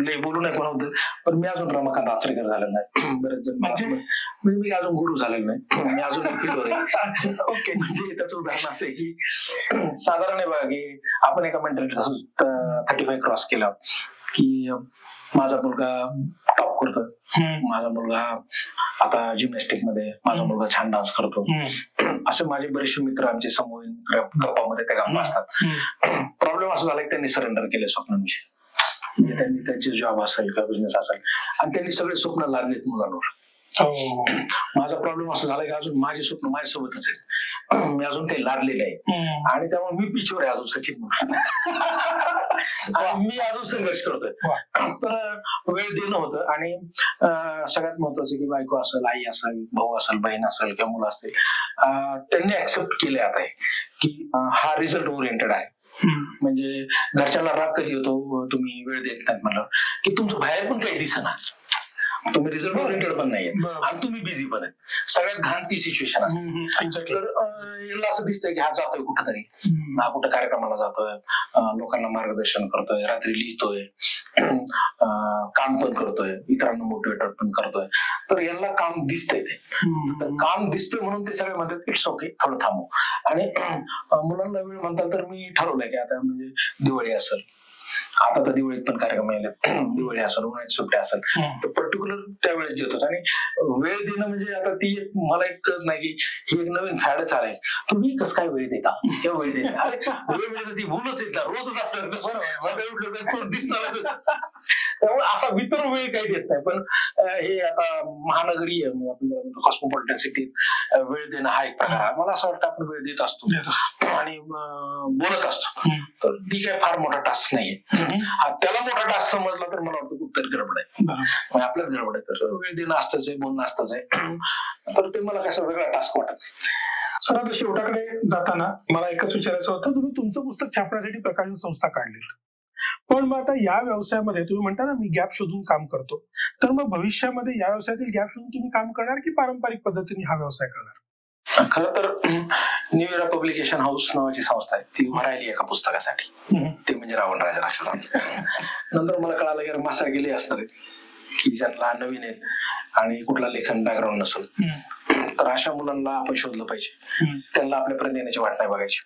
लय बोलू नाही कोणाबद्दल, पण मी अजून रमाकांत आचरेकर झालेलं नाही. बरेच जण म्हणजे मी अजून गुरु झालेलो नाही, मी अजून ओके. म्हणजे त्याचं उदाहरण असं आहे की साधारण आहे बघा की आपण एका मेंटॅलिटी 35 क्रॉस केला की माझा मुलगा टॉप करतोय, माझा मुलगा आता जिम्नॅस्टिक मध्ये, माझा मुलगा छान डान्स करतो. असे माझे बरेचसे मित्र, आमचे समूह मित्र गप्पामध्ये त्या गप्पा असतात. प्रॉब्लेम असं झाला की त्यांनी सरेंडर केले स्वप्नांविषयी. म्हणजे त्यांनी त्यांचे जॉब असेल किंवा बिझनेस असेल, आणि त्यांनी सगळे स्वप्न लादलेत मुलांवर. माझा प्रॉब्लेम असा झाला की अजून माझे स्वप्न माझ्यासोबतच आहेत, मी अजून काही लादलेले आहे आणि त्यामुळे मी पिचवर आहे अजून सचिन म्हणून. आणि मी अजून संघर्ष करतोय. तर वेळ देणं होतं आणि सगळ्यात महत्वाचं की बायको असेल, आई असेल, भाऊ असेल, बहीण असेल किंवा मुलं असतील, त्यांनी ऍक्सेप्ट केले आता की हा रिझल्ट ओरिएंटेड आहे. म्हणजे घरच्यांना राग कधी येतो तुम्ही वेळ देत नाही म्हणलं की तुमचं बाहेर पण काही दिसेना, तुम्ही रिझल्ट ओरिएंटेड पण नाहीये आणि तुम्ही बिझी पण आहे. सगळ्यात घाण ती सिच्युएशन असते. तर याला असं दिसतंय की हा जातोय कुठंतरी, हा कुठं कार्यक्रमाला जातोय, लोकांना मार्गदर्शन करतोय, रात्री लिहितोय, काम पण करतोय, इतरांना मोटिवेट पण करतोय. तर यांना काम दिसतंय, ते तर काम दिसतोय म्हणून ते सगळे म्हणतात इट्स ओके थोडं थांबू. आणि मुलांना वेळ म्हणतात तर मी ठरवलंय की आता म्हणजे दिवाळी असेल, आता तर दिवाळीत पण कार्यक्रम येईल, दिवाळी असेल, उन्हाळ्यात सुट्ट्या असेल, तर पर्टिक्युलर त्यावेळेस देतो. आणि वेळ देणं म्हणजे आता ती मला एक कळत नाही की ही एक नवीन फॅडच आलाय, तुम्ही कसं काय वेळ देता किंवा वेळ देता, वेळ म्हणजे ती भूलच येत ना, रोजच असतं सगळे उठलं दिसणार. त्यामुळे असा वितर वेळ काही देत नाही. पण हे आता महानगरीय कॉस्मोपॉलिटन सिटीत वेळ देणं हा एक प्रकार आहे. मला असं वाटतं आपण वेळ देत असतो आणि बोलत असतो, तर ती काय फार मोठा टास्क नाहीये. त्याला मोठा टास्क समजला तर मला वाटतं कुठतरी गडबड आहे, आपल्याच गडबड आहे. तर वेळ देणं असतंच आहे, बोलणं असतंच आहे. तर ते मला कसं वेगळा टास्क वाटत नाही.
सर आता शेवटाकडे जाताना मला एकच विचारायचं होतं, तुम्ही तुमचं पुस्तक छापण्यासाठी प्रकाशन संस्था काढलीत, पण मग आता या व्यवसायामध्ये तुम्ही म्हणता ना मी गॅप शोधून काम करतो, तर मग भविष्यामध्ये या व्यवसायातील गॅप शोधून तुम्ही काम करणार की पारंपरिक पद्धतीने हा व्यवसाय करणार?
खरं तर न्यू इरा पब्लिकेशन हाऊस नावाची संस्था आहे, ती राहिली एका पुस्तकासाठी, ते म्हणजे रावण राजा राक्षसांचं. नंतर मला कळालं की मास्टर गेले असणार की ज्यांना नवीन आहेत आणि कुठला लेखन बॅकग्राऊंड नसेल, तर अशा मुलांना आपण शोधलं पाहिजे, त्यांना आपल्यापर्यंत येण्याची वाट नाही बघायची.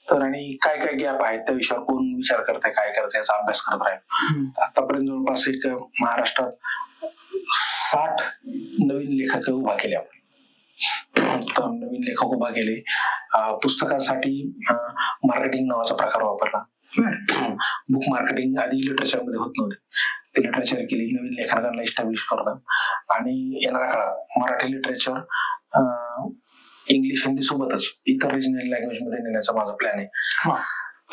तर आणि काय काय गॅप आहेत त्या विषयावर कोण विचार करताय, काय करायचं याचा अभ्यास करत राहील. आतापर्यंत जवळपास एक महाराष्ट्रात 60 नवीन लेखक उभा केले आपण. नवीन लेखक उभा केले, पुस्तकांसाठी मार्केटिंग नावाचा प्रकार वापरला. बुक मार्केटिंग आधी लिटरेचर मध्ये होत नव्हते, ते लिटरेचर केली, नवीन लेखकांना इस्टॅब्लिश करतात आणि येणाऱ्या काळात मराठी लिटरेचर इंग्लिश हिंदी सोबतच इतर रिजनल लँग्वेज मध्ये नेण्याचा माझा प्लॅन आहे.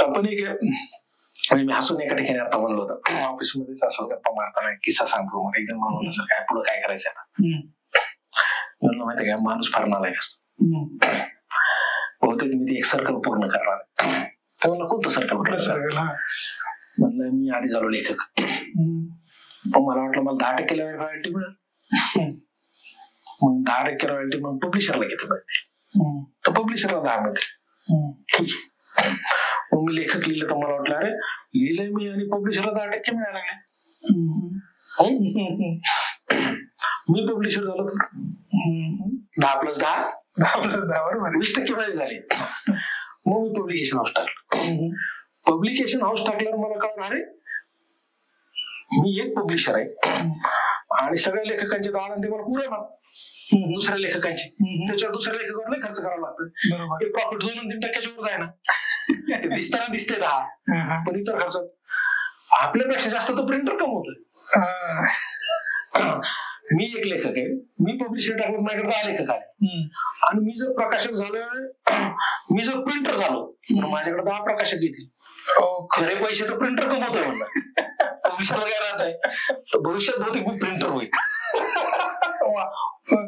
पण एक म्हणजे मी हसून एका ठिकाणी आता म्हणलं होतं ऑफिसमध्येच असंच गप्पा मारताना किस्सा सांगतो, मला एकदम म्हणून सर काय पुढे काय करायचं आता. म्हणलं माहिती काय, माणूस फार नालायक असतो, बहुतेक मी ते एक सर्कल पूर्ण करणार. तर म्हणलं कोणतं सर्कल म्हणलं मी आधी झालो लेखक, पण मला वाटलं मला 10% रॉयल्टी मिळेल, मग 10% रॉयल्टी मग पब्लिशरला किती मिळते, तर पब्लिशरला 10 मिळते. ठीक आहे, मग मी लेखक लिहिलं तर मला वाटलं अरे लिहिलंय मी आणि पब्लिशरला 10% मिळायला लागले. मी पब्लिशर झालो तर 10+10 बरोबर 20% माझे झाले. मग मी पब्लिकेशन हाऊस टाकलं. पब्लिकेशन हाऊस टाकल्यावर मला कळलं अरे मी एक पब्लिशर आहे आणि सगळ्या लेखकांचे दालन ते मला पुरे ना दुसऱ्या लेखकांची, त्याच्यावर दुसऱ्या लेखकावर लय खर्च करावा लागतो. ते प्रॉफिट 2-3% वर जाय ना, ते दिसताना दिसते 10, पण इतर खर्चात आपल्यापेक्षा जास्त तो प्रिंटर कमवतोय. मी एक लेखक आहे, मी पब्लिशर टाकलं, माझ्याकडे 10 लेखक आहे आणि मी जर प्रकाशक झालो, मी जर प्रिंटर झालो तर माझ्याकडे 10 प्रकाशक येतील. खरे पैसे तर प्रिंटर कमवतोय म्हणलं, पब्लिशरला काय राहत आहे, तर भविष्यात बहुतेक मी प्रिंटर होईल.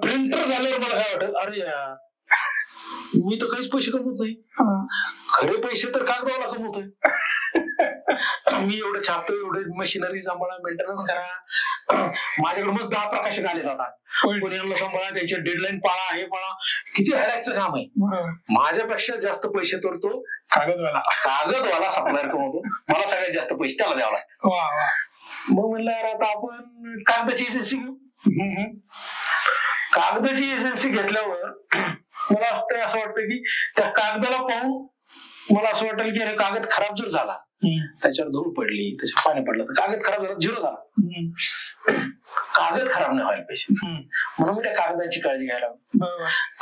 प्रिंटर झाल्यावर मला काय वाटत अरे यार मी तर काहीच पैसे कमवत नाही, खरे पैसे तर कागदावाला कमवतोय. मी एवढं छापतोय, एवढे मशिनरी सांभाळा, मेंटेनन्स करा, माझ्याकडे मस्त 10 प्रकाशक आले जातात, कोणी यांना सांभाळा, त्यांचे डेडलाईन पाळा, हे पाळा, किती हॅडॅकचं काम आहे. माझ्यापेक्षा जास्त पैसे तर तो कागदवाला सप्लायर कमवतो, मला सगळ्यात जास्त पैसे त्याला द्यावा लागतात. मग म्हणलं यार आता आपण कागदाची एजन्सी घेऊ. कागदाची एजन्सी घेतल्यावर मला असं वाटतं की त्या कागदाला पाहून मला असं वाटेल की अरे कागद खराब जर झाला, त्याच्यावर धूळ पडली, त्याच्यावर पाणी पडलं तर कागद खराब झाला, 0 झाला. कागद खराब नाही व्हायला पाहिजे, म्हणून मी त्या कागदाची काळजी घ्यायला.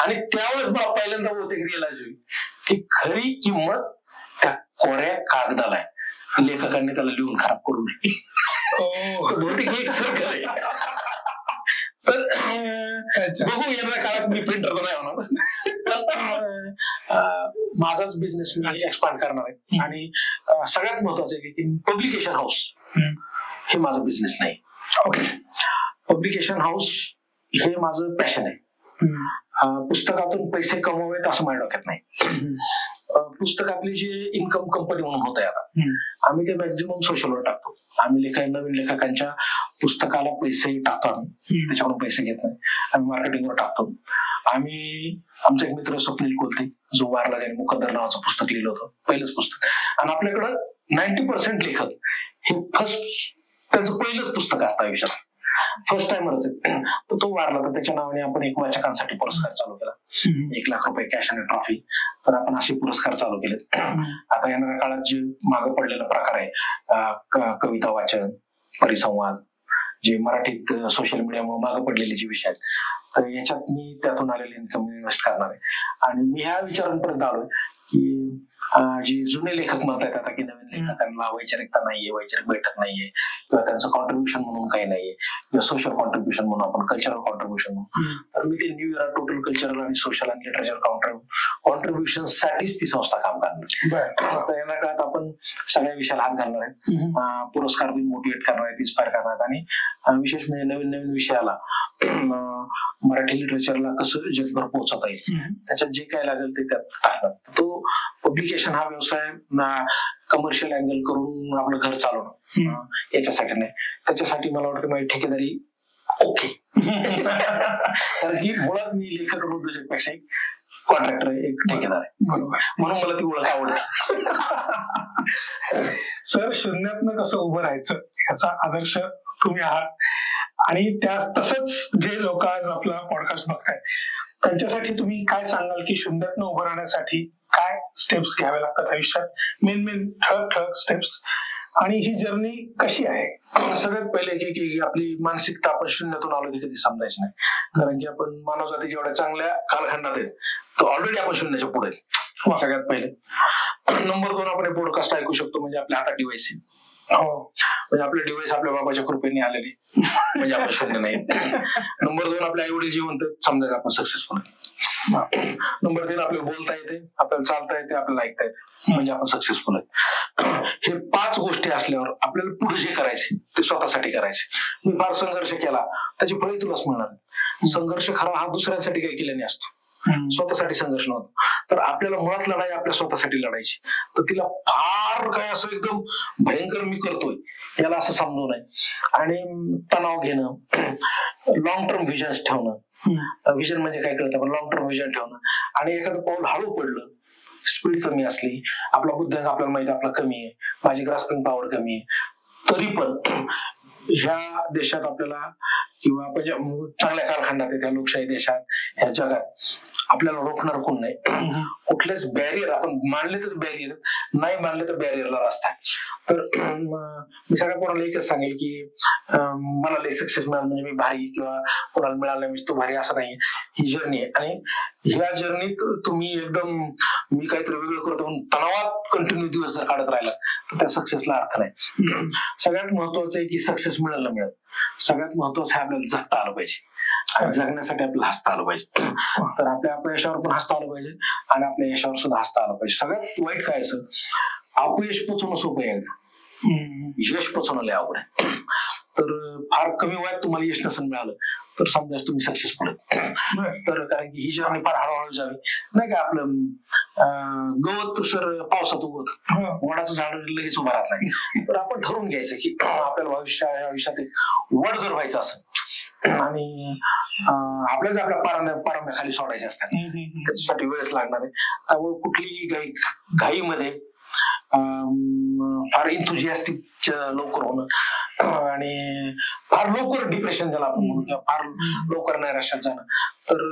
आणि त्यावेळेस मला पहिल्यांदा बहुतेक रिअलाइज होईल की खरी किंमत त्या कोऱ्या कागदाला आहे, लेखकांनी त्याला लिहून खराब करू नये. बहुतेक एक सर्कल आहे. तर बघू येणाऱ्या काळात मी प्रिंटर तर नाही होणार. माझाच बिझनेस मी एक्सपांड करणार आहे आणि सगळ्यात महत्वाचं आहे की पब्लिकेशन हाऊस हे माझं बिझनेस नाही.
ओके.
पब्लिकेशन हाऊस हे माझं पॅशन आहे. पुस्तकातून पैसे कमवावेत असं माझ्या डोक्यात नाही. पुस्तकातली जी इन्कम कंपनी म्हणून होत आहे आता, आम्ही ते मॅक्झिमम सोशलवर टाकतो. आम्ही नवीन लेखकांच्या पुस्तकाला पैसे टाकतो, आम्ही त्याच्याकडून पैसे घेत नाही, आम्ही मार्केटिंगवर टाकतो. आमचा एक मित्र स्वप्नील कोलते जो वारला, ज्याने मुकद्दर नावाचं पुस्तक लिहिलं होतं, पहिलंच पुस्तक. आणि आपल्याकडं 90% लेखक हे त्यांचं पहिलंच पुस्तक असतं आयुष्यात, फर्स्ट टाइमरच आहे. तो वारला तर त्याच्या नावाने आपण एक वाचकांसाठी पुरस्कार चालू केला, 1 लाख रुपये कॅश आणि ट्रॉफी. तर आपण असे पुरस्कार चालू केले. आता येणाऱ्या काळात जे मागं पडलेला प्रकार आहे, कविता वाचन, परिसंवाद, जे मराठीत सोशल मीडियामुळे मागं पडलेले जे विषय आहेत, तर याच्यात मी त्यातून आलेले इन्कम इन्व्हेस्ट करणार आहे. आणि मी ह्या विचारांपर्यंत आलोय की जे जुने लेखक म्हणतात आता की नवीन लेखकांना वैचारिकता नाहीये, वैचारिक बैठक नाहीये, किंवा त्यांचं कॉन्ट्रीब्युशन म्हणून काही नाहीये, किंवा सोशल कॉन्ट्रीब्युशन म्हणून, आपण कल्चरल कॉन्ट्रीब्युशन म्हणून. तर मी ते न्यू इरा टोटल कल्चरल आणि सोशल आणि लिटरेचर कॉन्ट्रीब्युशन साठीच ती संस्था काम करणार. तर येणाऱ्या काळात आपण सगळ्या विषयाला हात घालणार आहे, पुरस्कार देऊन मोटिवेट करणार आहेत, इन्स्पायर करणार आहेत. आणि विशेष म्हणजे नवीन नवीन विषयाला मराठी लिटरेचरला कसं जगभर पोहोचवता येईल, त्याच्यात जे काय लागेल ते त्यात टाकणार. तो पब्लिकेशन हा व्यवसाय कमर्शियल अँगल करून आपलं घर चालवणं याच्यासाठी नाही. त्याच्यासाठी मला वाटतं माझी ठेकेदारी ओके. कारण की मुळात मी लेखक उद्योजकपेक्षा एक कॉन्ट्रॅक्टर आहे, एक ठेकेदार आहे, म्हणून मला ती ओळख आवडते.
सर, शून्यातनं कसं उभं राहायचं याचा आदर्श तुम्ही आहात. आणि त्या तसंच जे लोक आज आपला पॉडकास्ट बघतायत त्यांच्यासाठी तुम्ही काय सांगाल की शून्यातनं उभं राहण्यासाठी काय स्टेप्स घ्यावे लागतात आयुष्यात, मेन ठळक स्टेप्स, आणि ही जर्नी कशी आहे?
सगळ्यात पहिले की आपली मानसिकता, आपण शून्यातून आलो ती कधी समजायची नाही. कारण की आपण मानवजाती जेवढ्या चांगल्या कालखंडात आहेत, तर ऑलरेडी आपण शून्याच्या पुढे. सगळ्यात पहिले. नंबर 2, आपण पॉडकास्ट ऐकू शकतो, म्हणजे आपल्या हातात डिव्हाइस आहे. म्हणजे आपले डिव्हाइस आपल्या बाबाच्या कृपेने आलेले, म्हणजे आपण शून्य नाही. नंबर 2, आपले आई वडील जिवंत, समजायचं आपण सक्सेसफुल. नंबर 3, आपल्याला बोलता येते, आपल्याला चालता येते, आपल्याला ऐकता येते, म्हणजे आपण सक्सेसफुल आहे. हे 5 गोष्टी असल्यावर आपल्याला पुढे जे करायचे ते स्वतःसाठी करायचे. मी फार संघर्ष केला, त्याची फळे तुलाच मिळणार. संघर्ष खरा हा दुसऱ्यांसाठी काही केल्याने असतो, स्वतःसाठी संघर्ष नव्हता. तर आपल्याला मुळात लढाई आपल्या स्वतःसाठी लढायची. तर तिला फार काय असं एकदम भयंकर मी करतोय याला असं समजू नये. आणि तणाव घेणं, लॉंग टर्म व्हिजन ठेवणं. व्हिजन म्हणजे काय कळतं, पण लॉंग टर्म व्हिजन ठेवणं. आणि एखादं पाऊल हळू पडलं, स्पीड कमी असली, आपला बुद्धिंग आपल्याला माहिती आपला कमी आहे, माझी ग्रास्पिंग पॉवर कमी आहे, तरी पण ह्या देशात आपल्याला, किंवा आपण चांगल्या कालखंडात आहे त्या लोकशाही देशात, ह्या जगात आपल्याला रोखणार कोण नाही. कुठलेच बॅरियर आपण मानले तर बॅरियर, नाही मानले तर बॅरियरला रस्ता आहे. तर मी सगळ्या कोणाला एकच सांगेल की मला लई सक्सेस मिळालं म्हणजे मी भारी, किंवा कोणाला मिळालं म्हणजे तो भारी, असं नाही. ही जर्नी आहे, आणि ह्या जर्नीत तुम्ही एकदम मी काहीतरी वेगळं करतो म्हणून तणावात कंटिन्यू दिवस जर काढत राहिला तर त्या सक्सेसला अर्थ नाही. सगळ्यात महत्वाचं आहे की सक्सेस मिळायला मिळेल. सगळ्यात महत्वाचं आहे आपल्याला जगता आलं पाहिजे, आणि जगण्यासाठी आपल्याला हसता आलं पाहिजे. तर आपल्या अपयशावर पण हसता आलं पाहिजे, आणि आपल्या यशावर सुद्धा हसता आलं पाहिजे. सगळ्यात वाईट काय असं, अपयश पोचवणं सोपं आहे, यश पोचवणं लय अवघड आहे. तर फार कमी वयात तुम्हाला यश नसेल मिळालं तर समजा तुम्ही सक्सेसफुल आहेत. तर कारण की ही जर्नी फार हळूहळू जावी, नाही का. आपलं गवत सर पावसात उगवत, वडाचं झाड लगेच उभं राहत नाही. तर आपण ठरवून घ्यायचं की आपल्याला आयुष्यात एक वड जर व्हायचं असेल, आणि आपल्याला आपल्या पारंब्या सोडायचे असतात, त्याच्यासाठी वेळच लागणार आहे. त्यामुळे कुठलीही घाईमध्ये फार इंथुजियास्टिक लवकर होणं, आणि फार लवकर डिप्रेशन ज्याला आपण म्हणू, किंवा फार लवकर नैराश्यात जाणं, तर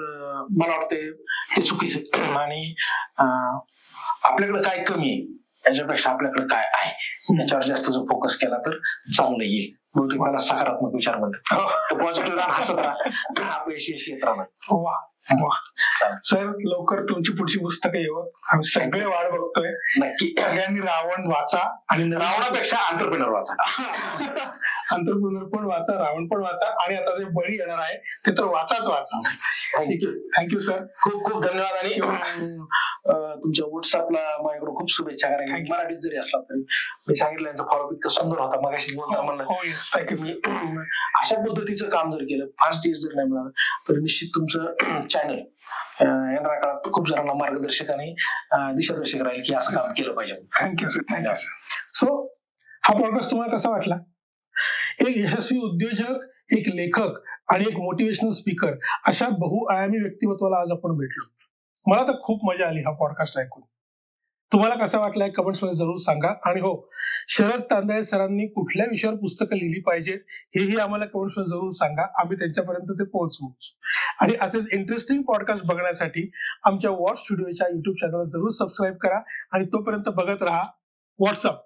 मला वाटते ते चुकीचं आहे. आणि आपल्याकडे काय कमी आहे याच्यापेक्षा आपल्याकडे काय आहे याच्यावर जास्त जर फोकस केला तर चांगलं येईल. बहुतेक मला सकारात्मक विचार म्हणतात, पॉझिटिव्ह राहा, हसत राहा, अपयश येत राहणार.
वा, सर लवकर तुमची पुढची पुस्तकं येऊ, आम्ही सगळे वाट बघतोय.
नक्की.
सगळ्यांनी रावण वाचा आणि
रावणापेक्षा आंतरप्रिनर वाचा.
आंतरप्रिनर पण वाचा, रावण पण वाचा, आणि आता जे बळी येणार आहे ते तर वाचाच वाचा. थँक्यू सर,
खूप खूप धन्यवाद. आणि तुमच्या व्हॉट्सअपला माझ्याकडून खूप शुभेच्छा. कारण मराठीत जरी असला तरी मी सांगितलं यांचा फॉलो इतका सुंदर होता. मगाशी बोलताना म्हणलं अशा पद्धतीचं काम जर केलं, फास्ट जर नाही मिळालं तर निश्चित तुमचं चॅनल येणाऱ्या काळात खूप जणांना मार्गदर्शक आणि दिशादर्शक राहील की असं काम केलं पाहिजे.
Thank you sir. सो हा पॉडकास्ट तुम्हाला कसा वाटला? एक यशस्वी उद्योजक, एक लेखक आणि एक मोटिवेशनल स्पीकर अशा बहुआयामी व्यक्तिमत्वाला आज आपण भेटलो. मला तर खूप मजा आली हा पॉडकास्ट ऐकून. तुम्हाला कसा वाटलाय कमेंट्स मध्ये जरूर सांगा. आणि हो, शरद तांदळे सरांनी कुठल्या विषयावर पुस्तकं लिहिली पाहिजेत हेही आम्हाला कमेंट्स मध्ये जरूर सांगा. आम्ही त्यांच्यापर्यंत ते पोहोचवू. आणि असेच इंटरेस्टिंग पॉडकास्ट बघण्यासाठी आमच्या वॉच स्टुडिओच्या युट्यूब चॅनलला जरूर सबस्क्राईब करा. आणि तोपर्यंत बघत राहा व्हॉट्सअप.